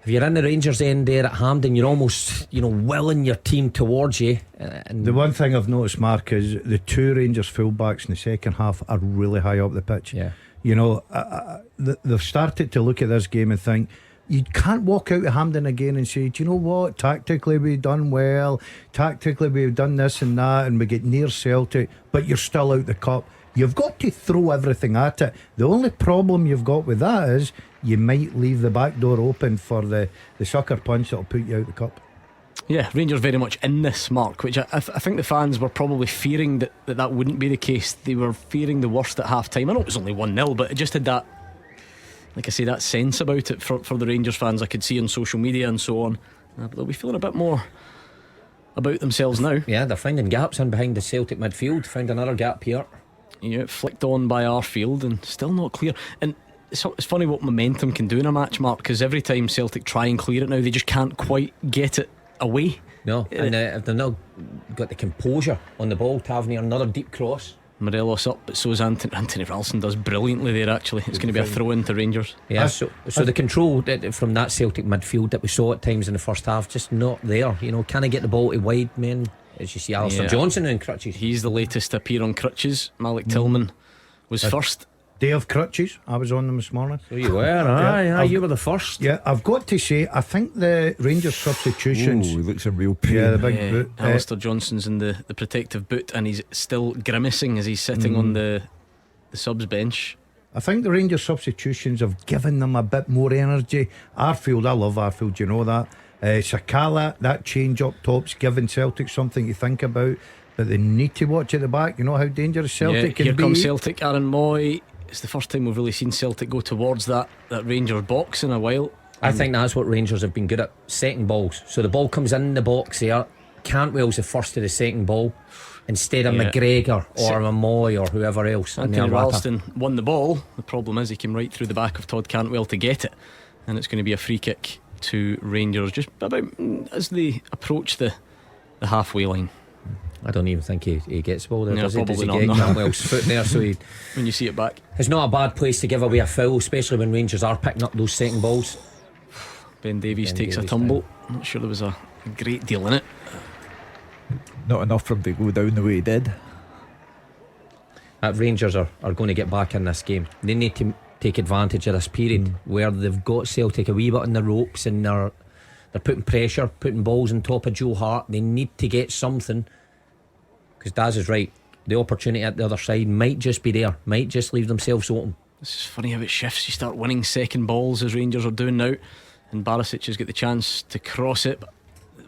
if you're in the Rangers end there at Hampden, you're almost willing your team towards you. And the one thing I've noticed, Mark, is the 2 Rangers fullbacks in the second half are really high up the pitch. Yeah. They've started to look at this game and think, you can't walk out of Hampden again and say, do you know what, tactically we've done well, tactically we've done this and that, and we get near Celtic, but you're still out the cup. You've got to throw everything at it. The only problem you've got with that is you might leave the back door open for the sucker punch that'll put you out the cup. Yeah, Rangers very much in this, Mark, which I think the fans were probably fearing that wouldn't be the case. They were fearing the worst at half time. I know it was only 1-0, but it just had that, like I say, that sense about it for the Rangers fans I could see on social media and so on. But they'll be feeling a bit more about themselves now. Yeah, they're finding gaps in behind the Celtic midfield. Found another gap here. Yeah, flicked on by Arfield and still not clear. And it's funny what momentum can do in a match, Mark, because every time Celtic try and clear it now, they just can't quite get it away. No, and if they've not got the composure on the ball, Tavernier, another deep cross. Morelos up, but so is Anthony Ralston does brilliantly there. Actually, it's going to be a throw in to Rangers. Yeah, so the control from that Celtic midfield that we saw at times in the first half, just not there. Can I get the ball to wide men? As you see, Alistair Johnson in crutches. He's the latest to appear on crutches. Malik Tillman was first. Day of crutches, I was on them this morning. So you were, you were the first. Yeah, I've got to say, I think the Rangers substitutions. He looks in real pain. Yeah, the big boot. Alistair Johnson's in the protective boot, and he's still grimacing as he's sitting on the subs bench. I think the Rangers substitutions have given them a bit more energy. Arfield, I love Arfield, you know that. Sakala, that change up top's giving Celtic something to think about, but they need to watch at the back. You know how dangerous Celtic can be. Here comes Celtic. Aaron Moy. It's the first time we've really seen Celtic go towards that Rangers box in a while. I think that's what Rangers have been good at, setting balls. So the ball comes in the box there. Cantwell's the first to the second ball instead of McGregor or a Moy or whoever else. Anthony Ralston won the ball. The problem is he came right through the back of Todd Cantwell to get it, and it's going to be a free kick to Rangers just about as they approach the halfway line. I don't even think he gets the ball there, does he? Does he not, get no. Cantwell's foot there? So when you see it back, it's not a bad place to give away a foul, especially when Rangers are picking up those second balls. Ben Davies takes a tumble. I'm not sure there was a great deal in it. Not enough for him to go down the way he did. Rangers are going to get back in this game. They need to take advantage of this period where they've got Celtic a wee bit on the ropes, and they're putting pressure, putting balls on top of Joe Hart. They need to get something, because Daz is right. The opportunity at the other side might just be there, might just leave themselves open. This is funny how it shifts. You start winning second balls as Rangers are doing now, and Barisic has got the chance to cross it, but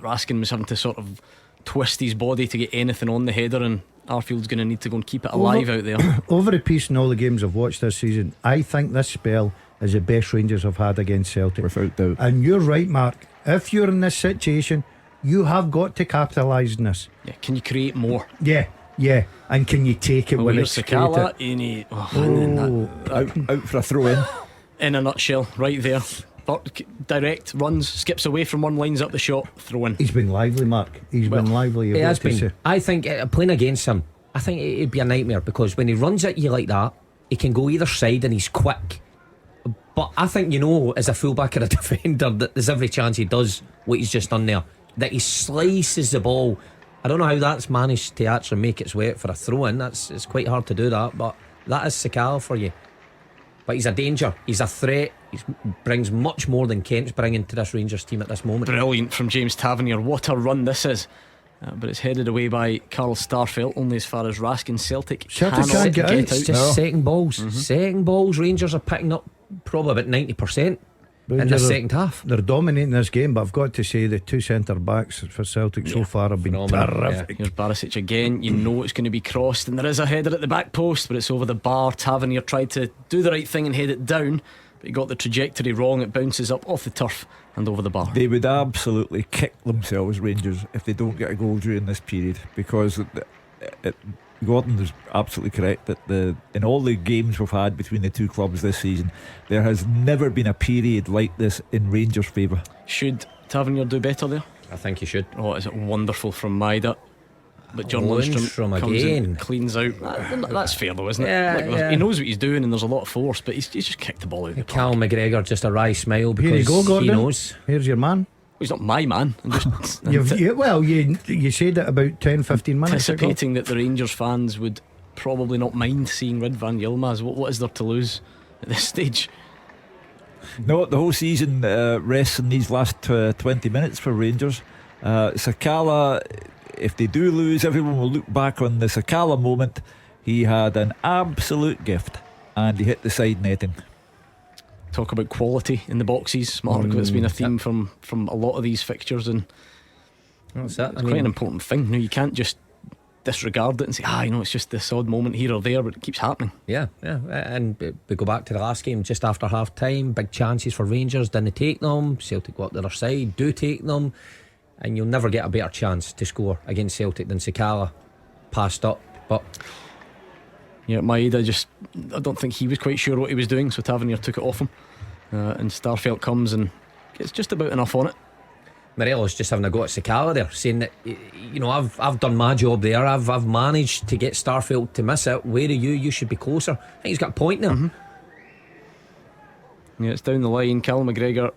Raskin was having to sort of twist his body to get anything on the header, and Arfield's going to need to go and keep it alive out there. Over a piece in all the games I've watched this season, I think this spell is the best Rangers have had against Celtic, without doubt. And you're right, Mark. If you're in this situation, you have got to capitalise on this. Yeah, can you create more? Yeah, and can you take it when it's Sakata? Out for a throw in. In a nutshell, right there. Direct runs, skips away from one, lines up the shot, throw in. He's been lively, Mark. He's been lively. He has been. I think playing against him, I think it'd be a nightmare, because when he runs at you like that, he can go either side and he's quick. But I think, as a fullback or a defender, that there's every chance he does what he's just done there, that he slices the ball. I don't know how that's managed to actually make its way out for a throw in. It's quite hard to do that, but that is Sakata for you. But he's a danger, he's a threat. He brings much more than Kent's bringing to this Rangers team at this moment. Brilliant from James Tavernier. What a run this is. But it's headed away by Carl Starfelt, only as far as Raskin. Celtic can't get out. It's just second balls. Second balls. Rangers are picking up probably about 90% in the second half. They're dominating this game, but I've got to say the two centre backs for Celtic so far have been terrific. Here's Barisic again. You know it's going to be crossed, and there is a header at the back post, but it's over the bar. Tavernier tried to do the right thing and head it down, but he got the trajectory wrong. It bounces up off the turf and over the bar. They would absolutely kick themselves, Rangers, if they don't get a goal during this period, because Gordon is absolutely correct that in all the games we've had between the two clubs this season, there has never been a period like this in Rangers' favour. Should Tavernier do better there? I think he should. Oh, is it wonderful from Maida? But John Lundstrom comes in, cleans out. That's fair though, isn't it? Yeah. He knows what he's doing, and there's a lot of force, but he's just kicked the ball out. Cal McGregor just a wry smile because Here you go, Gordon. he knows. Here's your man. He's not my man. I'm just you said it about 10-15 minutes anticipating ago. that the Rangers fans would probably not mind seeing Rid Van Yilmaz. What is there to lose at this stage? No, the whole season rests in these last 20 minutes for Rangers. Sakata, if they do lose, everyone will look back on the Sakata moment. He had an absolute gift, and he hit the side netting. Talk about quality in the boxes, Mark. That's been a theme from a lot of these fixtures, and what's that? It's quite an important thing. You can't just disregard it and say, it's just this odd moment here or there, but it keeps happening. Yeah. And we go back to the last game just after half time. Big chances for Rangers, didn't take them. Celtic go up the other side, do take them, and you'll never get a better chance to score against Celtic than Sakata passed up. But yeah, Maeda I don't think he was quite sure what he was doing, so Tavernier took it off him, and Starfelt comes and gets just about enough on it. Morelos just having a go at Sakata there, saying that I've done my job there. I've managed to get Starfelt to miss it. Where are you? You should be closer. I think he's got a point there. Yeah, it's down the line. Cal McGregor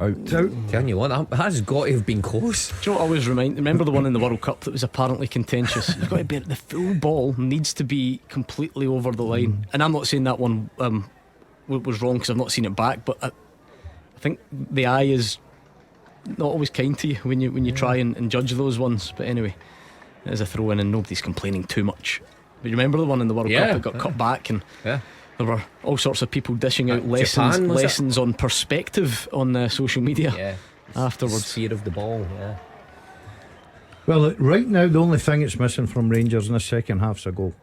out. Telling you what, that has got to have been close. Do you know what I always remember the one in the World Cup that was apparently contentious? You've got to be the full ball needs to be completely over the line, and I'm not saying that one was wrong because I've not seen it back, but I think the eye is not always kind to you when you try and judge those ones. But anyway, it is a throw in and nobody's complaining too much. But you remember the one in the World Cup that got cut back, and there were all sorts of people dishing out lessons on perspective on social media afterwards. Fear of the ball. Well, right now the only thing that's missing from Rangers in the second half's a goal.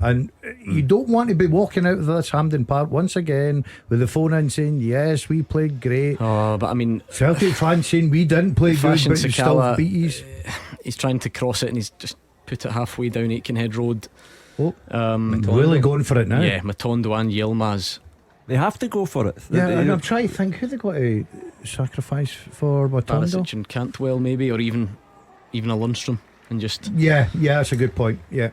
And you don't want to be walking out of this Hampden Park once again with the phone in saying, yes, we played great. But I mean, Celtic fans saying we didn't play good, but you still beat us. He's trying to cross it and he's just put it halfway down Aikenhead Road. Really going for it now. Yeah, Matondo and Yilmaz. They have to go for it. And I'm trying to think who they got to sacrifice for Matondo. Barisic and Cantwell maybe, or even a Lundstrom, and just yeah, that's a good point. Yeah,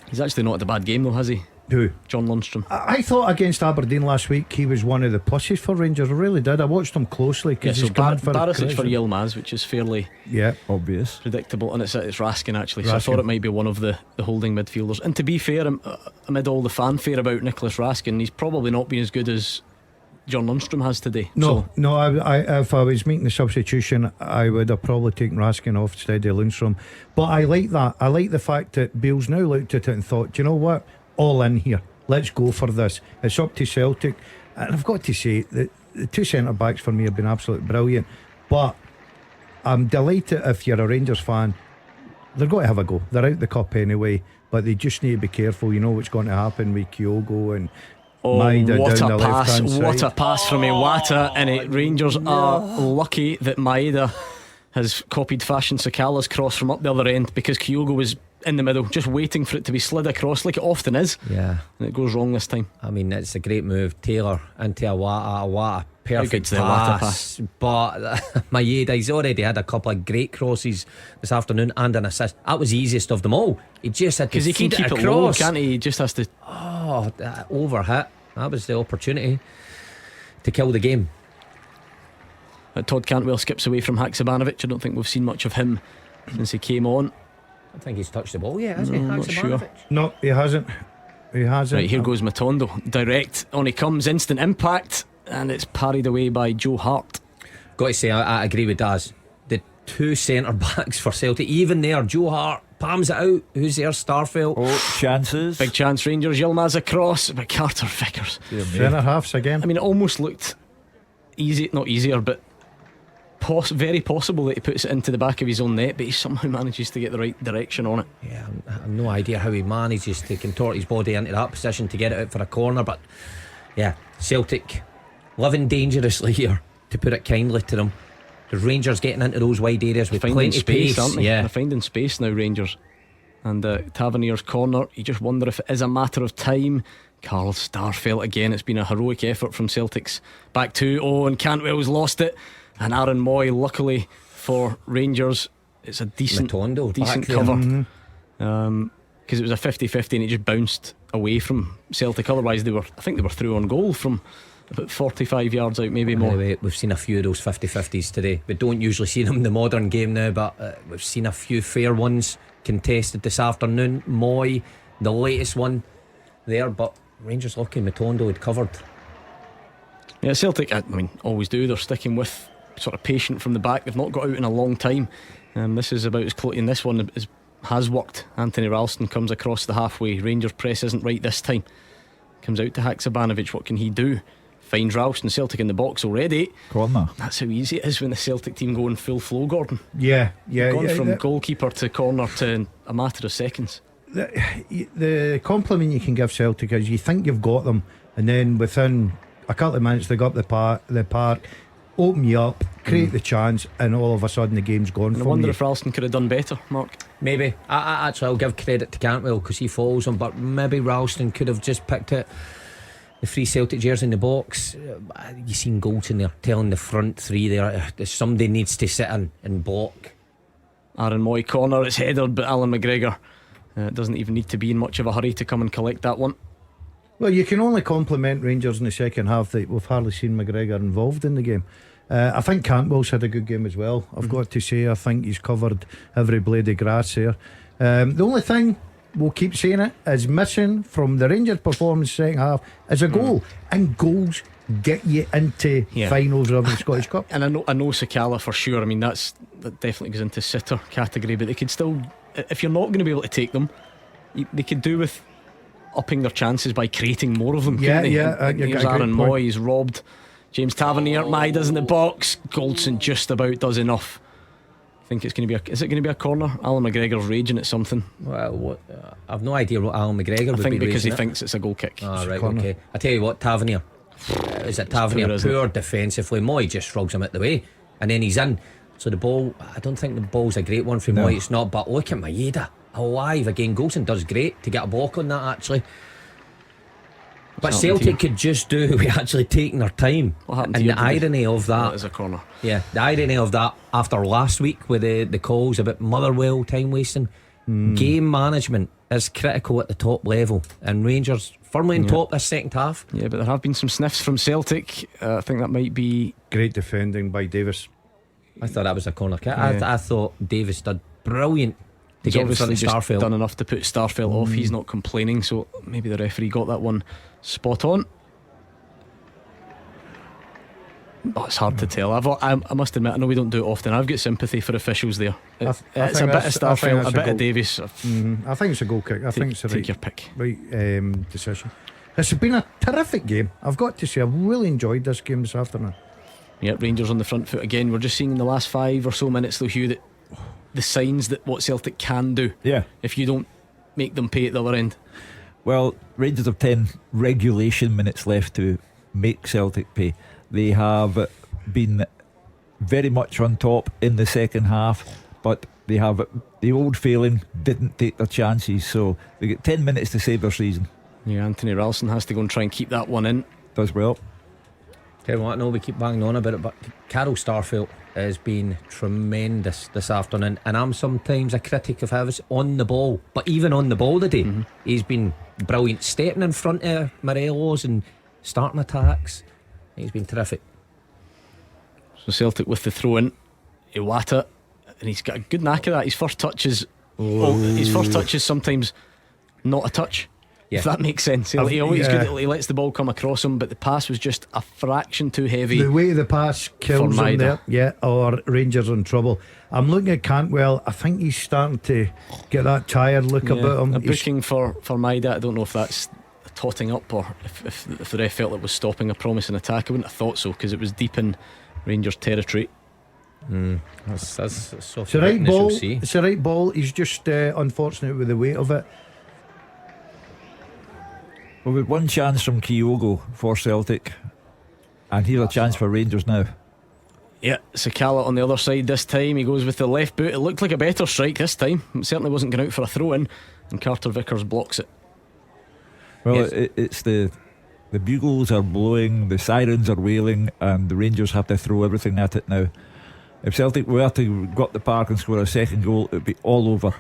he's actually not had a bad game though, has he? Who? John Lundstram. I thought against Aberdeen last week he was one of the pluses for Rangers. I really did. I watched him closely because So he's coming for Barisic for Yilmaz, which is fairly obvious, predictable, and it's Raskin actually. So I thought it might be one of the holding midfielders. And to be fair, amid all the fanfare about Nicholas Raskin, he's probably not been as good as John Lundstram has today. No, if I was making the substitution, I would have probably taken Raskin off instead of Lundstram. But I like that. I like the fact that Beale's now looked at it and thought, do you know what? All in here. Let's go for this. It's up to Celtic. And I've got to say that the two centre backs for me have been absolutely brilliant. But I'm delighted if you're a Rangers fan. They're going to have a go. They're out the cup anyway, but they just need to be careful. You know what's going to happen with Kyogo and Maida what down a the pass! left-hand What side. a pass from Iwata, and Rangers are lucky that Maida has copied Fashion Sakala's cross from up the other end, because Kyogo was in the middle just waiting for it to be slid across like it often is, and it goes wrong this time. I mean, it's a great move. Taylor into Iwata, perfect pass. But Maeda, he's already had a couple of great crosses this afternoon and an assist. That was the easiest of them all. He just had to because he can feed keep it it low, across. can't he? He just has to. Oh, that overhit. That was the opportunity to kill the game. Todd Cantwell skips away from Haksabanovic. I don't think we've seen much of him since he came on. I think he's touched the ball yet, hasn't he? I'm not sure. No, he hasn't. Right, here goes Matondo. Direct, on he comes, instant impact, and it's parried away by Joe Hart. Got to say, I agree with Daz. The two centre backs for Celtic, even there, Joe Hart palms it out. Who's there? Starfelt. Chances. Big chance, Rangers. Yilmaz across, but Carter Vickers. Centre halves again. I mean, it almost looked easy, not easier, but very possible that he puts it into the back of his own net, but he somehow manages to get the right direction on it. Yeah, I've no idea how he manages to contort his body into that position to get it out for a corner. But yeah, Celtic living dangerously here, to put it kindly to them. The Rangers getting into those wide areas with plenty of space, aren't they? Yeah, they're finding space now, Rangers. And Tavernier's corner, you just wonder if it is a matter of time. Carl Starfelt again. It's been a heroic effort from Celtic's back two. And Cantwell's lost it. And Aaron Moy, luckily for Rangers, it's a decent Matondo cover. Because it was a 50-50 and it just bounced away from Celtic. Otherwise I think they were through on goal from about 45 yards out, maybe more. Anyway, we've seen a few of those 50-50s today. We don't usually see them in the modern game now, but we've seen a few fair ones contested this afternoon. Moy, the latest one there, but Rangers lucky Matondo had covered. Yeah, Celtic, I mean, always do. They're sticking with sort of patient from the back. They've not got out in a long time. This is about as close, and this one has worked. Anthony Ralston comes across the halfway. Rangers press isn't right this time. Comes out to Haksabanovic. What can he do? Finds Ralston. Celtic in the box already. Corner. That's how easy it is when the Celtic team go in full flow, Gordon. Yeah. Gone from goalkeeper to corner to a matter of seconds. The compliment you can give Celtic is you think you've got them, and then within a couple of minutes they go up the park, open you up, create the chance, and all of a sudden the game's gone. And I wonder if Ralston could have done better, Mark. Maybe. I'll give credit to Cantwell because he follows him, but maybe Ralston could have just picked it. The three Celtic jersey in the box. You seen Goldson there telling the front three there, somebody needs to sit in and block. Aaron Moy corner, it's headed, but Alan McGregor doesn't even need to be in much of a hurry to come and collect that one. Well, you can only compliment Rangers in the second half that we've hardly seen McGregor involved in the game. I think Cantwell's had a good game as well. I've got to say, I think he's covered every blade of grass there. The only thing, we'll keep saying it, is missing from the Rangers performance second half is a goal. And goals get you into finals of the Scottish Cup. And I know Sakala for sure. I mean, that definitely goes into sitter category, but they could still, if you're not going to be able to take them, they could do with upping their chances by creating more of them. Here's Aaron Moy, he's robbed. James Tavernier, Maida's in the box. Goldson just about does enough. I think it's going to be is it going to be a corner? Alan McGregor's raging at something. Well, I've no idea what Alan McGregor would think be because he it. thinks it's a goal kick. Right, okay. I tell you what, Tavernier, is it Tavernier poor defensively? Moy just shrugs him out the way and then he's in. So the ball, I don't think the ball's a great one for Moy. It's not, but look at Maeda alive again. Goldson does great to get a block on that actually. But Celtic could just do with actually taking their time. And the irony of that is a corner. Yeah, the irony of that after last week with the calls about Motherwell time wasting. Game management is critical at the top level, and Rangers firmly in top this second half. Yeah, but there have been some sniffs from Celtic. I think that might be great defending by Davis. I thought that was a corner kick. Yeah. I thought Davis did brilliant to He's get in front obviously of just Starfelt. done enough to put Starfelt off. He's not complaining, so maybe the referee got that one spot on. Oh, it's hard to tell. I must admit, I know we don't do it often. I've got sympathy for officials there. It's a bit of Starfelt, a bit of Davies. I think it's a goal kick. I think it's a take your pick. Right decision. It's been a terrific game. I've got to say, I've really enjoyed this game this afternoon. Yep, Rangers on the front foot again. We're just seeing in the last 5 or so minutes, though, Hugh, that the signs that what Celtic can do. Yeah. If you don't make them pay at the other end. Well, Rangers have 10 regulation minutes left to make Celtic pay. They have been very much on top in the second half, but they have the old failing, didn't take their chances, so they get 10 minutes to save their season. Yeah, Anthony Ralston has to go and try and keep that one in. Does well. Tell you what, I know we keep banging on about it, but Carol Starfelt has been tremendous this afternoon, and I'm sometimes a critic of his on the ball, but even on the ball today, he's been brilliant, stepping in front of Morelos and starting attacks. He's been terrific. So Celtic with the throw in, Iwata, and he's got a good knack of that. His first touch is sometimes not a touch. If that makes sense. He always good. He lets the ball come across him, but the pass was just a fraction too heavy. The way the pass kills him there, or Rangers in trouble. I'm looking at Cantwell. I think he's starting to get that tired look about him. A booking for Maida. I don't know if that's totting up or if the ref felt it was stopping a promising attack. I wouldn't have thought so, because it was deep in Rangers territory. That's it's the right ball. It's the right ball. He's just unfortunate with the weight of it. Well, we've one chance from Kyogo for Celtic, and here's a chance for Rangers now. Yeah, Sakata on the other side this time. He goes with the left boot. It looked like a better strike this time. It certainly wasn't going out for a throw in, and Carter Vickers blocks it. Well, it's the bugles are blowing, the sirens are wailing, and the Rangers have to throw everything at it now. If Celtic were to go up the park and score a second goal, it would be all over.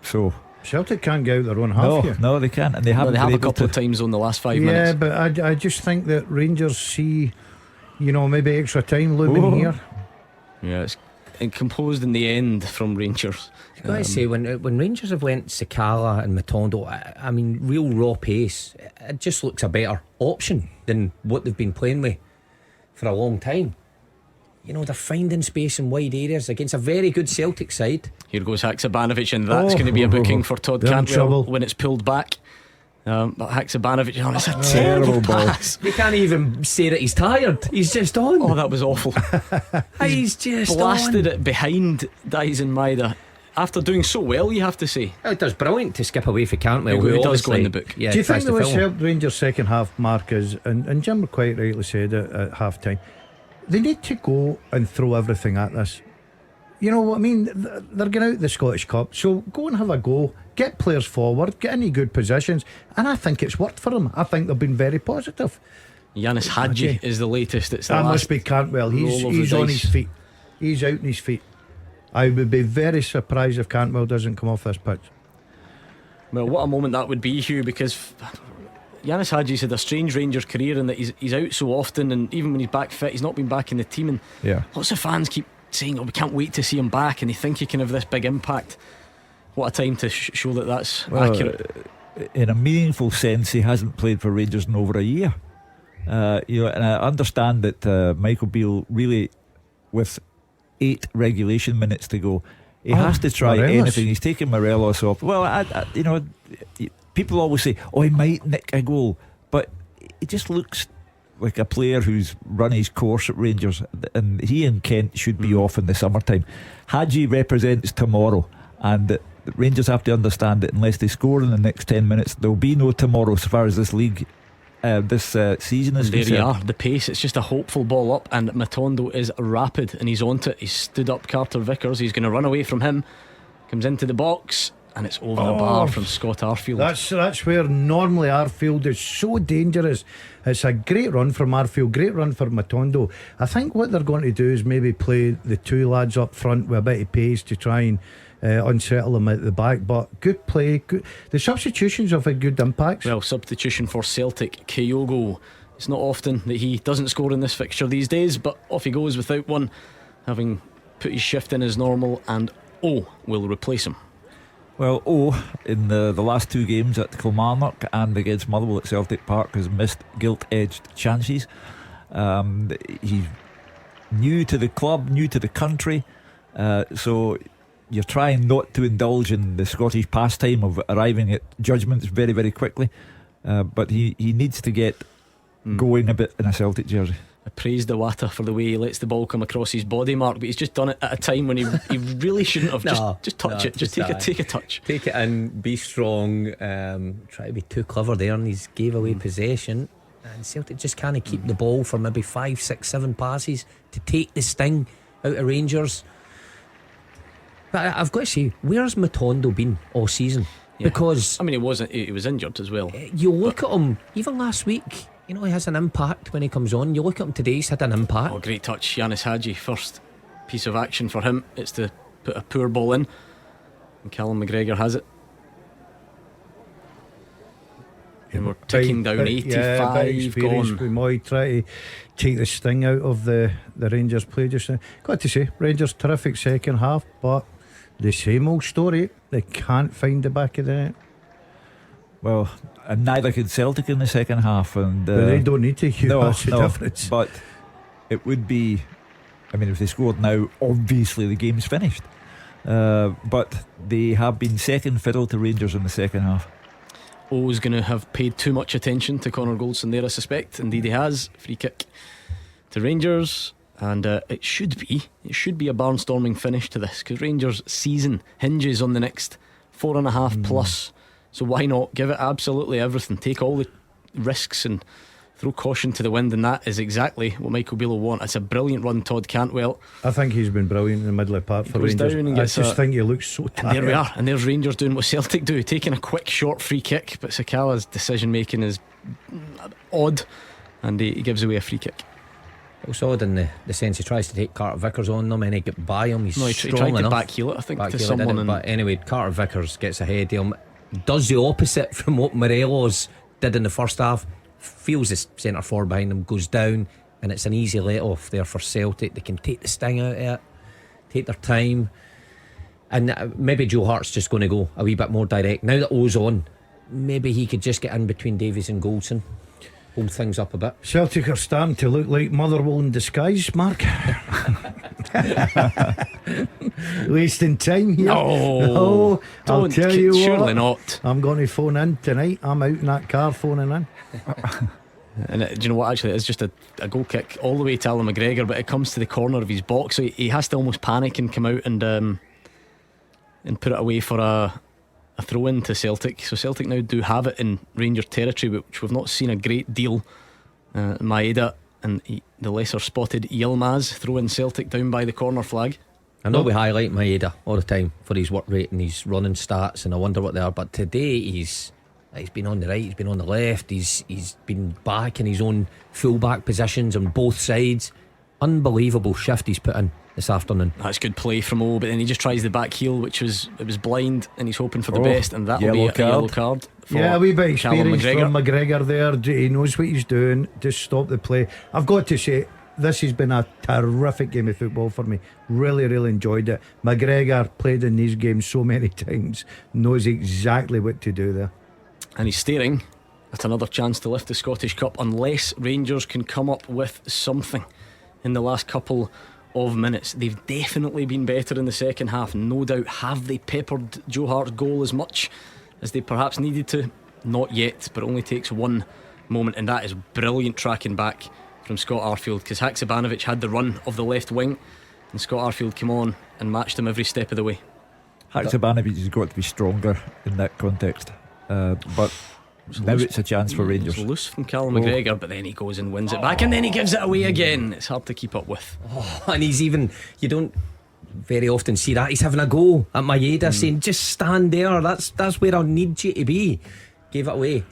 So Celtic can't get out their own half here. No, they can't, and they haven't. They have been a able couple to. of times on the last 5 minutes. Yeah, but I just think that Rangers see, maybe extra time looming here. Yeah, it's composed in the end from Rangers. I've got to say, when Rangers have went Sakata and Matondo, I mean, real raw pace, it just looks a better option than what they've been playing with for a long time. They're finding space in wide areas against a very good Celtic side. Here goes Haksabanovic, and that's going to be a booking for Todd Cantwell when it's pulled back. But Haksabanovic, it's a terrible pass. You can't even say that he's tired. He's just on. Oh, that was awful. He's just blasted on. it behind Dyson Maida. After doing so well, you have to say. It does brilliant to skip away for Cantwell. Who does go in the book. Yeah, do you think what's helped Rangers' second half, Mark, is, and Jim quite rightly said it at half time, they need to go and throw everything at this. You know what I mean? They're going out the Scottish Cup, so go and have a go, get players forward, get any good positions, and I think it's worked for them. I think they've been very positive. Yanis Hadji is the latest. It's the that last must be Cantwell. He's on his feet. He's out on his feet. I would be very surprised if Cantwell doesn't come off this pitch. Well, what a moment that would be, Hugh, because Yanis Hadji's had a strange Rangers career in that he's out so often, and even when he's back fit, he's not been back in the team, and lots of fans keep saying, we can't wait to see him back, and they think he can have this big impact. What a time to show that that's accurate. In a meaningful sense, he hasn't played for Rangers in over a year. And I understand that Michael Beale really, with 8 regulation minutes to go, he has to try anything. He's taking Morelos off. Well, people always say, he might nick a goal, but he just looks like a player who's run his course at Rangers, and he and Kent should be off in the summertime. Hadji represents tomorrow, and Rangers have to understand that unless they score in the next 10 minutes, there'll be no tomorrow as far as this league this season is concerned. There you are, the pace, it's just a hopeful ball up, and Matondo is rapid and he's onto it. He's stood up Carter Vickers, he's going to run away from him, comes into the box, and it's over the bar from Scott Arfield. That's where normally Arfield is so dangerous. It's a great run from Arfield, great run for Matondo. I think what they're going to do is maybe play the 2 lads up front with a bit of pace to try and unsettle him at the back. But good play. The substitutions have had good impacts. Well, substitution for Celtic, Kyogo. It's not often that he doesn't score in this fixture these days, but off he goes without one, having put his shift in as normal, and O will replace him. Well, in the last 2 games at Kilmarnock and against Motherwell at Celtic Park has missed gilt-edged chances. He's new to the club, new to the country, so you're trying not to indulge in the Scottish pastime of arriving at judgments very, very quickly, but he needs to get going a bit in a Celtic jersey. I praised Jota for the way he lets the ball come across his body mark, but he's just done it at a time when he really shouldn't have. Just touch it, just take a touch, take it in, be strong, try to be too clever there, and he's gave away possession, and Celtic just can't keep the ball for maybe 5, 6, 7 passes to take the sting out of Rangers. But I've got to say, where's Matondo been all season? Yeah. Because I mean, he was injured as well. You look at him, even last week, you know, he has an impact when he comes on. You look at him today, he's had an impact. Oh, great touch, Yanis Hadji. First piece of action for him, it's to put a poor ball in, and Callum McGregor has it. And we're ticking down 85 gone. Moy try to take the sting out of the Rangers play just now. Got to say, Rangers terrific second half, but the same old story. They can't find the back of the net. Well, and neither could Celtic in the second half, and but they don't need to. That's the difference. But it would be, I mean, if they scored now, obviously the game's finished. But they have been second fiddle to Rangers in the second half. O's going to have paid too much attention to Connor Goldson there, I suspect. Indeed he has. Free kick to Rangers, and it should be a barnstorming finish to this, because Rangers' season hinges on the next 4.5 plus. So why not give it absolutely everything, take all the risks and throw caution to the wind, and that is exactly what Michael Beale will want. It's a brilliant run, Todd Cantwell. I think he's been brilliant in the middle of the park for Rangers. I just think he looks so tired. And there we are, and there's Rangers doing what Celtic do, taking a quick short free kick, but Sakala's decision making is odd, and he gives away a free kick. It's odd in the sense he tries to take Carter Vickers on them and he get by him. He's he tried enough to backheel it, I think, to someone. But anyway, Carter Vickers gets ahead of him, does the opposite from what Morelos did in the first half. Feels the centre forward behind him, goes down, and it's an easy let off there for Celtic. They can take the sting out of it, take their time, and maybe Joe Hart's just going to go a wee bit more direct now that O's on. Maybe he could just get in between Davies and Goldson, hold things up a bit. Celtic are starting to look like Motherwell in disguise, Mark. Wasting time here. No, I'll tell you what, surely not. I'm going to phone in tonight. I'm out in that car phoning in. And do you know what, actually it's just a goal kick all the way to Alan McGregor, but it comes to the corner of his box, so he has to almost panic and come out and put it away for a throw in to Celtic. So Celtic now do have it in Rangers territory, which we've not seen a great deal. Maeda and the lesser spotted Yilmaz throw in Celtic down by the corner flag. I know we highlight Maeda all the time for his work rate and his running stats, and I wonder what they are, but today he's been on the right, he's been on the left, he's been back in his own full-back positions on both sides. Unbelievable shift he's put in this afternoon. That's good play from O, but then he just tries the back heel, which was blind, and he's hoping for the best, and that'll be a yellow card for a wee bit experience McGregor. from McGregor there. He knows what he's doing. Just stop the play. I've got to say, this has been a terrific game of football for me. Really, really enjoyed it. McGregor played in these games so many times, knows exactly what to do there. And he's staring at another chance to lift the Scottish Cup, unless Rangers can come up with something in the last couple of minutes. They've definitely been better in the second half, no doubt. Have they peppered Joe Hart's goal as much as they perhaps needed to? Not yet, but it only takes one moment, and that is brilliant tracking back from Scott Arfield, because Haksabanovic had the run of the left wing, and Scott Arfield came on and matched him every step of the way. Haksabanovic has got to be stronger in that context, but now it's a chance for Rangers. It's loose from Callum McGregor, but then he goes and wins it back, and then he gives it away again. It's hard to keep up with. And he's even, you don't very often see that, he's having a go at Maeda, saying just stand there, that's where I need you to be. Gave it away.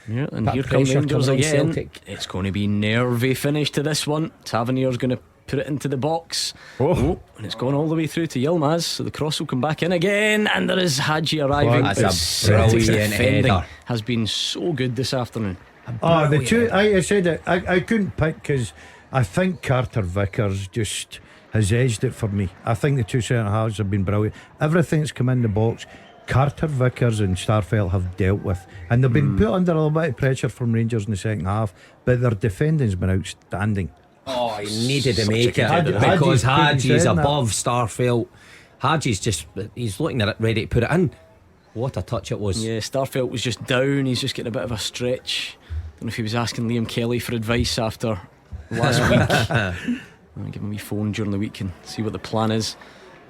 Yeah, and here come Rangers again. Celtic. It's going to be nervy finish to this one. Tavernier's going to put it into the box. And it's gone all the way through to Yilmaz, so the cross will come back in again, and there is Hadji arriving. That's a Celtic's brilliant defending header. has been so good this afternoon. The two, I said it, I couldn't pick because I think Carter Vickers just has edged it for me. I think the two centre halves have been brilliant. Everything's come in the box. Carter Vickers and Starfelt have dealt with, and they've been put under a little bit of pressure from Rangers in the second half, but their defending's been outstanding. Oh, he needed to make it Hadji's because Hadji's saying that. above Starfelt. Hadji's just, he's looking at it ready to put it in. What a touch it was. Yeah, Starfelt was just down. He's just getting a bit of a stretch. Don't know if he was asking Liam Kelly for advice after last week. I'm going to give him a wee phone during the week and see what the plan is.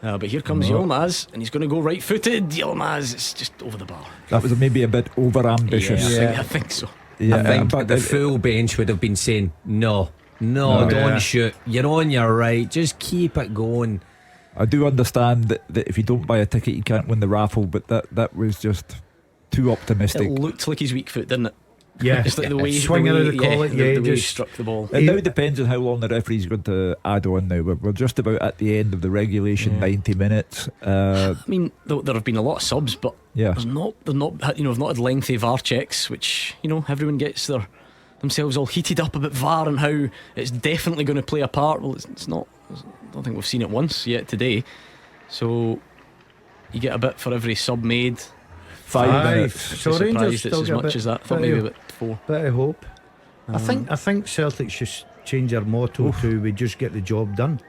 But here comes Yilmaz, and he's going to go right footed. Yilmaz, it's just over the bar. That was maybe a bit over ambitious. I think so. Yeah, I think but the full bench would have been saying, no, don't shoot. You're on your right. Just keep it going. I do understand that if you don't buy a ticket, you can't win the raffle, but that was just too optimistic. It looked like his weak foot, didn't it? Yeah, It's like the way swinging out the call it. Yeah, the way he just struck the ball. It now depends on how long the referee's going to add on now. We're just about at the end of the regulation 90 minutes. I mean, there have been a lot of subs, but they've not had lengthy VAR checks, which everyone gets themselves all heated up about VAR and how it's definitely going to play a part. Well, it's not. I don't think we've seen it once yet today. So you get a bit for every sub made. 5 minutes. So Rangers it's as much as that. I thought maybe about 4. Bit of hope. I think Celtic should change their motto to "we just get the job done"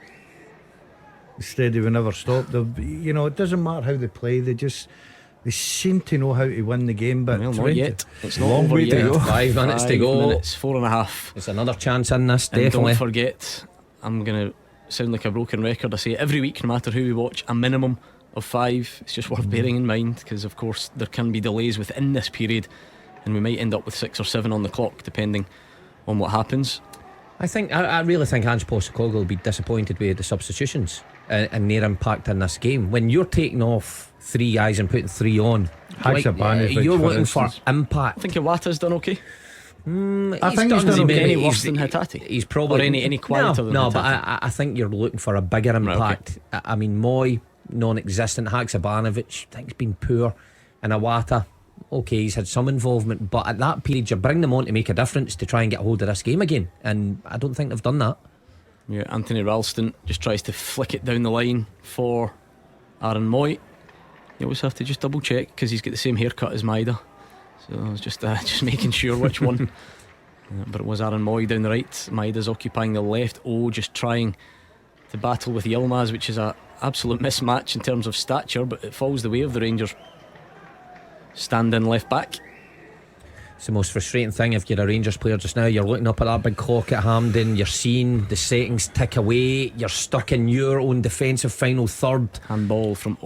instead of "we never stop." It doesn't matter how they play. They seem to know how to win the game. But not yet. It's not long over way to yet. go. 5 minutes to go. 4.5. There's another chance in this, And definitely. don't forget, I'm going to sound like a broken record. I say it every week, no matter who we watch, a minimum of 5. It's just worth bearing in mind, because of course there can be delays within this period, and we might end up with 6 or 7 on the clock depending on what happens. I really think Ange Postecoglou will be disappointed with the substitutions and their impact in this game. When you're taking off 3 guys and putting 3 on, you're looking for impact. I think Iwata's done okay. I think he's done okay. Any worse than Hatate? He's probably or any quieter than no, Hatate. but I think you're looking for a bigger impact. Right, okay. I mean, Moy, non-existent. Haksabanovic, I think he's been poor. And Iwata, okay, he's had some involvement, but at that period you bring them on to make a difference, to try and get hold of this game again, and I don't think they've done that. Yeah, Anthony Ralston just tries to flick it down the line for Aaron Moy. You always have to just double check, because he's got the same haircut as Maida, so I was just making sure which one. But it was Aaron Moy down the right. Maida's occupying the left. Just trying to battle with Yilmaz, which is a absolute mismatch in terms of stature, but it falls the way of the Rangers stand-in left back. It's the most frustrating thing if you're a Rangers player just now. You're looking up at that big clock at Hampden, you're seeing the settings tick away, you're stuck in your own defensive final third. Handball from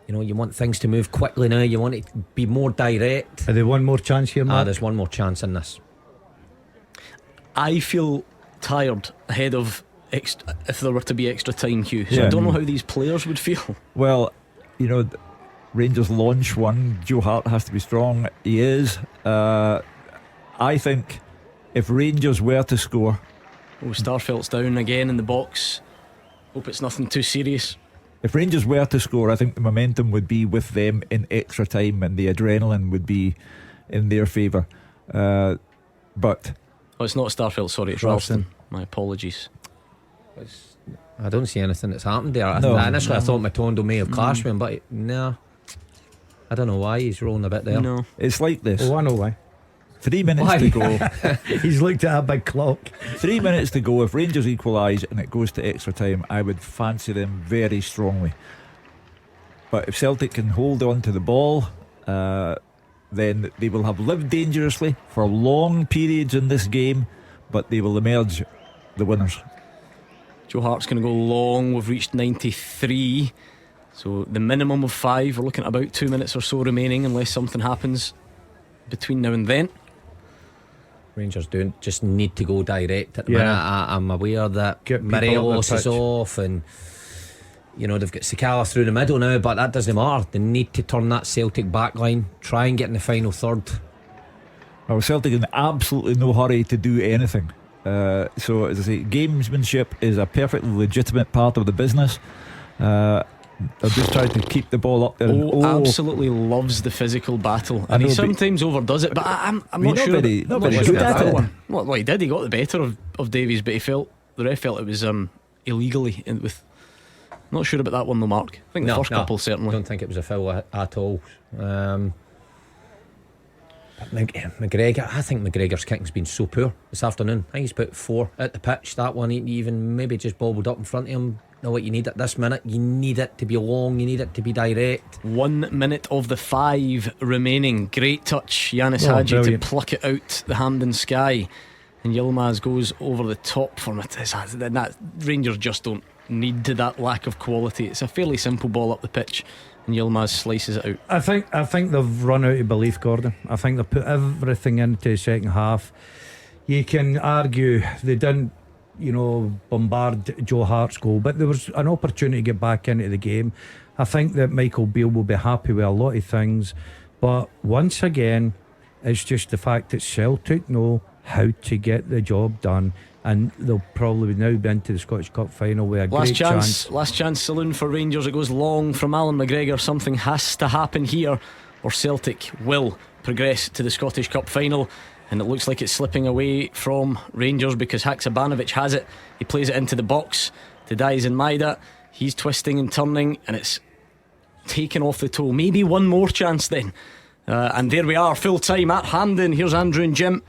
you want things to move quickly now. You want it to be more direct. Are there one more chance here, Mark? There's one more chance in this. I feel tired ahead of if there were to be extra time, Hugh. So I don't know how these players would feel. Well, Rangers launch one. Joe Hart has to be strong. He is. I think if Rangers were to score, Starfelt's down again in the box. Hope it's nothing too serious. If Rangers were to score, I think the momentum would be with them in extra time, and the adrenaline would be in their favour. But it's not Starfelt, sorry, it's Ralston. My apologies. I don't see anything that's happened there. I thought Matondo may have clashed with him, but no, I don't know why he's rolling a bit there. No, it's like this. I know why. 3 minutes to go. He's looked at a big clock. 3 minutes to go. If Rangers equalise and it goes to extra time, I would fancy them very strongly. But if Celtic can hold on to the ball, then they will have lived dangerously for long periods in this game, but they will emerge the winners. Joe Hart's going to go long. We've reached 93, so the minimum of 5. We're looking at about 2 minutes or so remaining, unless something happens between now and then. Rangers don't just need to go direct at the minute. I'm aware that Morelos is off, and they've got Sakata through the middle now, but that doesn't matter. They need to turn that Celtic back line, try and get in the final third. Well, Celtic in absolutely no hurry to do anything. So as I say, gamesmanship is a perfectly legitimate part of the business. They're just trying to keep the ball up there. Absolutely loves the physical battle, and he sometimes overdoes it. But I'm not sure. Not very good at it. Well, he did. He got the better of Davies, but the ref felt it was illegally. Not sure about that one though, Mark. I think the first couple certainly. I don't think it was a foul at all. McGregor, I think McGregor's kicking's been so poor this afternoon. I think he's put 4 at the pitch. That one, he even maybe just bobbled up in front of him. Know what you need at this minute? You need it to be long, you need it to be direct. 1 minute of the 5 remaining. Great touch, Yanis Hadji, brilliant. to pluck it out the Hampden sky, and Yilmaz goes over the top from it. That Rangers just don't need that lack of quality. It's a fairly simple ball up the pitch, and Yilmaz slices it out. I think they've run out of belief, Gordon. I think they put everything into the second half. You can argue they didn't, bombard Joe Hart's goal, but there was an opportunity to get back into the game. I think that Michael Beale will be happy with a lot of things, but once again, it's just the fact that Celtic know how to get the job done, and they'll probably now be into the Scottish Cup final with a great chance. Last chance saloon for Rangers. It goes long from Alan McGregor. Something has to happen here, or Celtic will progress to the Scottish Cup final. And it looks like it's slipping away from Rangers because Haksabanovic has it. He plays it into the box to Daizen Maeda. He's twisting and turning, and it's taken off the toe. Maybe one more chance then. And there we are, full time at Hampden. Here's Andrew and Jim.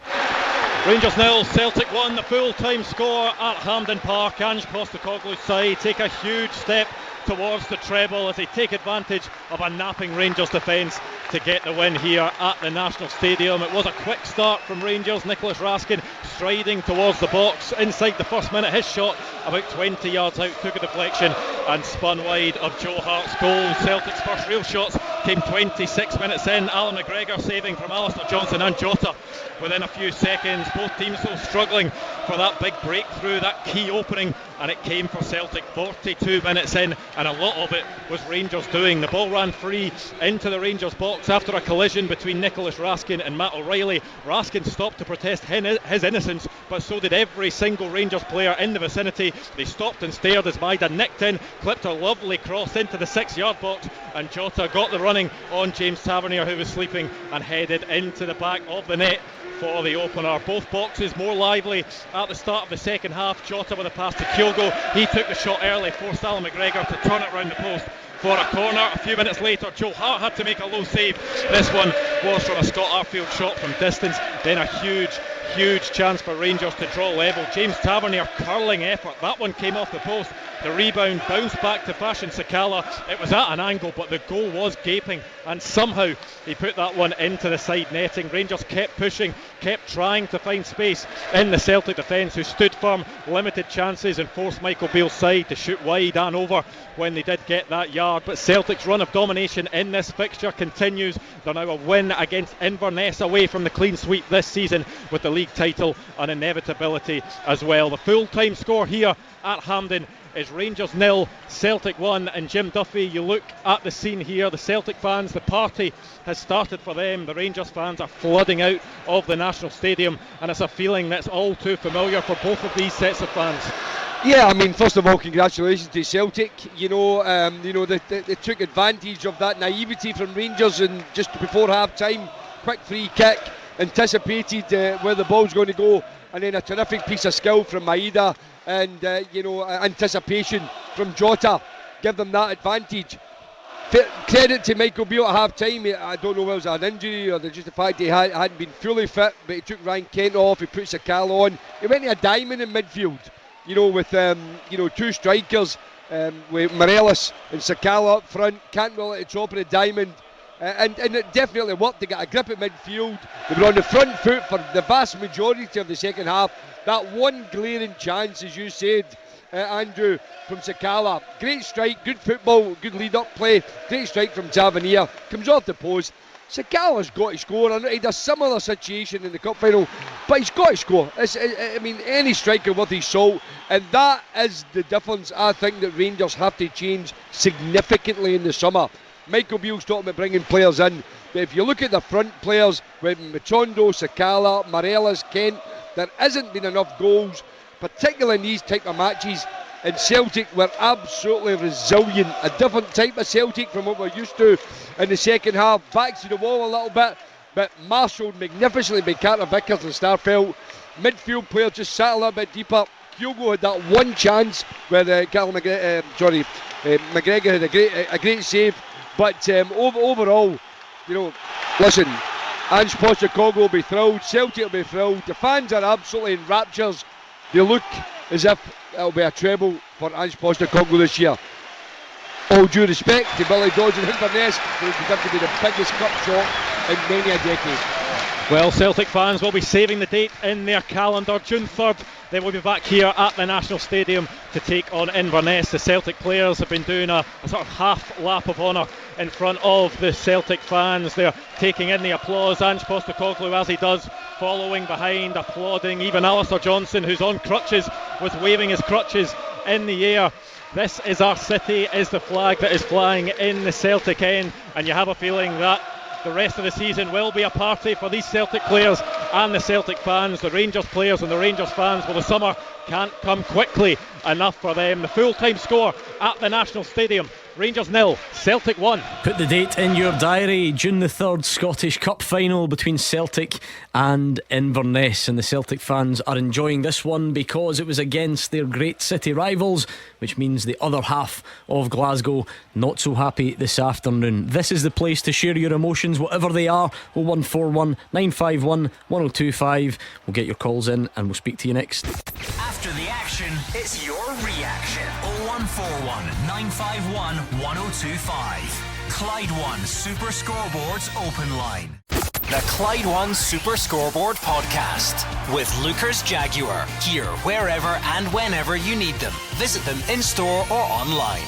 Rangers 0, Celtic 1, the full-time score at Hampden Park. Ange Postecoglou's side take a huge step towards the treble as they take advantage of a napping Rangers defence to get the win here at the National Stadium. It was a quick start from Rangers. Nicholas Raskin striding towards the box inside the first minute. His shot about 20 yards out took a deflection and spun wide of Joe Hart's goal. Celtic's first real shots came 26 minutes in. Alan McGregor saving from Alistair Johnson and Jota within a few seconds. Both teams still struggling for that big breakthrough, that key opening, and it came for Celtic 42 minutes in, and a lot of it was Rangers doing. The ball ran free into the Rangers box after a collision between Nicholas Raskin and Matt O'Reilly. Raskin stopped to protest his innocence, but so did every single Rangers player in the vicinity. They stopped and stared as Maeda nicked in, clipped a lovely cross into the 6-yard box, and Jota got the running on James Tavernier, who was sleeping, and headed into the back of the net for the opener. Both boxes more lively at the start of the second half. Jota with a pass to Kyogo. He took the shot early, forced Alan McGregor to turn it round the post for a corner. A few minutes later, Joe Hart had to make a low save. This one was from a Scott Arfield shot from distance. Then a huge chance for Rangers to draw level. James Tavernier curling effort. That one came off the post. The rebound bounced back to Fashion Sakala. It was at an angle, but the goal was gaping, and somehow he put that one into the side netting. Rangers kept pushing, kept trying to find space in the Celtic defence, who stood firm, limited chances, and forced Michael Beale's side to shoot wide and over when they did get that yard. But Celtic's run of domination in this fixture continues. They're now a win against Inverness away from the clean sweep this season, with the league title an inevitability as well. The full-time score here at Hampden is Rangers 0, Celtic 1. And Jim Duffy, you look at the scene here, the Celtic fans, the party has started for them. The Rangers fans are flooding out of the National Stadium, and it's a feeling that's all too familiar for both of these sets of fans. Yeah, I mean, first of all, congratulations to Celtic. They took advantage of that naivety from Rangers, and just before half time, quick free kick, anticipated where the ball's going to go, and then a terrific piece of skill from Maeda, and anticipation from Jota give them that advantage. Credit to Michael Beale at half time. I don't know whether it was an injury or just the fact he hadn't been fully fit, but he took Ryan Kent off, he put Sakala on. He went to a diamond in midfield, with two strikers, with Morelos and Sakala up front, Cantwell at the top of the diamond. And it definitely worked to get a grip at midfield. They were on the front foot for the vast majority of the second half. That one glaring chance, as you said, Andrew, from Sakala. Great strike, good football, good lead-up play. Great strike from Tavernier. Comes off the post. Sakala's got to score. I know he had a similar situation in the cup final, but he's got to score. Any striker worth his salt, and that is the difference I think that Rangers have to change significantly in the summer. Michael Beale's talking about bringing players in, but if you look at the front players with Matondo, Sakala, Morelos, Kent, there hasn't been enough goals, particularly in these type of matches. And Celtic were absolutely resilient, a different type of Celtic from what we're used to in the second half. Back to the wall a little bit, but marshalled magnificently by Carter Vickers and Starfelt. Midfield player just sat a little bit deeper. Hugo had that one chance where McGregor had a great save. But overall, listen, Ange Postecoglou will be thrilled, Celtic will be thrilled, the fans are absolutely in raptures. They look as if it'll be a treble for Ange Postecoglou this year. All due respect to Billy Dodds and Inverness, who is going to be the biggest cup shot in many a decade. Well, Celtic fans will be saving the date in their calendar. June 3rd, they will be back here at the National Stadium to take on Inverness. The Celtic players have been doing a sort of half lap of honour in front of the Celtic fans. They're taking in the applause. Ange Postecoglou, as he does, following behind, applauding. Even Alistair Johnson, who's on crutches, was waving his crutches in the air. This is our city, is the flag that is flying in the Celtic end, and you have a feeling that the rest of the season will be a party for these Celtic players and the Celtic fans, the Rangers players and the Rangers fans. Well, the summer can't come quickly enough for them. The full-time score at the National Stadium: Rangers 0, Celtic 1. Put the date in your diary. June the 3rd, Scottish Cup final between Celtic and Inverness, and the Celtic fans are enjoying this one because it was against their great city rivals, which means the other half of Glasgow not so happy this afternoon. This is the place to share your emotions, whatever they are. 0141 951 1025. We'll get your calls in and we'll speak to you next. After the action, it's your reaction. 0141 951 1025. Clyde One Super Scoreboard's open line. The Clyde One Super Scoreboard podcast with Lucas Jaguar. Here, wherever and whenever you need them. Visit them in store or online.